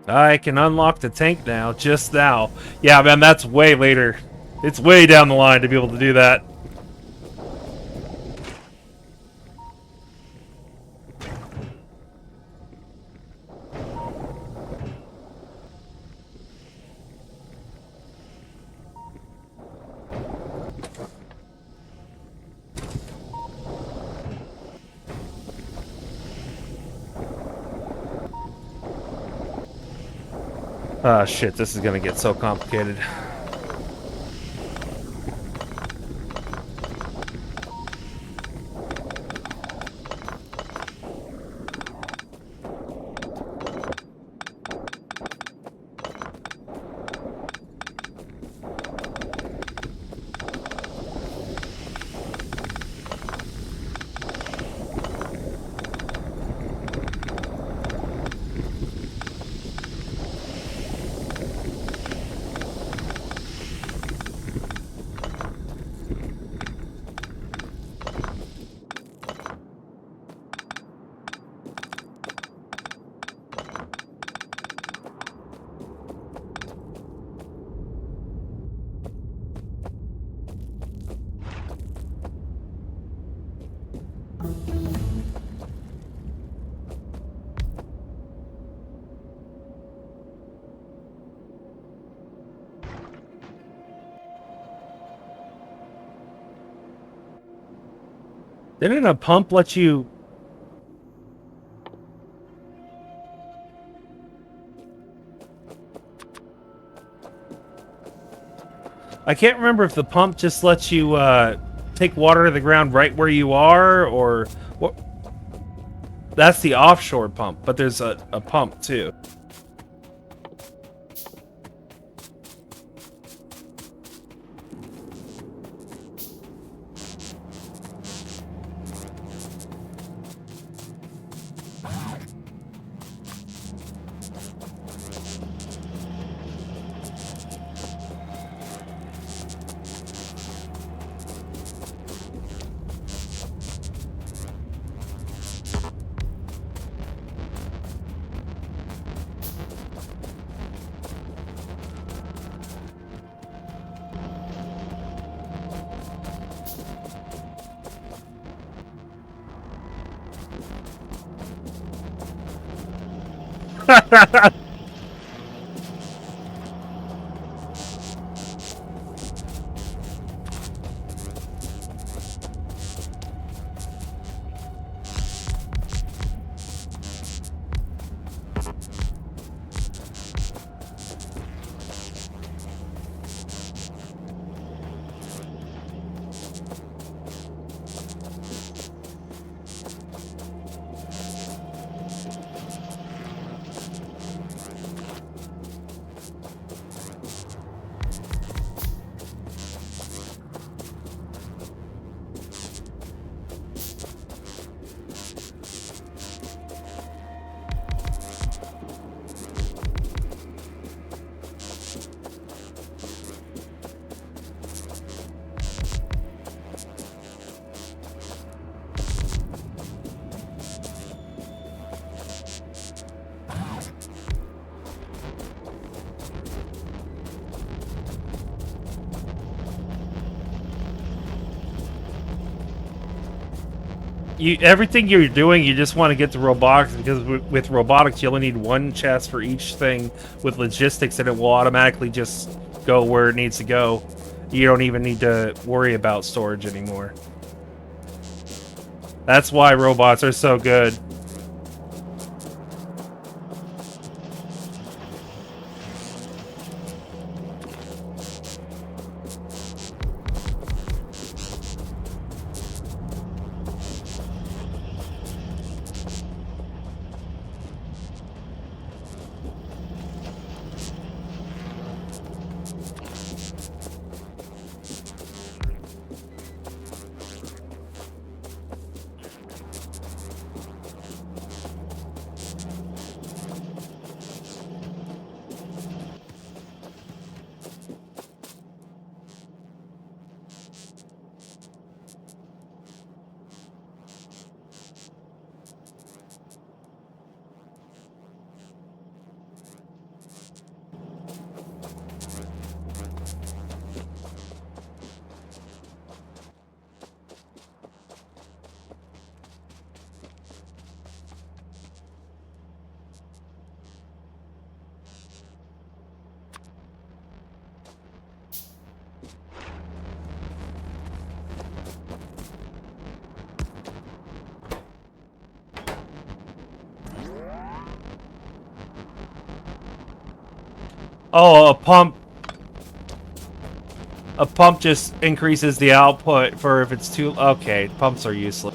I can unlock the tank now, just now. Yeah, man, that's way later. It's way down the line to be able to do that. Ah, shit, this is gonna get so complicated. Didn't a pump let you... I can't remember if the pump just lets you take water to the ground right where you are, or... what? That's the offshore pump, but there's a pump too. Everything you're doing, you just want to get to robotics, because with robotics, you only need one chest for each thing. With logistics, and it will automatically just go where it needs to go. You don't even need to worry about storage anymore. That's why robots are so good. Oh, a pump. A pump just increases the output for if it's too... Okay, pumps are useless.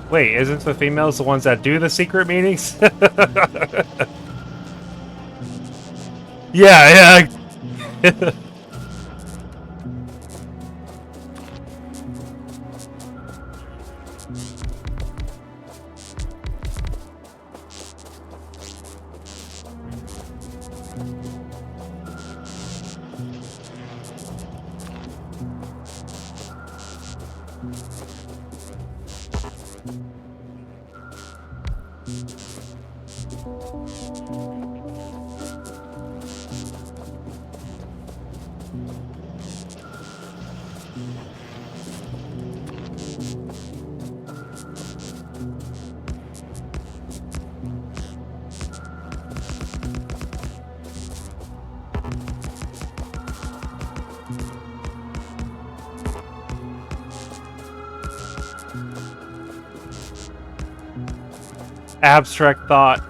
Wait, isn't the females the ones that do the secret meetings? Yeah, yeah. Abstract thought.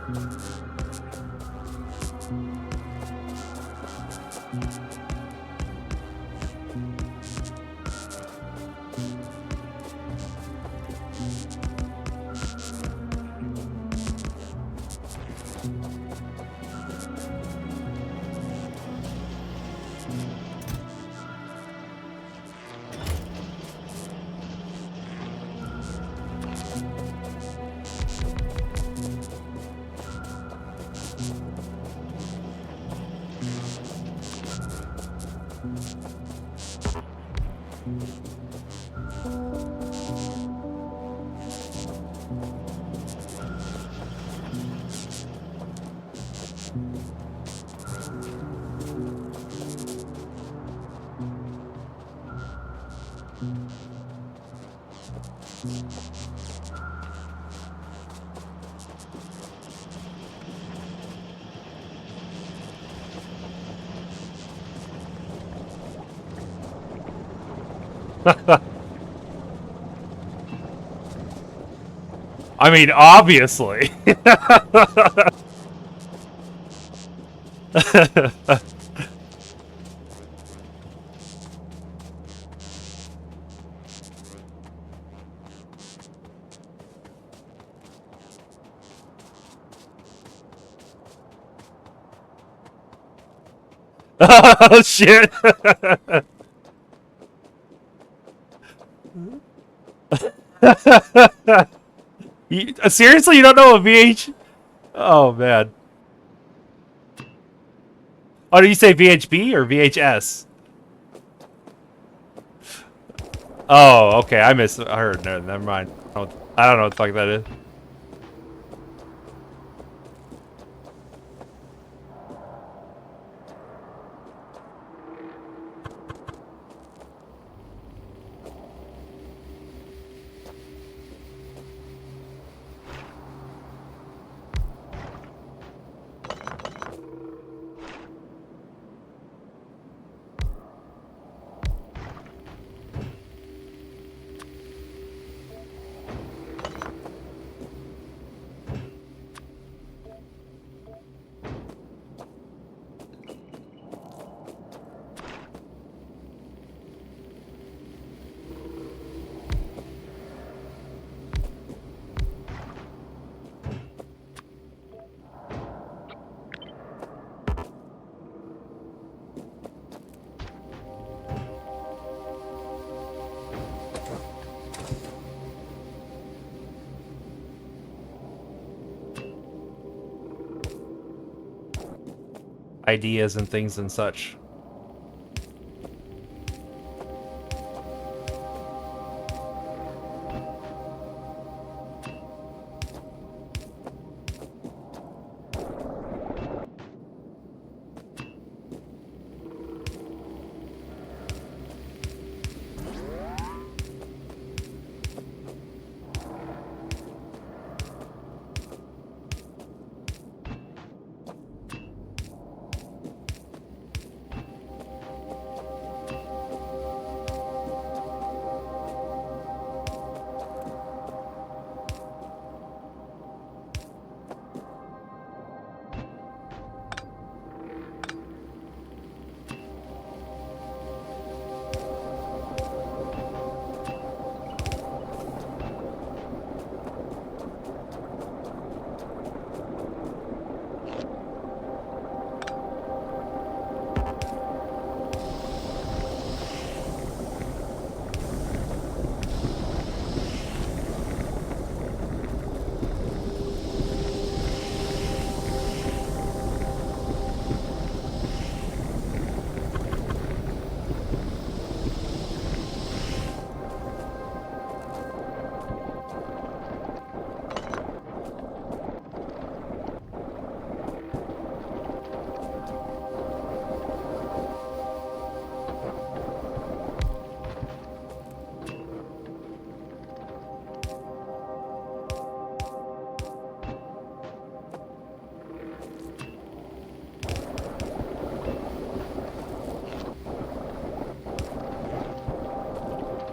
I mean, obviously. Oh shit. Seriously, you don't know a VH? Oh man. Oh, did you say VHB or VHS? Oh, okay. I misheard. No, never mind. I don't know what the fuck that is. Ideas and things and such.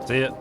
See it?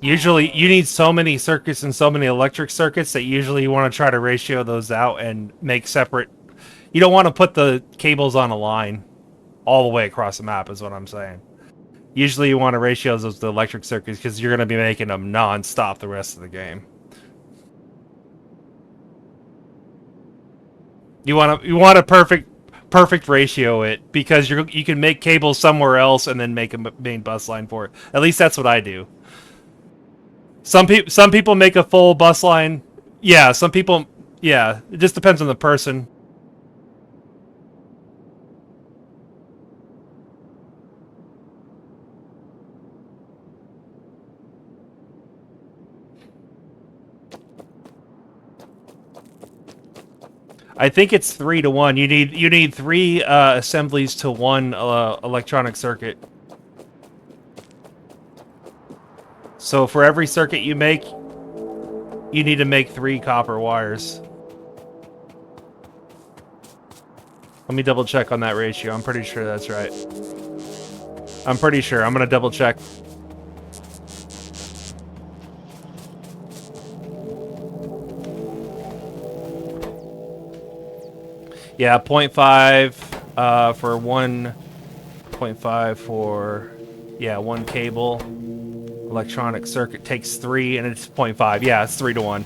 Usually, you need so many circuits and so many electric circuits that usually you want to try to ratio those out and make separate. You don't want to put the cables on a line all the way across the map, is what I'm saying. Usually, you want to ratio those to electric circuits because you're going to be making them non-stop the rest of the game. You want a perfect ratio it because you can make cables somewhere else and then make a main bus line for it. At least that's what I do. Some people make a full bus line. Yeah, some people. Yeah, it just depends on the person. I think it's 3 to 1. You need 3 assemblies to 1 electronic circuit. So for every circuit you make, you need to make 3 copper wires. Let me double check on that ratio. I'm pretty sure that's right. I'm pretty sure. I'm gonna double check. Yeah, 0.5 for 1.5 for, yeah, 1 cable. Electronic circuit takes 3 and it's 0.5. Yeah, it's 3 to 1.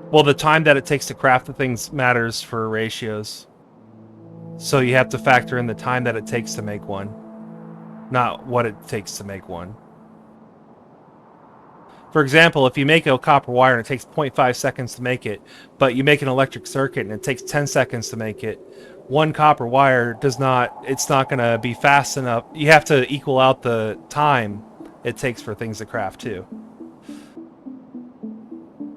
Well, the time that it takes to craft the things matters for ratios. So you have to factor in the time that it takes to make one, not what it takes to make one. For example, if you make a copper wire and it takes 0.5 seconds to make it, but you make an electric circuit and it takes 10 seconds to make it, 1 copper wire it's not going to be fast enough. You have to equal out the time it takes for things to craft too.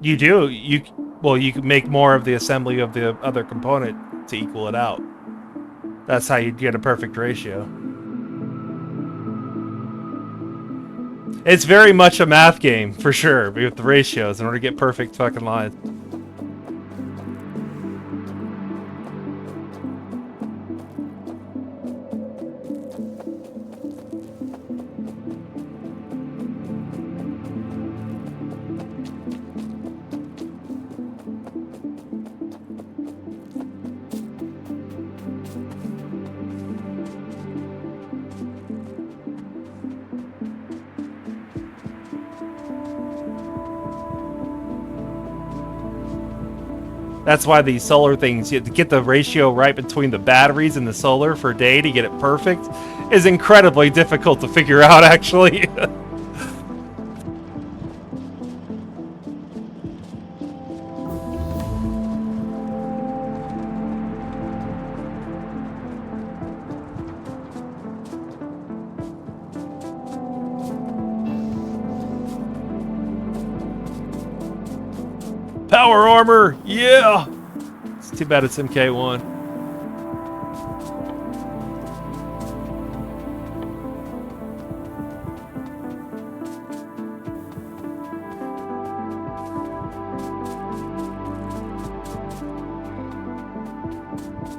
You do. Well, you can make more of the assembly of the other component to equal it out. That's how you get a perfect ratio. It's very much a math game, for sure, with the ratios in order to get perfect fucking lines. That's why these solar things, you have to get the ratio right between the batteries and the solar for day to get it perfect is incredibly difficult to figure out, actually. Power armor, yeah! It's too bad it's MK1.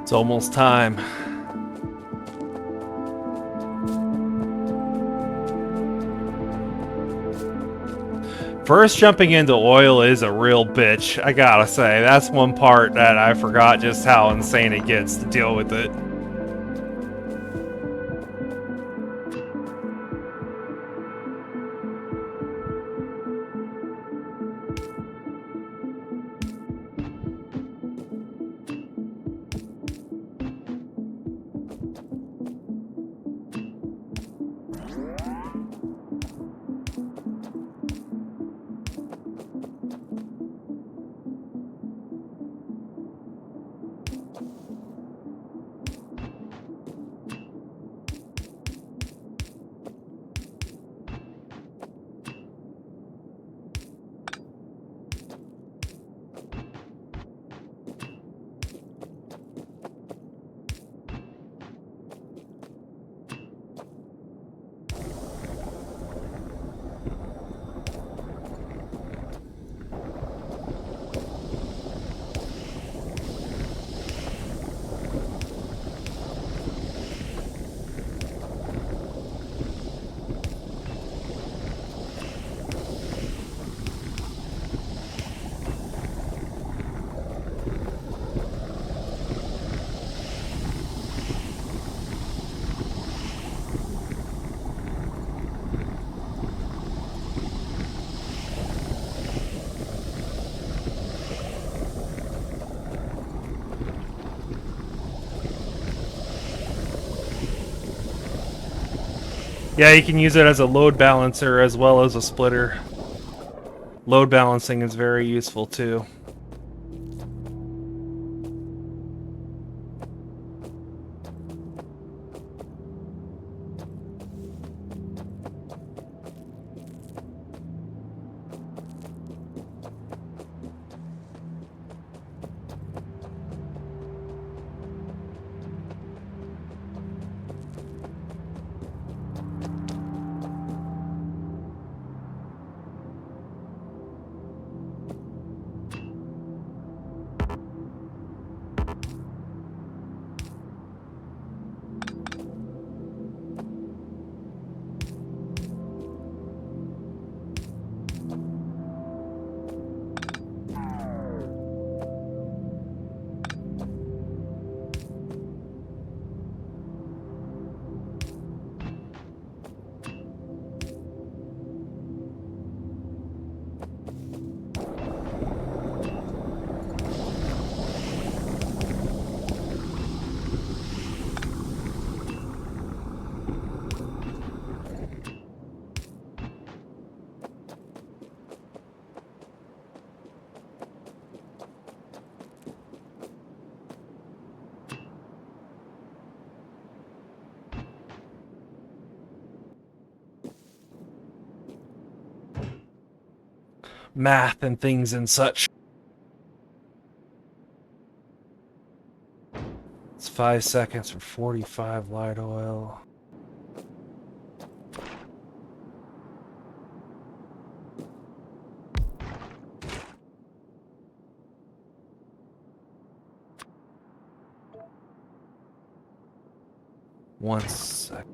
It's almost time. First, jumping into oil is a real bitch, I gotta say. That's one part that I forgot just how insane it gets to deal with it. Yeah, you can use it as a load balancer as well as a splitter. Load balancing is very useful too. Math and things and such. It's 5 seconds for 45 light oil. One sec.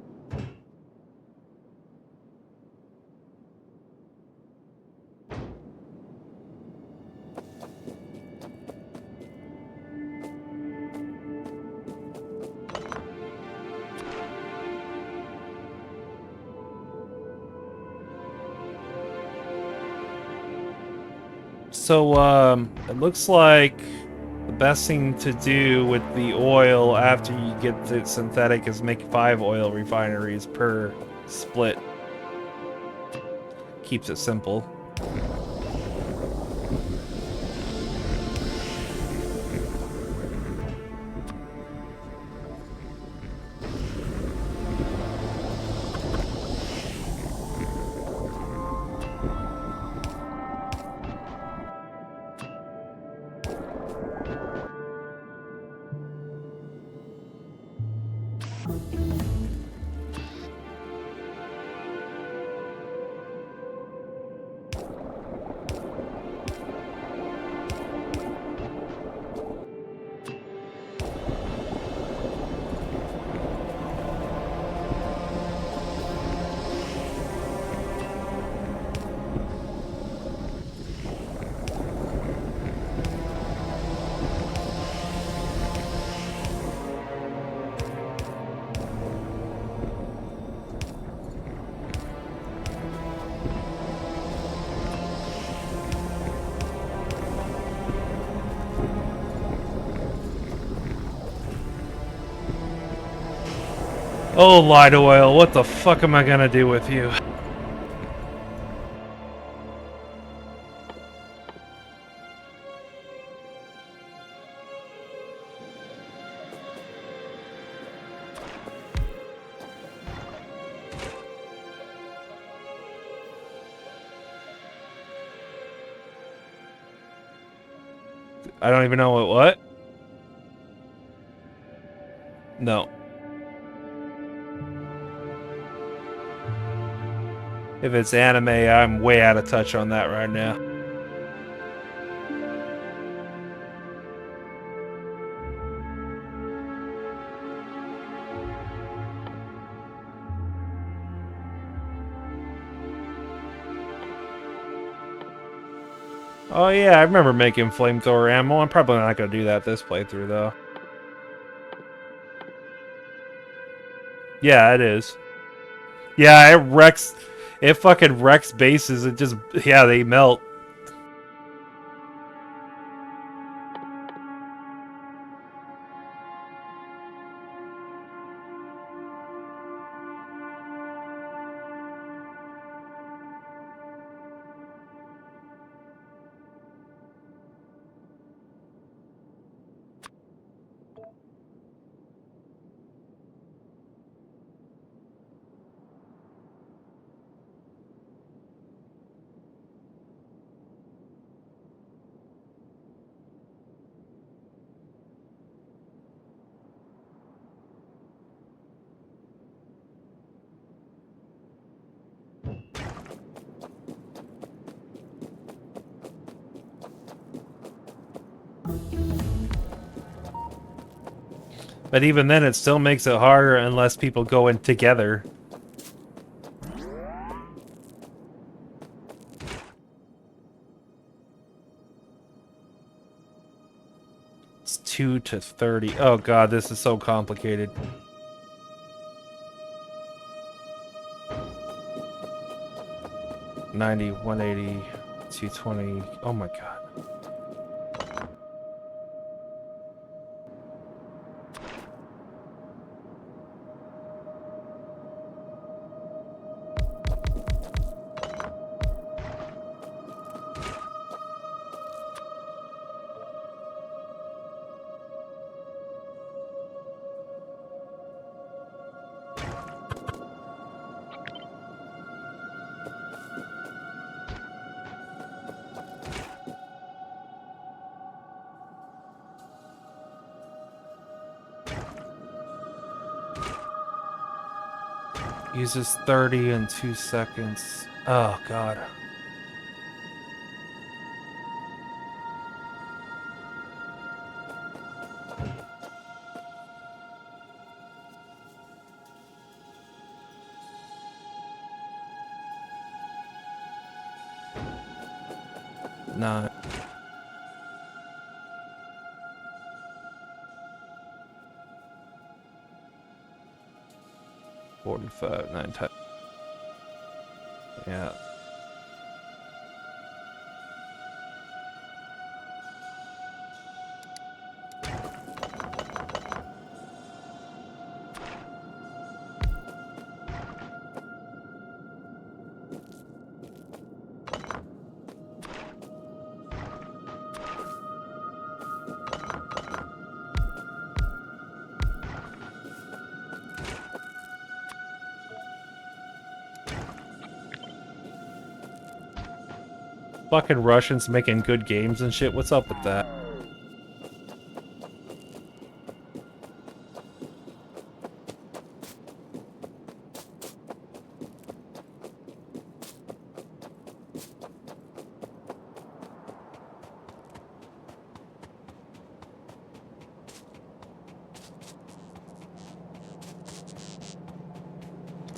So, it looks like the best thing to do with the oil after you get it synthetic is make 5 oil refineries per split. Keeps it simple. Oh, light oil, what the fuck am I gonna do with you? I don't even know what? No. If it's anime, I'm way out of touch on that right now. Oh yeah, I remember making flamethrower ammo. I'm probably not gonna do that this playthrough though. Yeah, it is. Yeah, it fucking wrecks bases. It just, yeah, they melt. But even then, it still makes it harder unless people go in together. It's 2 to 30. Oh god, this is so complicated. $90, $180, $220. Oh my god. Uses 30 in 2 seconds. Oh god. Not. 45, 9 times. Yeah. Fucking Russians making good games and shit. What's up with that?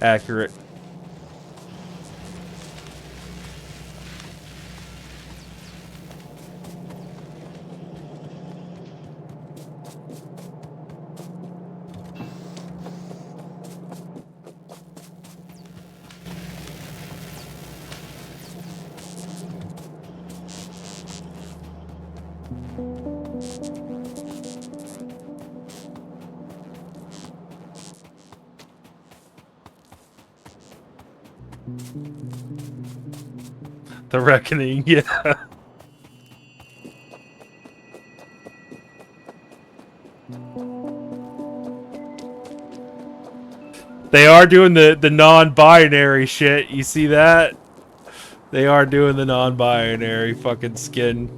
Accurate. The Reckoning, yeah. They are doing the non-binary shit. You see that? They are doing the non-binary fucking skin.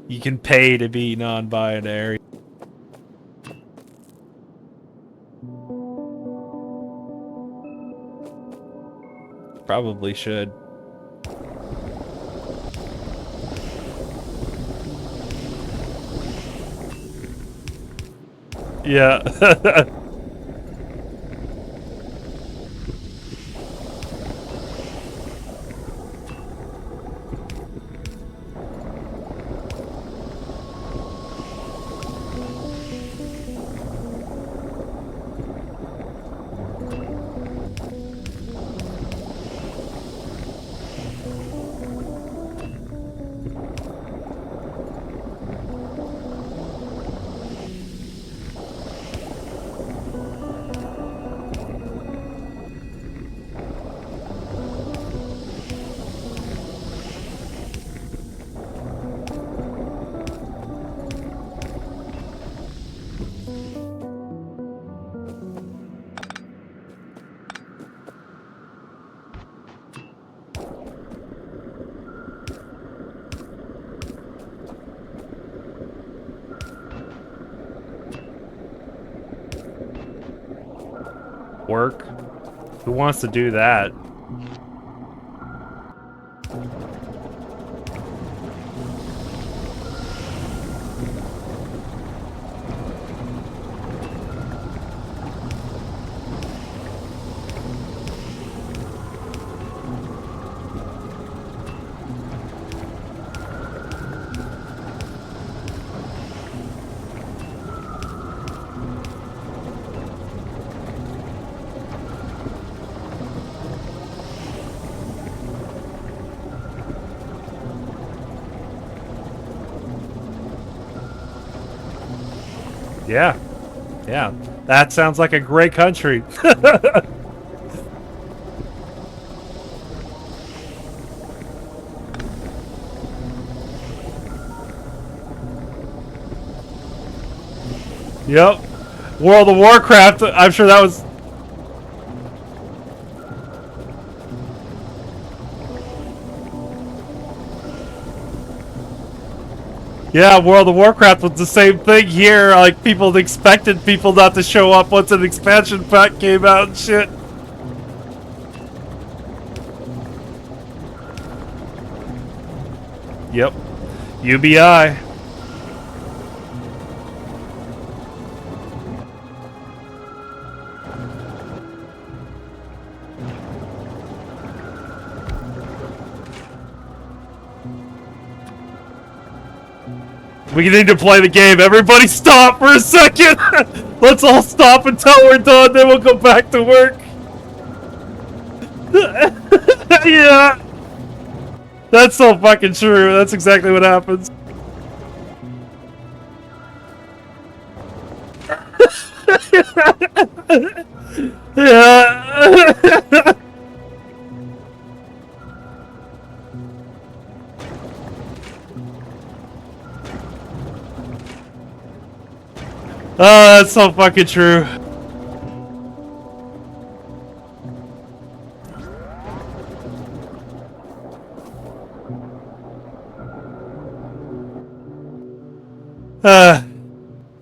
You can pay to be non-binary. Probably should. Yeah. Work? Who wants to do that? Yeah. Yeah. That sounds like a great country. Yep. World of Warcraft, I'm sure that was... Yeah, World of Warcraft was the same thing here. Like, people expected people not to show up once an expansion pack came out and shit. Yep. UBI. We need to play the game. Everybody stop for a second. Let's all stop until we're done, then we'll go back to work. Yeah. That's so fucking true. That's exactly what happens. Yeah. Oh, that's so fucking true.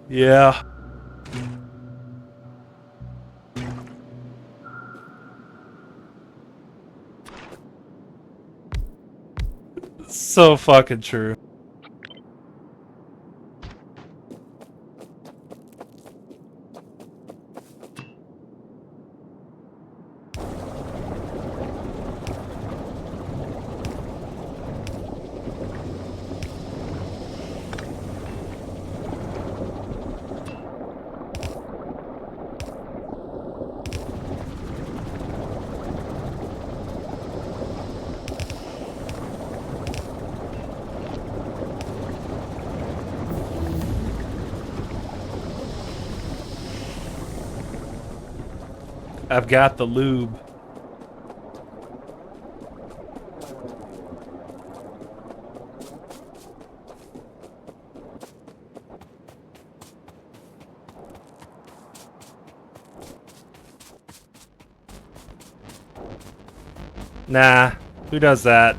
Yeah. So fucking true. I've got the lube. Nah, who does that?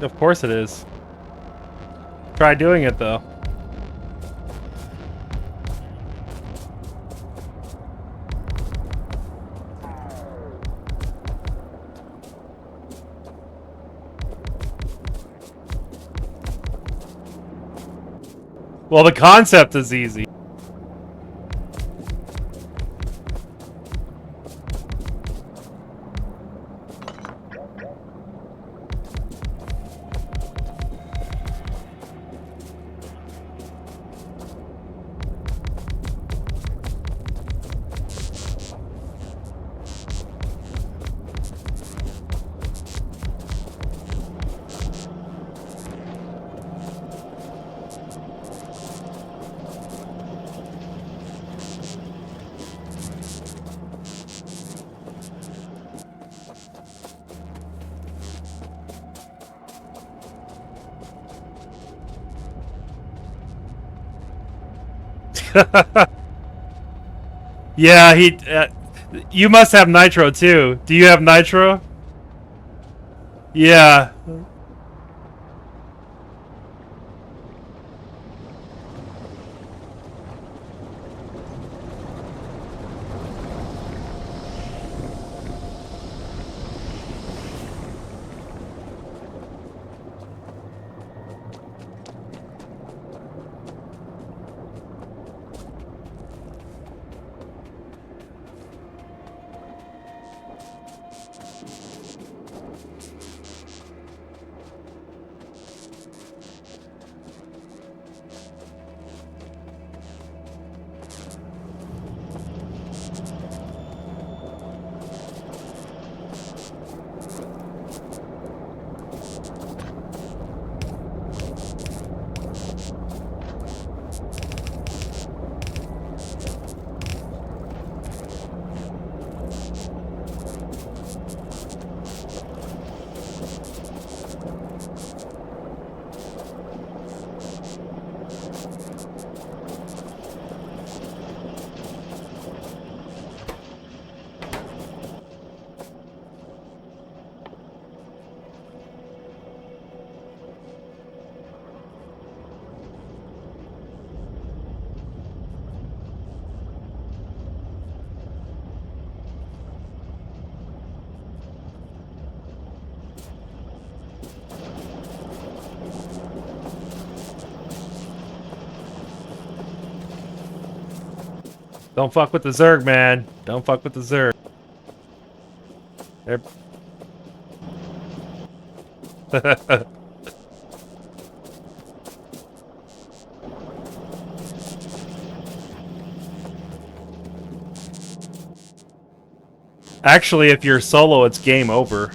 Of course it is. Try doing it though. Well, the concept is easy. Yeah, you must have nitro too. Do you have nitro? Yeah. Don't fuck with the Zerg, man. Don't fuck with the Zerg. They're... Actually, if you're solo, it's game over.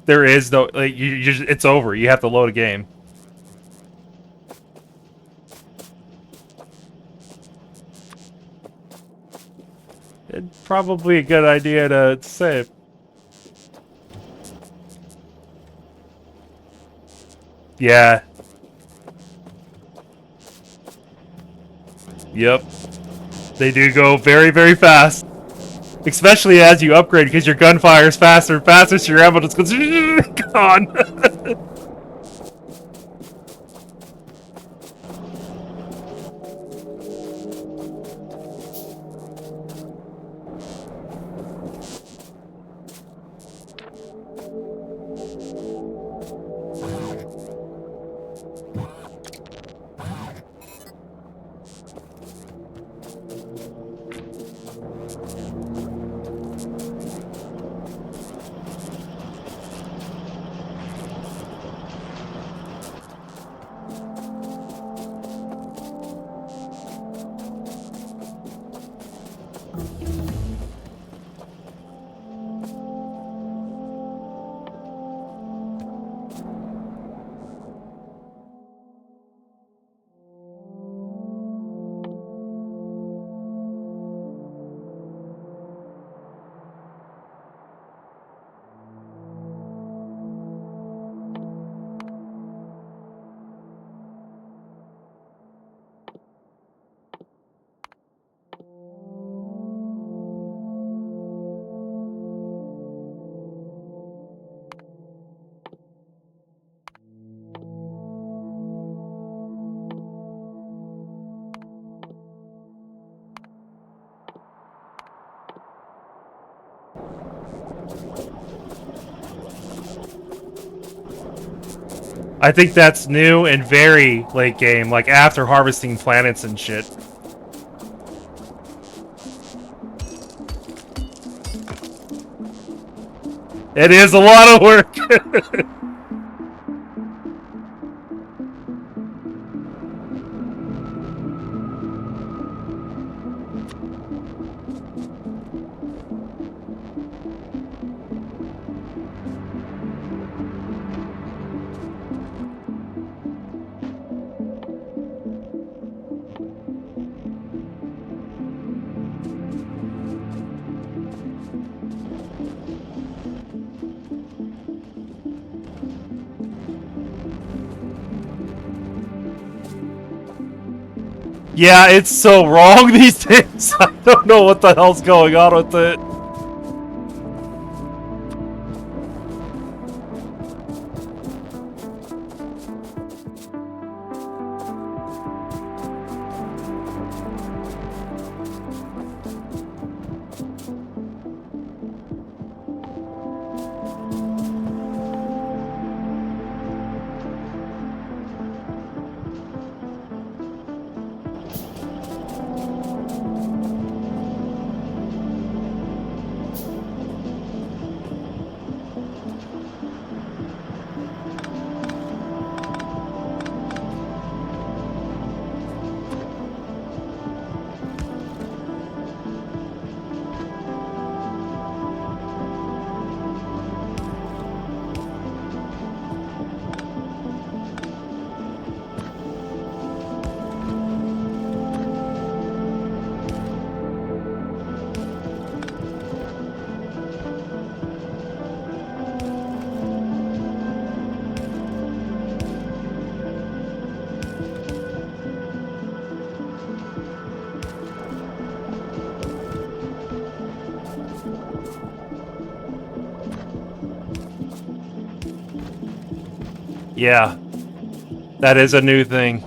There is no, like, it's over. You have to load a game. It's probably a good idea to save. Yeah. Yep. They do go very, very fast. Especially as you upgrade, because your gunfire is faster and faster, so your ammo just goes gone. I think that's new and very late game, like after harvesting planets and shit. It is a lot of work. Yeah, it's so wrong these days. I don't know what the hell's going on with it. Yeah, that is a new thing.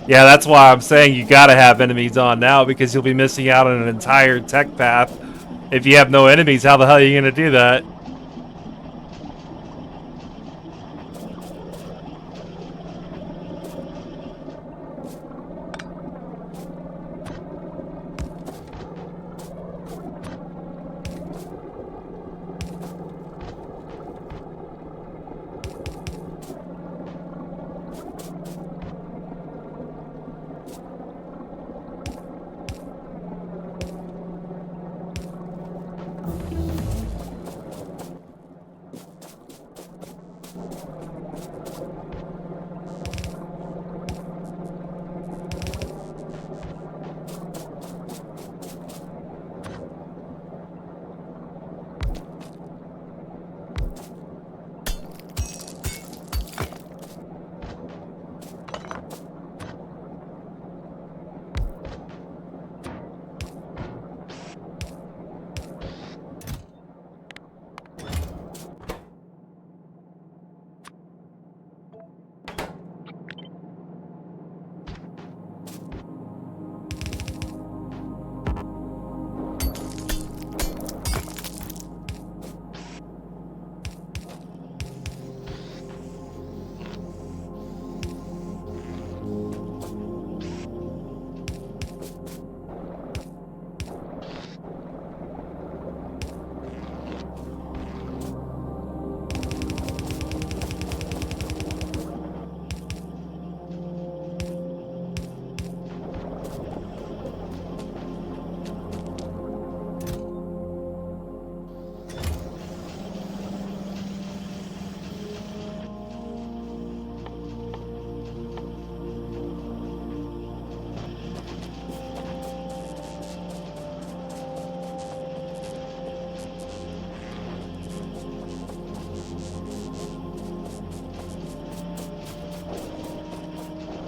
Yeah, that's why I'm saying you gotta have enemies on now, because you'll be missing out on an entire tech path. If you have no enemies, how the hell are you gonna do that?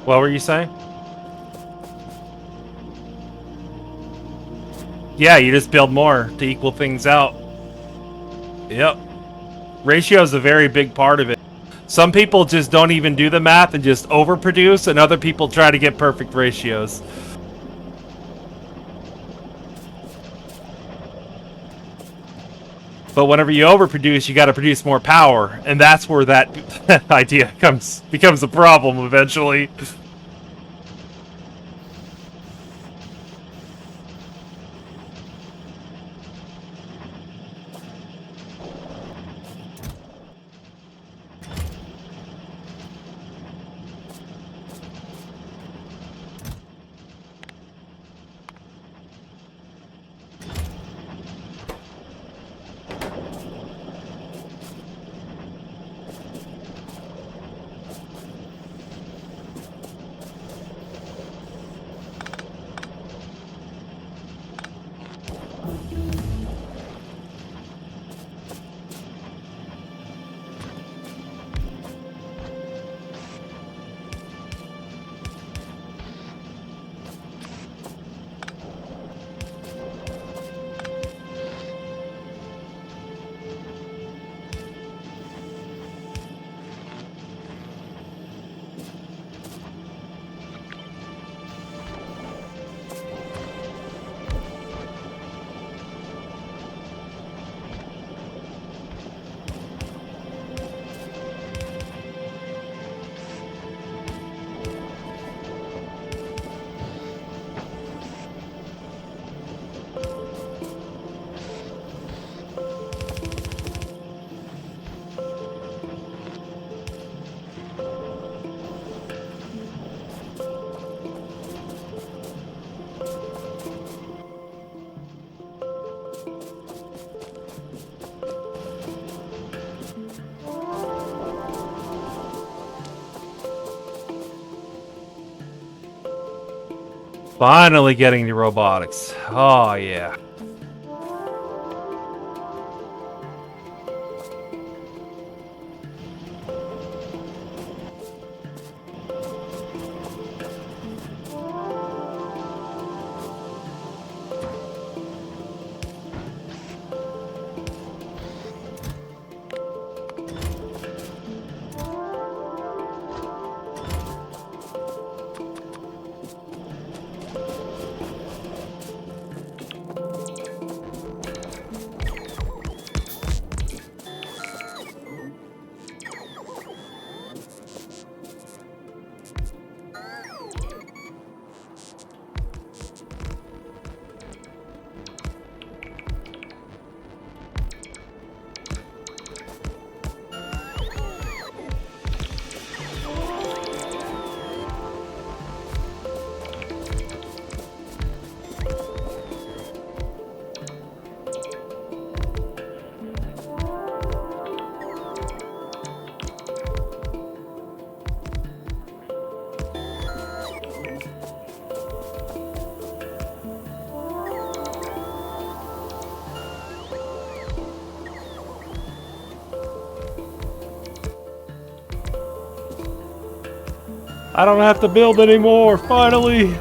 What were you saying? Yeah, you just build more to equal things out. Yep. Ratio is a very big part of it. Some people just don't even do the math and just overproduce, and other people try to get perfect ratios. But whenever you overproduce, you got to produce more power, and that's where that idea becomes a problem eventually. Finally getting to robotics. Oh, yeah. I don't have to build anymore, finally!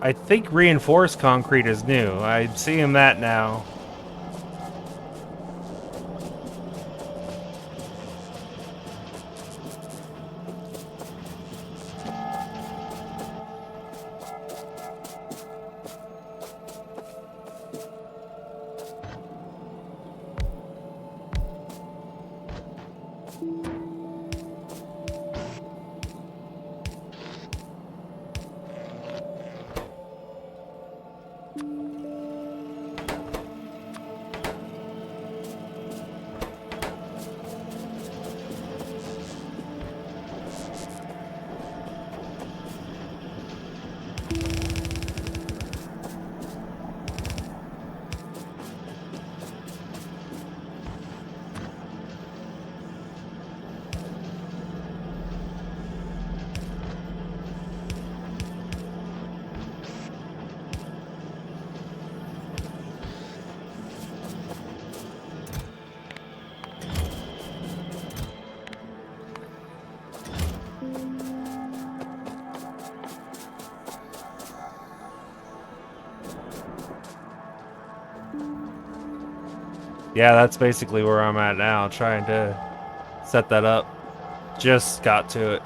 I think reinforced concrete is new. I'm seeing that now. Yeah, that's basically where I'm at now, trying to set that up. Just got to it.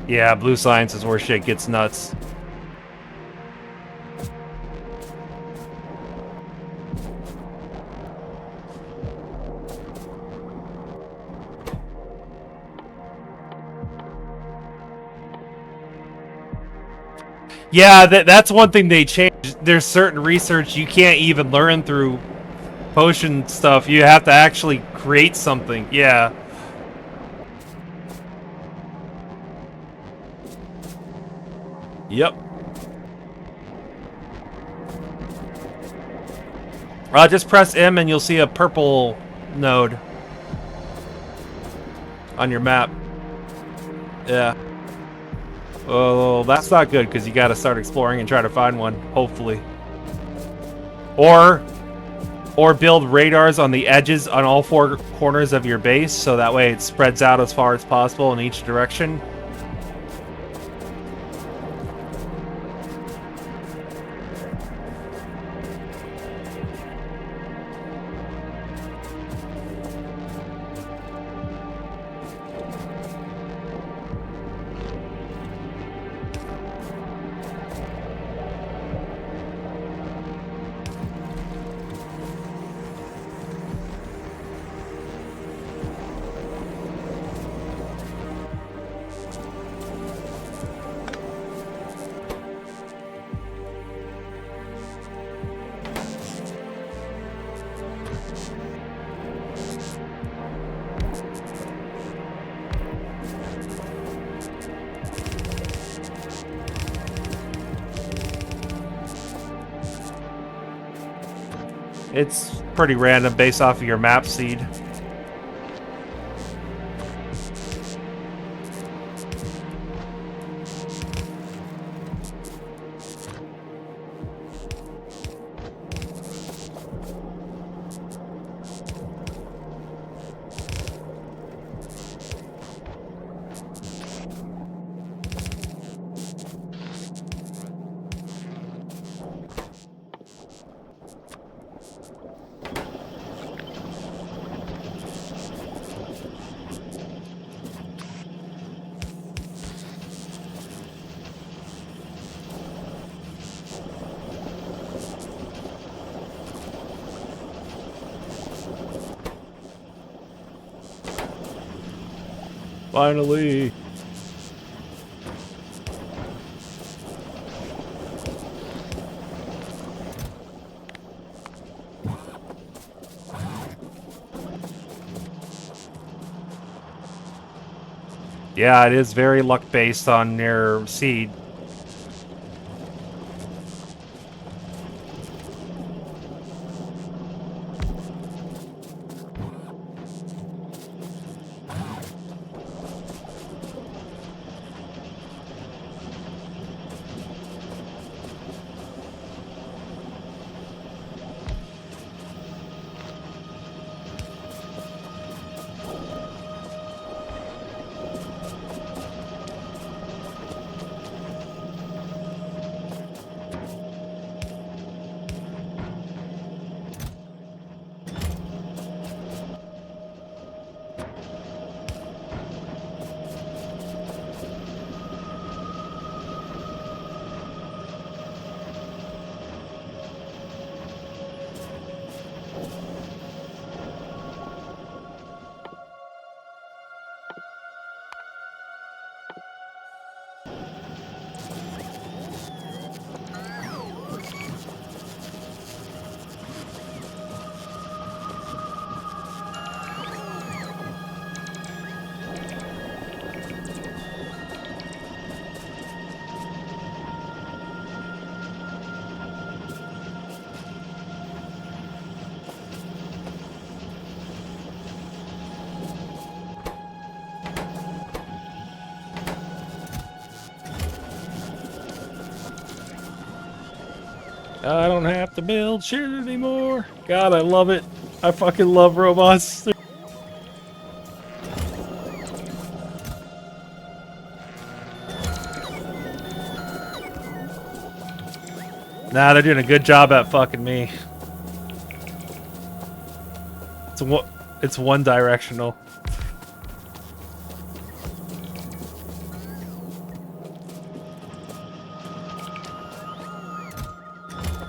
Yeah, blue science is where shit gets nuts. Yeah, that's one thing they changed. There's certain research you can't even learn through potion stuff. You have to actually create something. Yeah. Yep. Just press M and you'll see a purple node on your map. Yeah. Oh, that's not good because you got to start exploring and try to find one, hopefully. Or Or build radars on the edges on all four corners of your base, so that way it spreads out as far as possible in each direction. It's pretty random based off of your map seed. Finally. Yeah, it is very luck based on their seed. I don't have to build shit anymore. God, I love it. I fucking love robots. Nah, they're doing a good job at fucking me. It's one directional.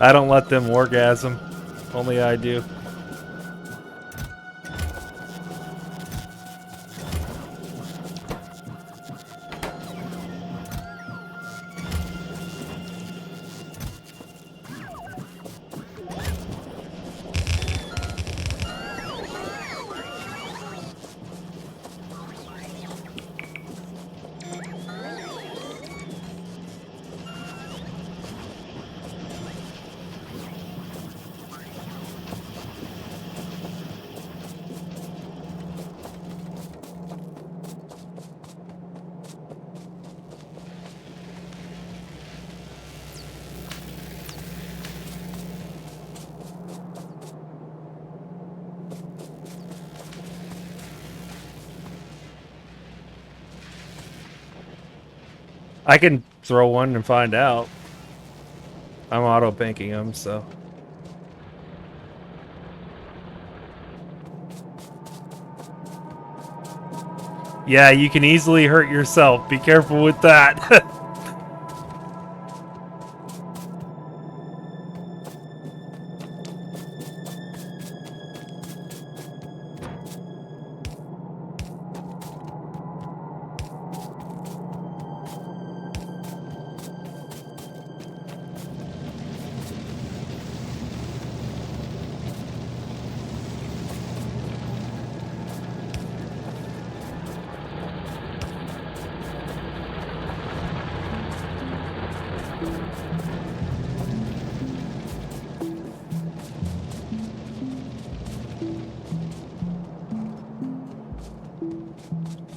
I don't let them orgasm. Only I do. I can throw one and find out. I'm auto banking them, so. Yeah, you can easily hurt yourself. Be careful with that.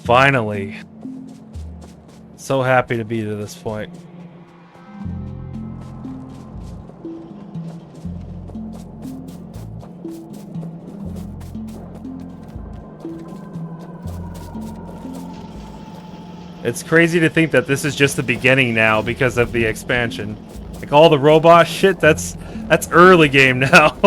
Finally. So happy to be to this point. It's crazy to think that this is just the beginning now because of the expansion. Like all the robot shit, that's early game now.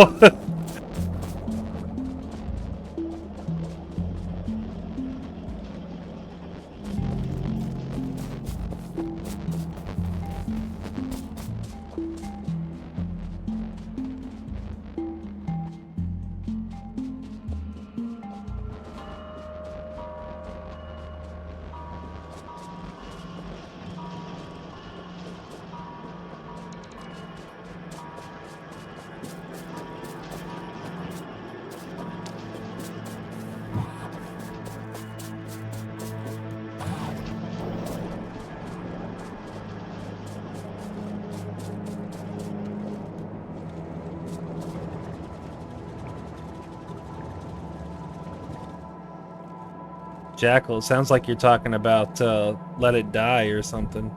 Jackal, sounds like you're talking about Let It Die or something.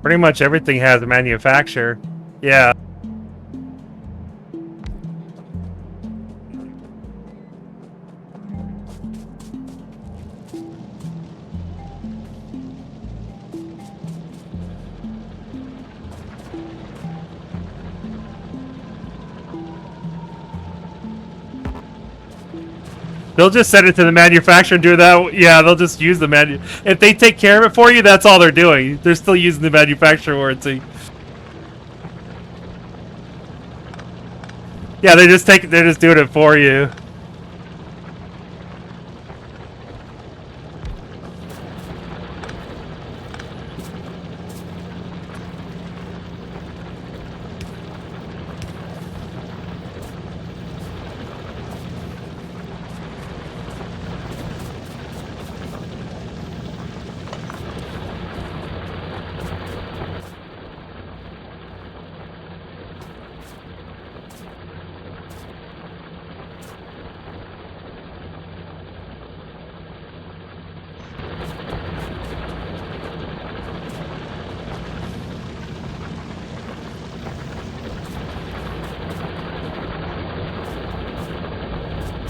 Pretty much everything has a manufacturer. Yeah. They'll just send it to the manufacturer and do that. Yeah, they'll just use the if they take care of it for you, that's all they're doing. They're still using the manufacturer warranty. Yeah, they're just doing it for you.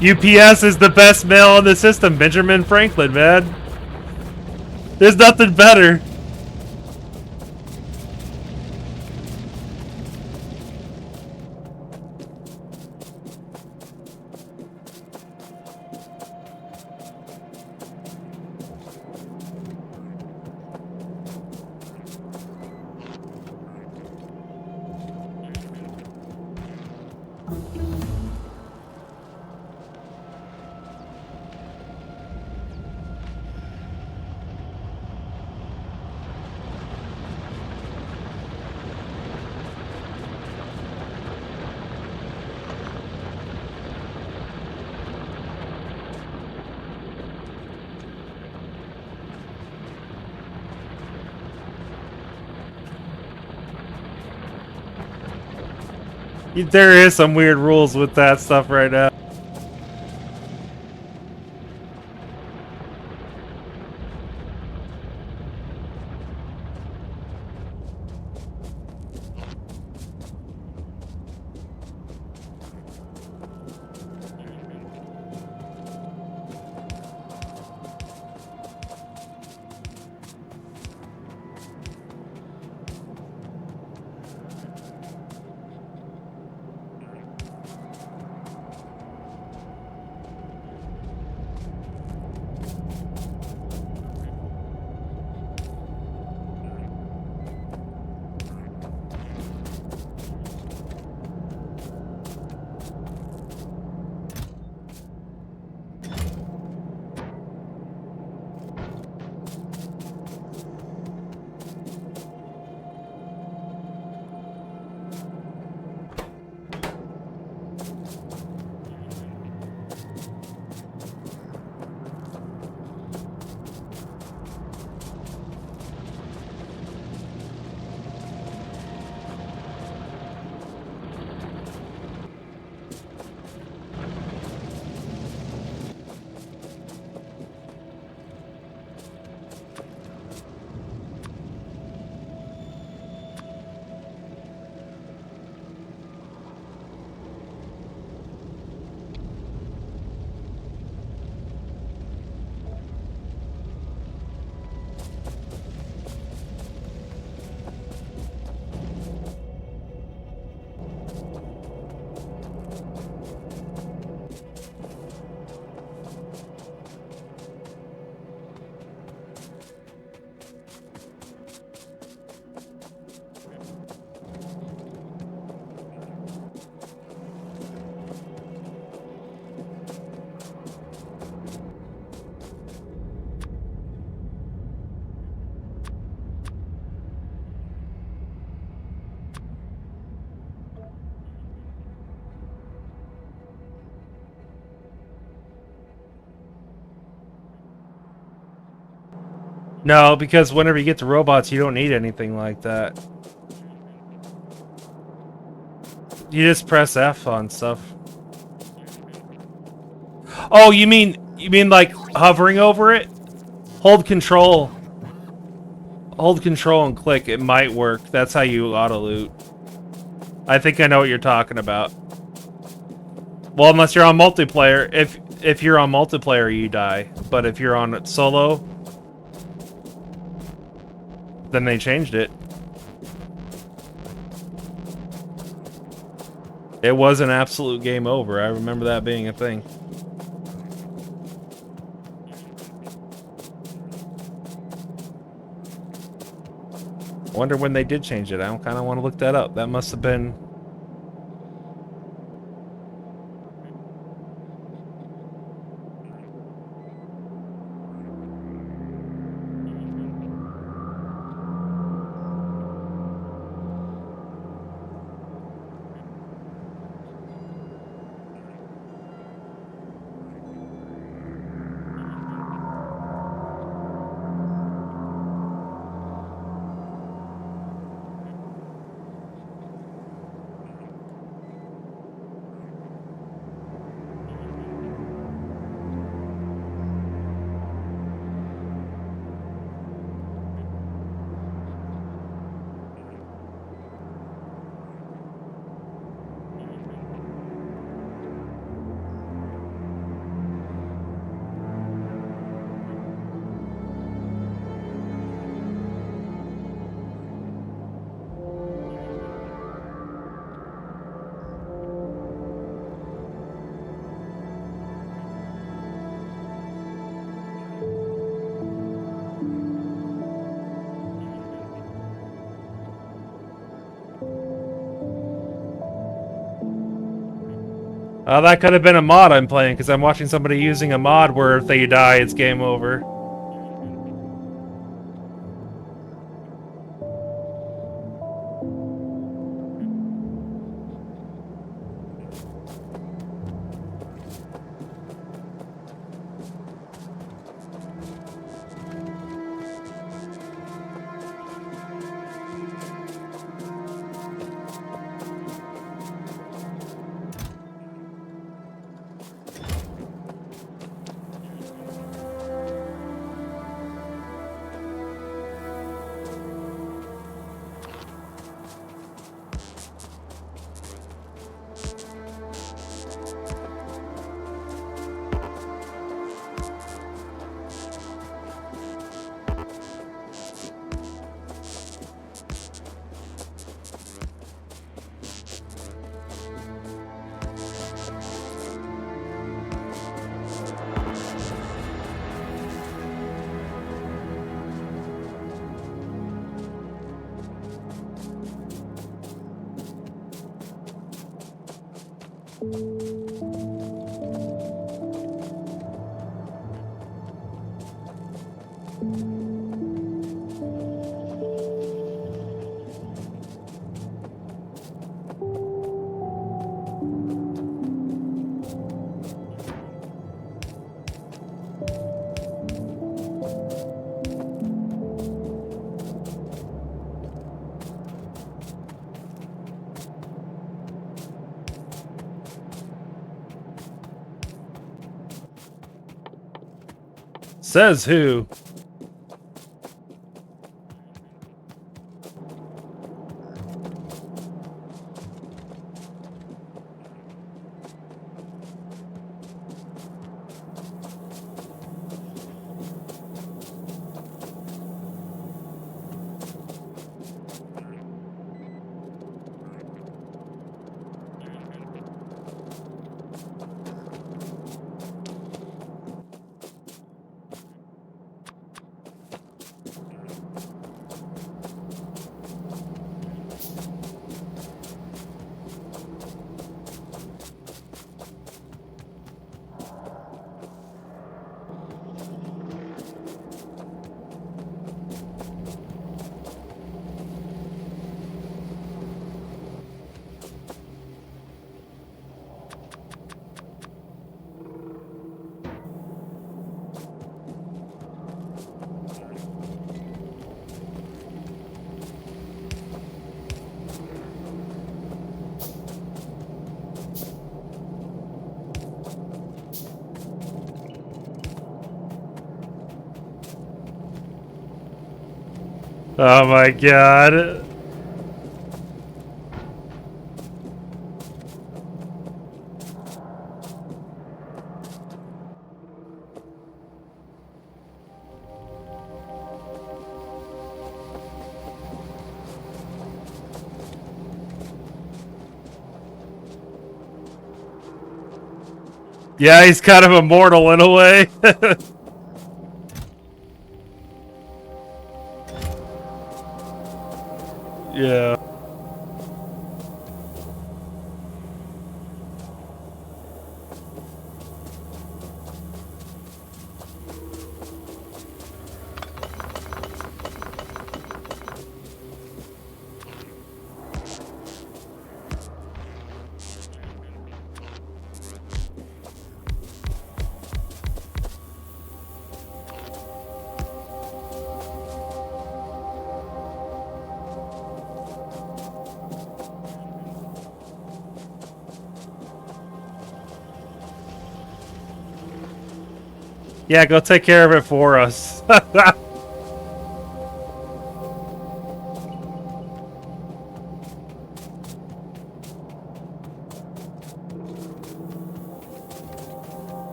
UPS is the best mail in the system, Benjamin Franklin, man. There's nothing better. There is some weird rules with that stuff right now. No, because whenever you get to robots, you don't need anything like that. You just press F on stuff. Oh, you mean like hovering over it? Hold control. Hold control and click. It might work. That's how you auto loot. I think I know what you're talking about. Well, unless you're on multiplayer. If you're on multiplayer, you die. But if you're on solo, then they changed it. It was an absolute game over. I remember that being a thing. Wonder when they did change it. I kind of want to look that up. That must have been... that could have been a mod I'm playing, because I'm watching somebody using a mod where if they die, it's game over. Says who? Oh my god. Yeah, he's kind of immortal in a way. Yeah. Yeah, go take care of it for us.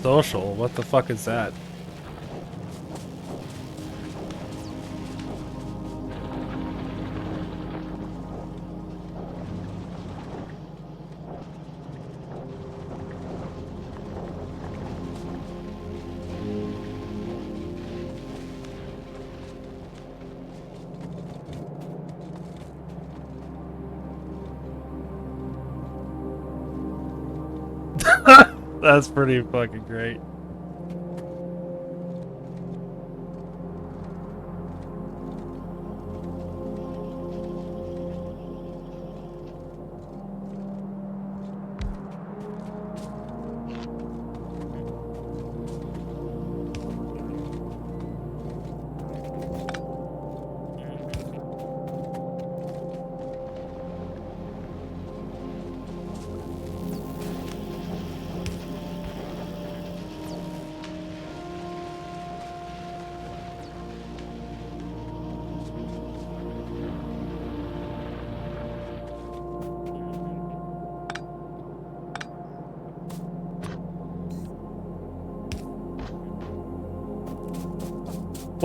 Social? What the fuck is that? That's pretty fucking great.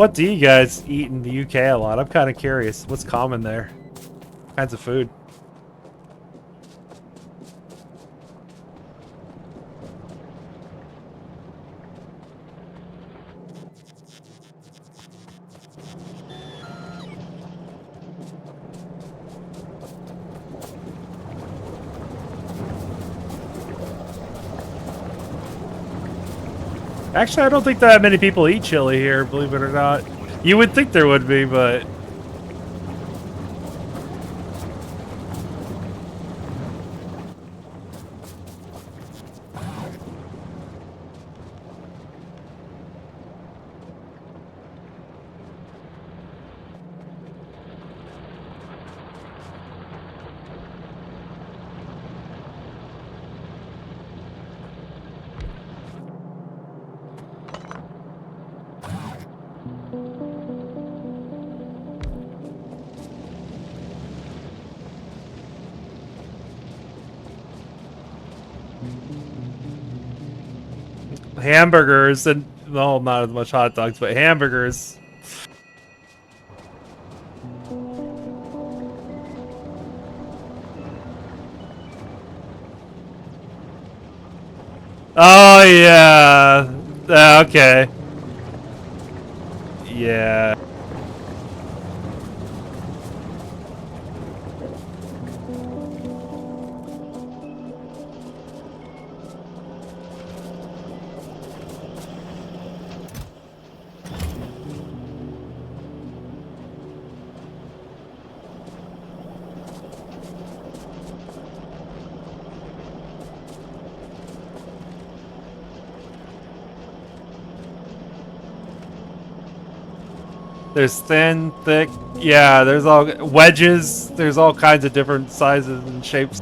What do you guys eat in the UK a lot? I'm kind of curious. What's common there? What kinds of food? Actually, I don't think that many people eat chili here, believe it or not. You would think there would be, but... hamburgers and... well, not as much hot dogs, but hamburgers. Oh, yeah. Okay. Yeah. There's thin, thick, yeah, there's all wedges, there's all kinds of different sizes and shapes.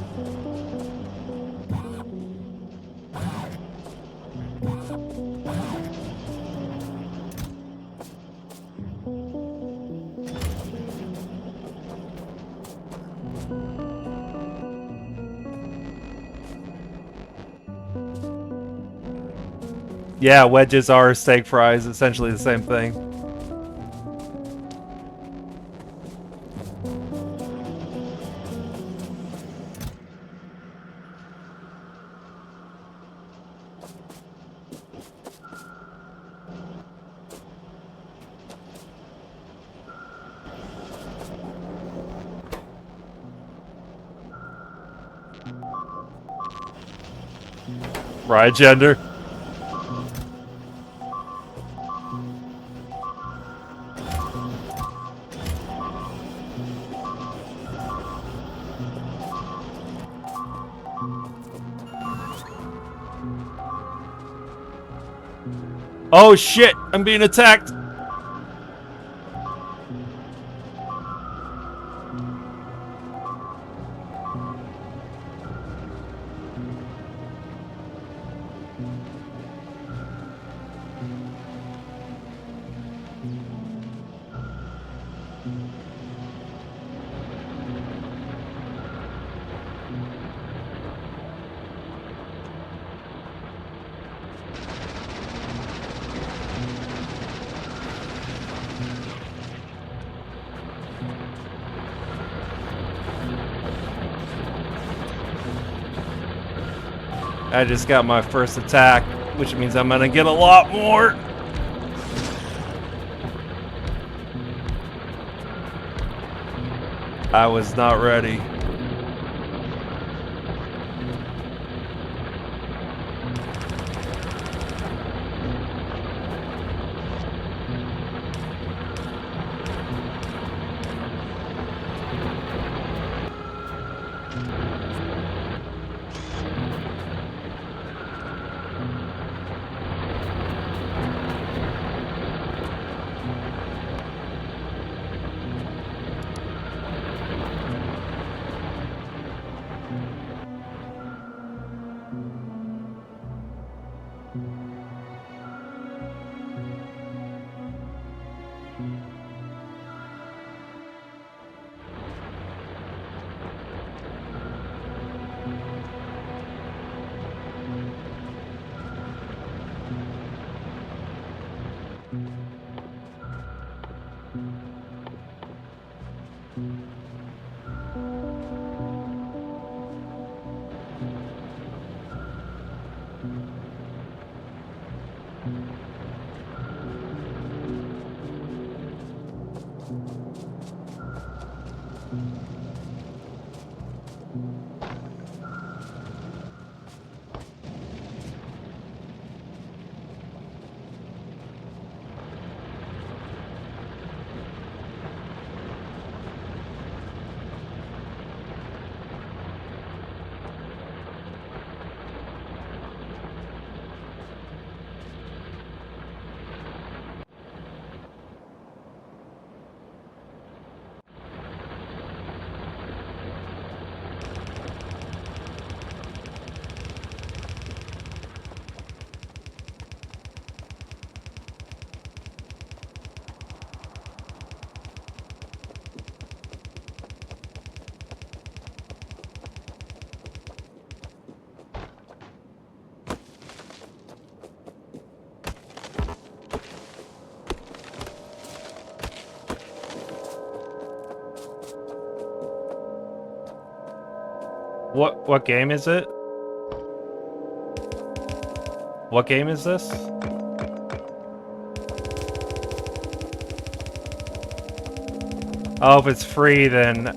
Yeah, wedges are steak fries, essentially the same thing. Right, gender. Oh shit, I'm being attacked. I just got my first attack, which means I'm gonna get a lot more. I was not ready. What game is it? What game is this? Oh, if it's free, then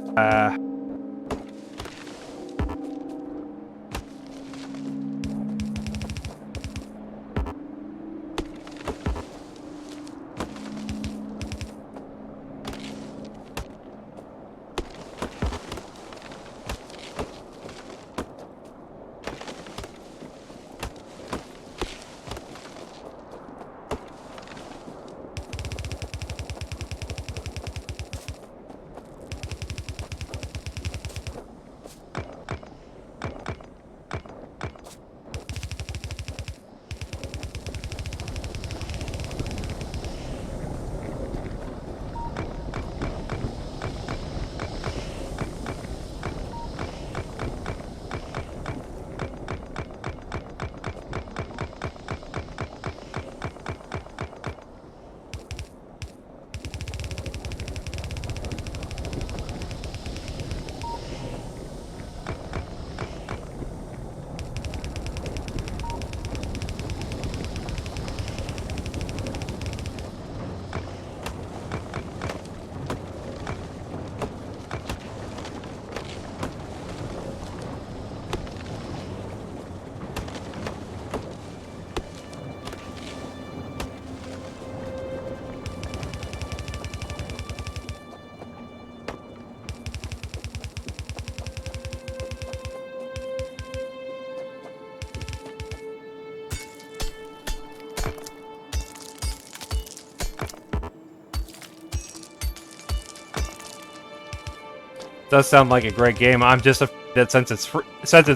does sound like a great game. I'm just afraid that since it's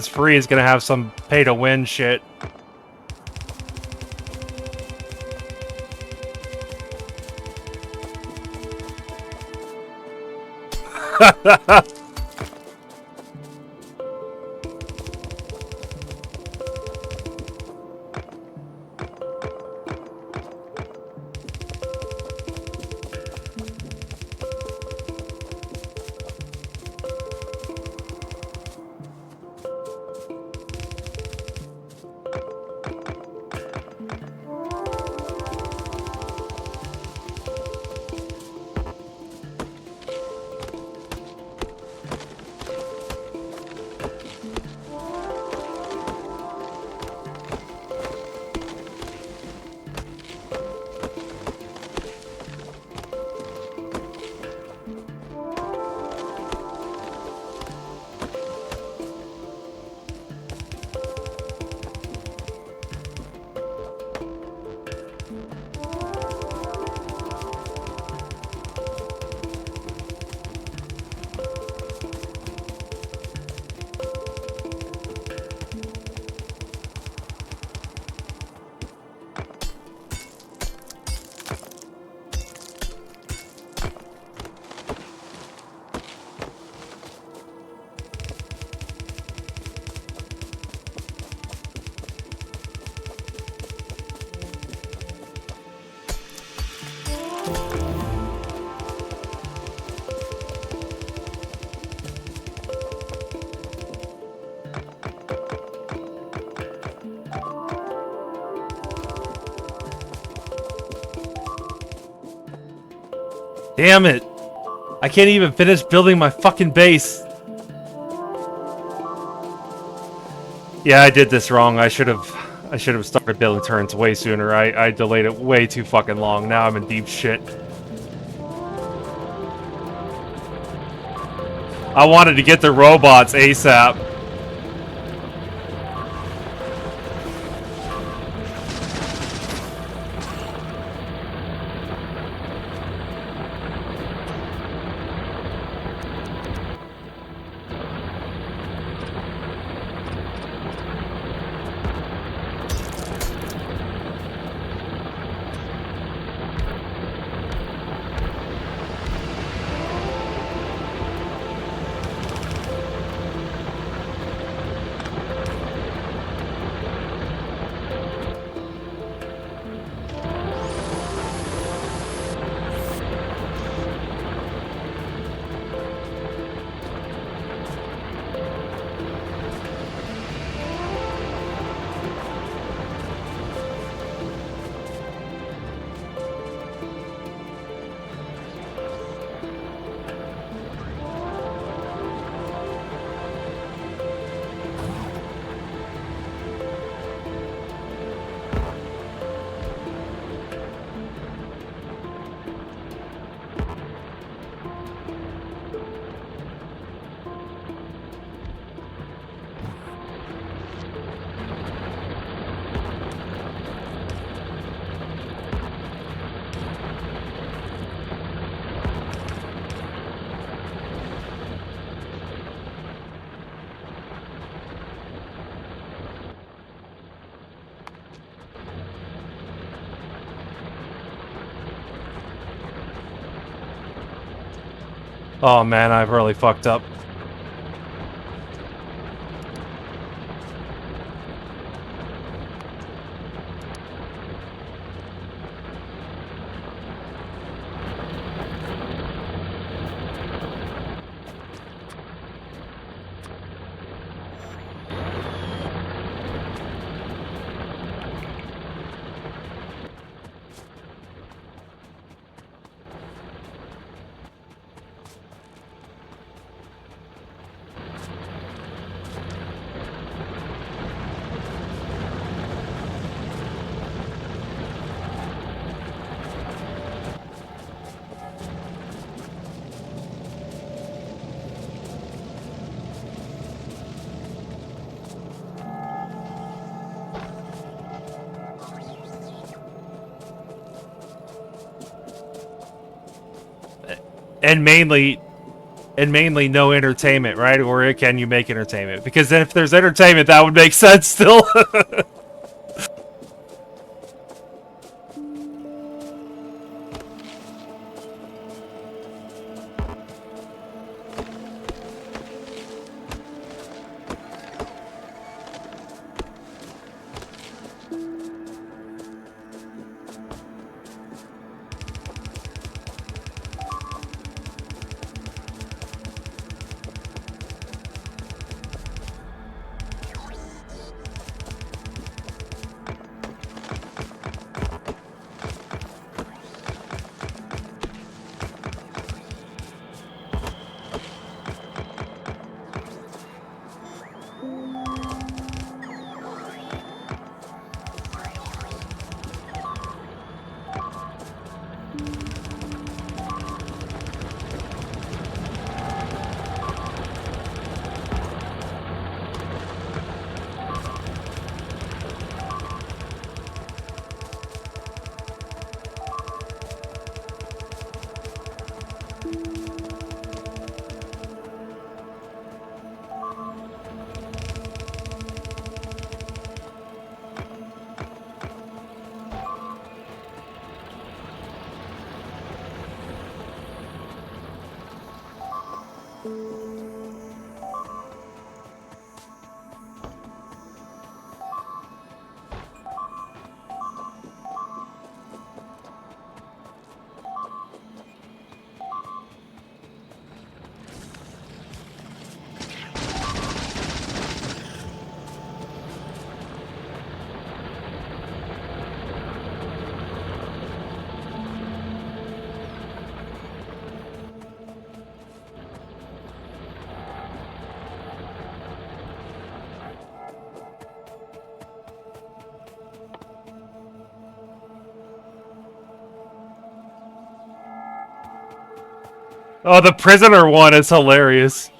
free, it's gonna have some pay to win shit. Damn it! I can't even finish building my fucking base. Yeah, I did this wrong. I should have started building turrets way sooner. I delayed it way too fucking long. Now I'm in deep shit. I wanted to get the robots ASAP. Oh man, I've really fucked up. And mainly no entertainment, right? Or can you make entertainment? Because then if there's entertainment, that would make sense still. Oh, the prisoner one is hilarious.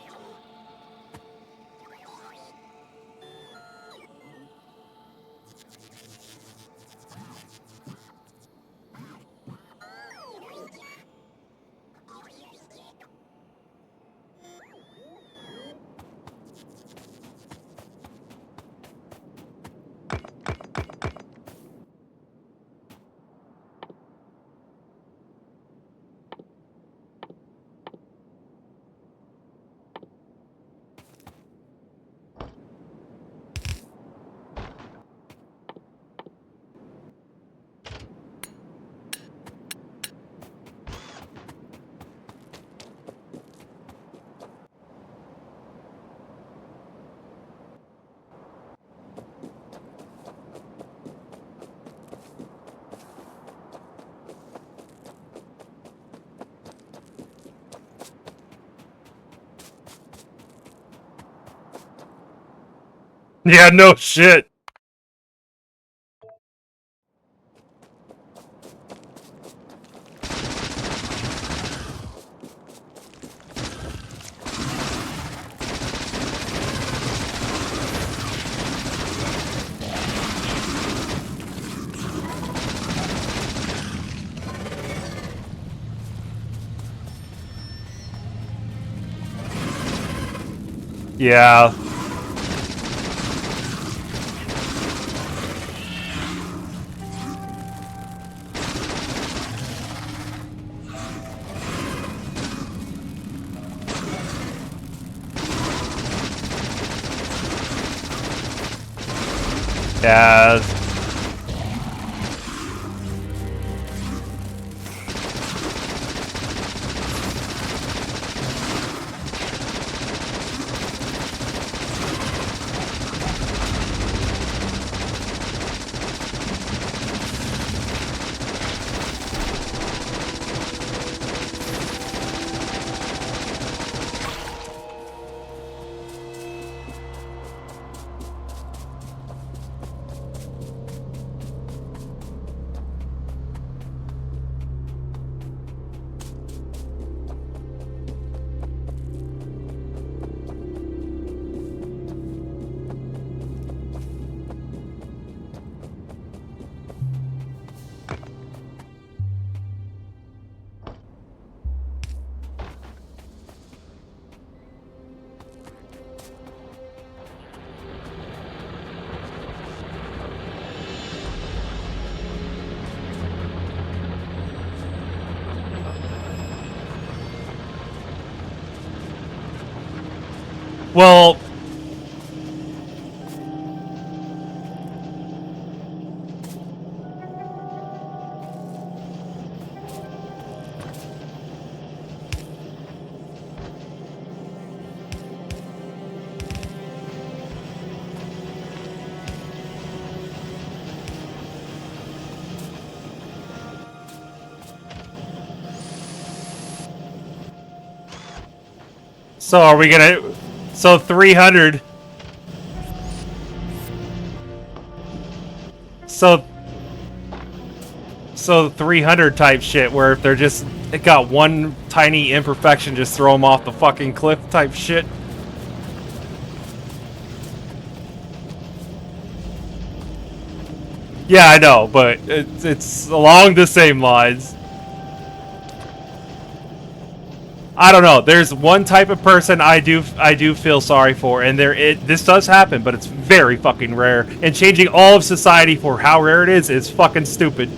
Yeah, no shit. Yeah. Yeah. Well, so are we gonna... So 300... So... So 300 type shit, where if they're just... It got one tiny imperfection, just throw them off the fucking cliff type shit. Yeah, I know, but it's along the same lines. I don't know. There's one type of person I do feel sorry for, and this does happen, but it's very fucking rare. And changing all of society for how rare it is fucking stupid.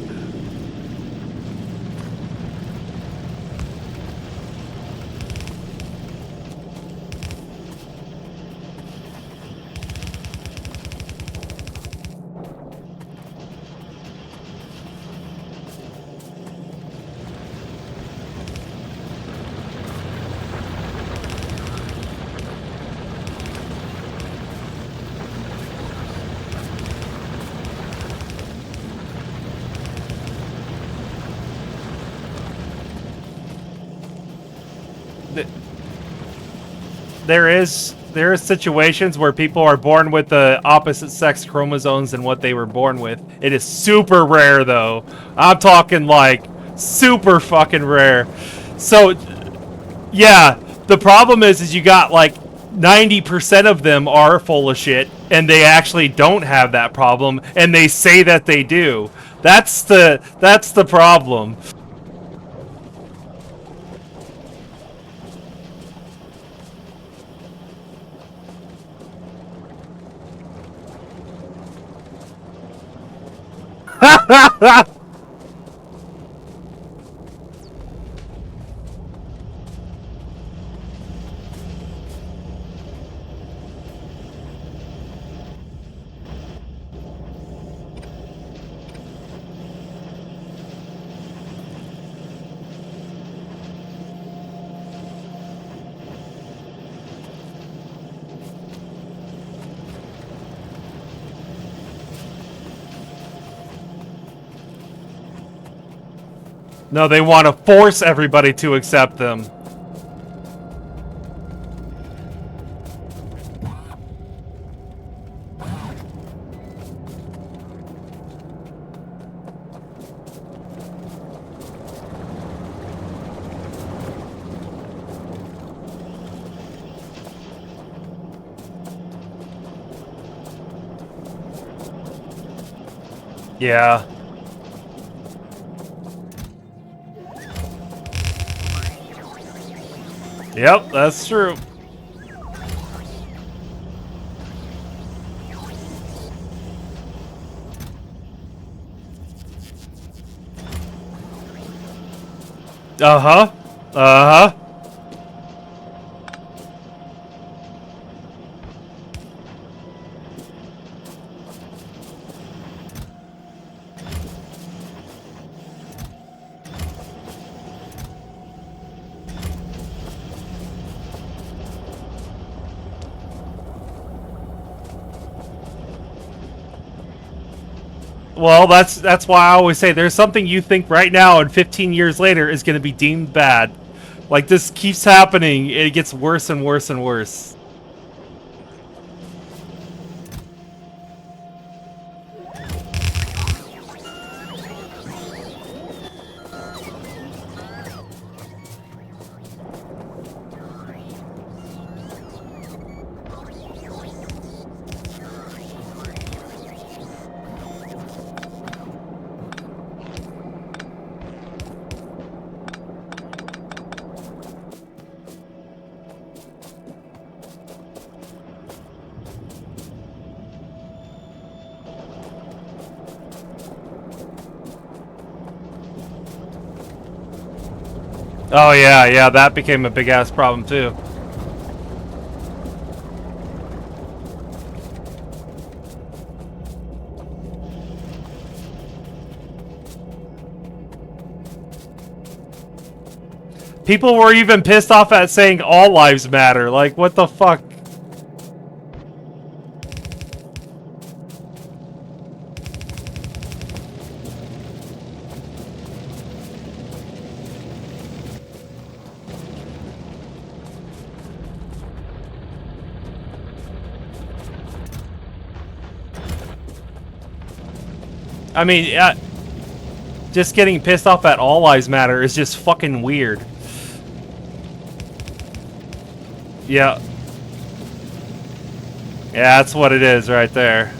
There is situations where people are born with the opposite sex chromosomes than what they were born with. It is super rare though. I'm talking like super fucking rare. So Yeah, the problem is you got like 90% of them are full of shit, and they actually don't have that problem, and they say that they do. That's the problem. No, they want to force everybody to accept them. Yeah. Yep, that's true. Uh-huh. Uh-huh. Well, that's why I always say there's something you think right now and 15 years later is going to be deemed bad. Like, this keeps happening. It gets worse and worse and worse. Oh, yeah, yeah, that became a big-ass problem, too. People were even pissed off at saying all lives matter. Like, what the fuck? I mean, yeah, just getting pissed off at all lives matter is just fucking weird. Yeah. Yeah, that's what it is right there.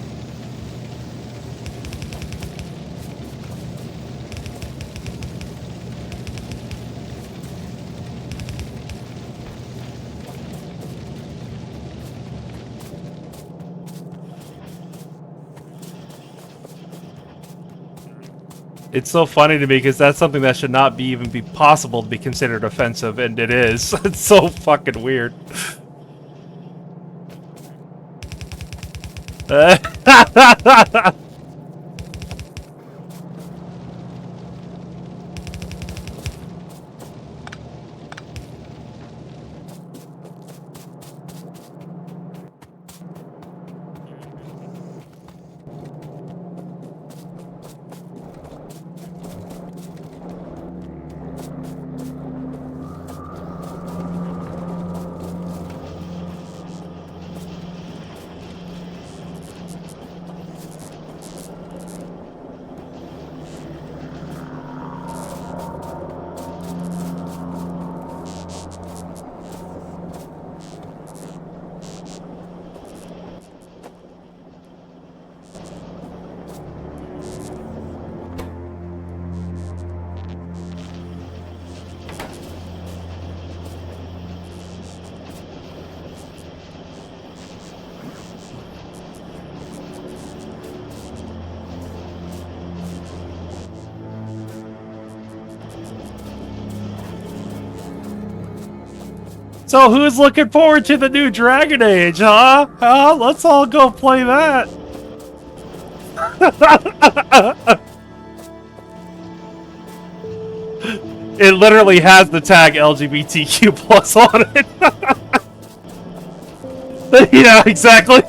It's so funny to me because that's something that should not be even be possible to be considered offensive, and it is. It's so fucking weird. So who's looking forward to the new Dragon Age, huh? Let's all go play that. It literally has the tag LGBTQ plus on it. Yeah, exactly.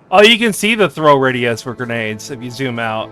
Oh, you can see the throw radius for grenades if you zoom out.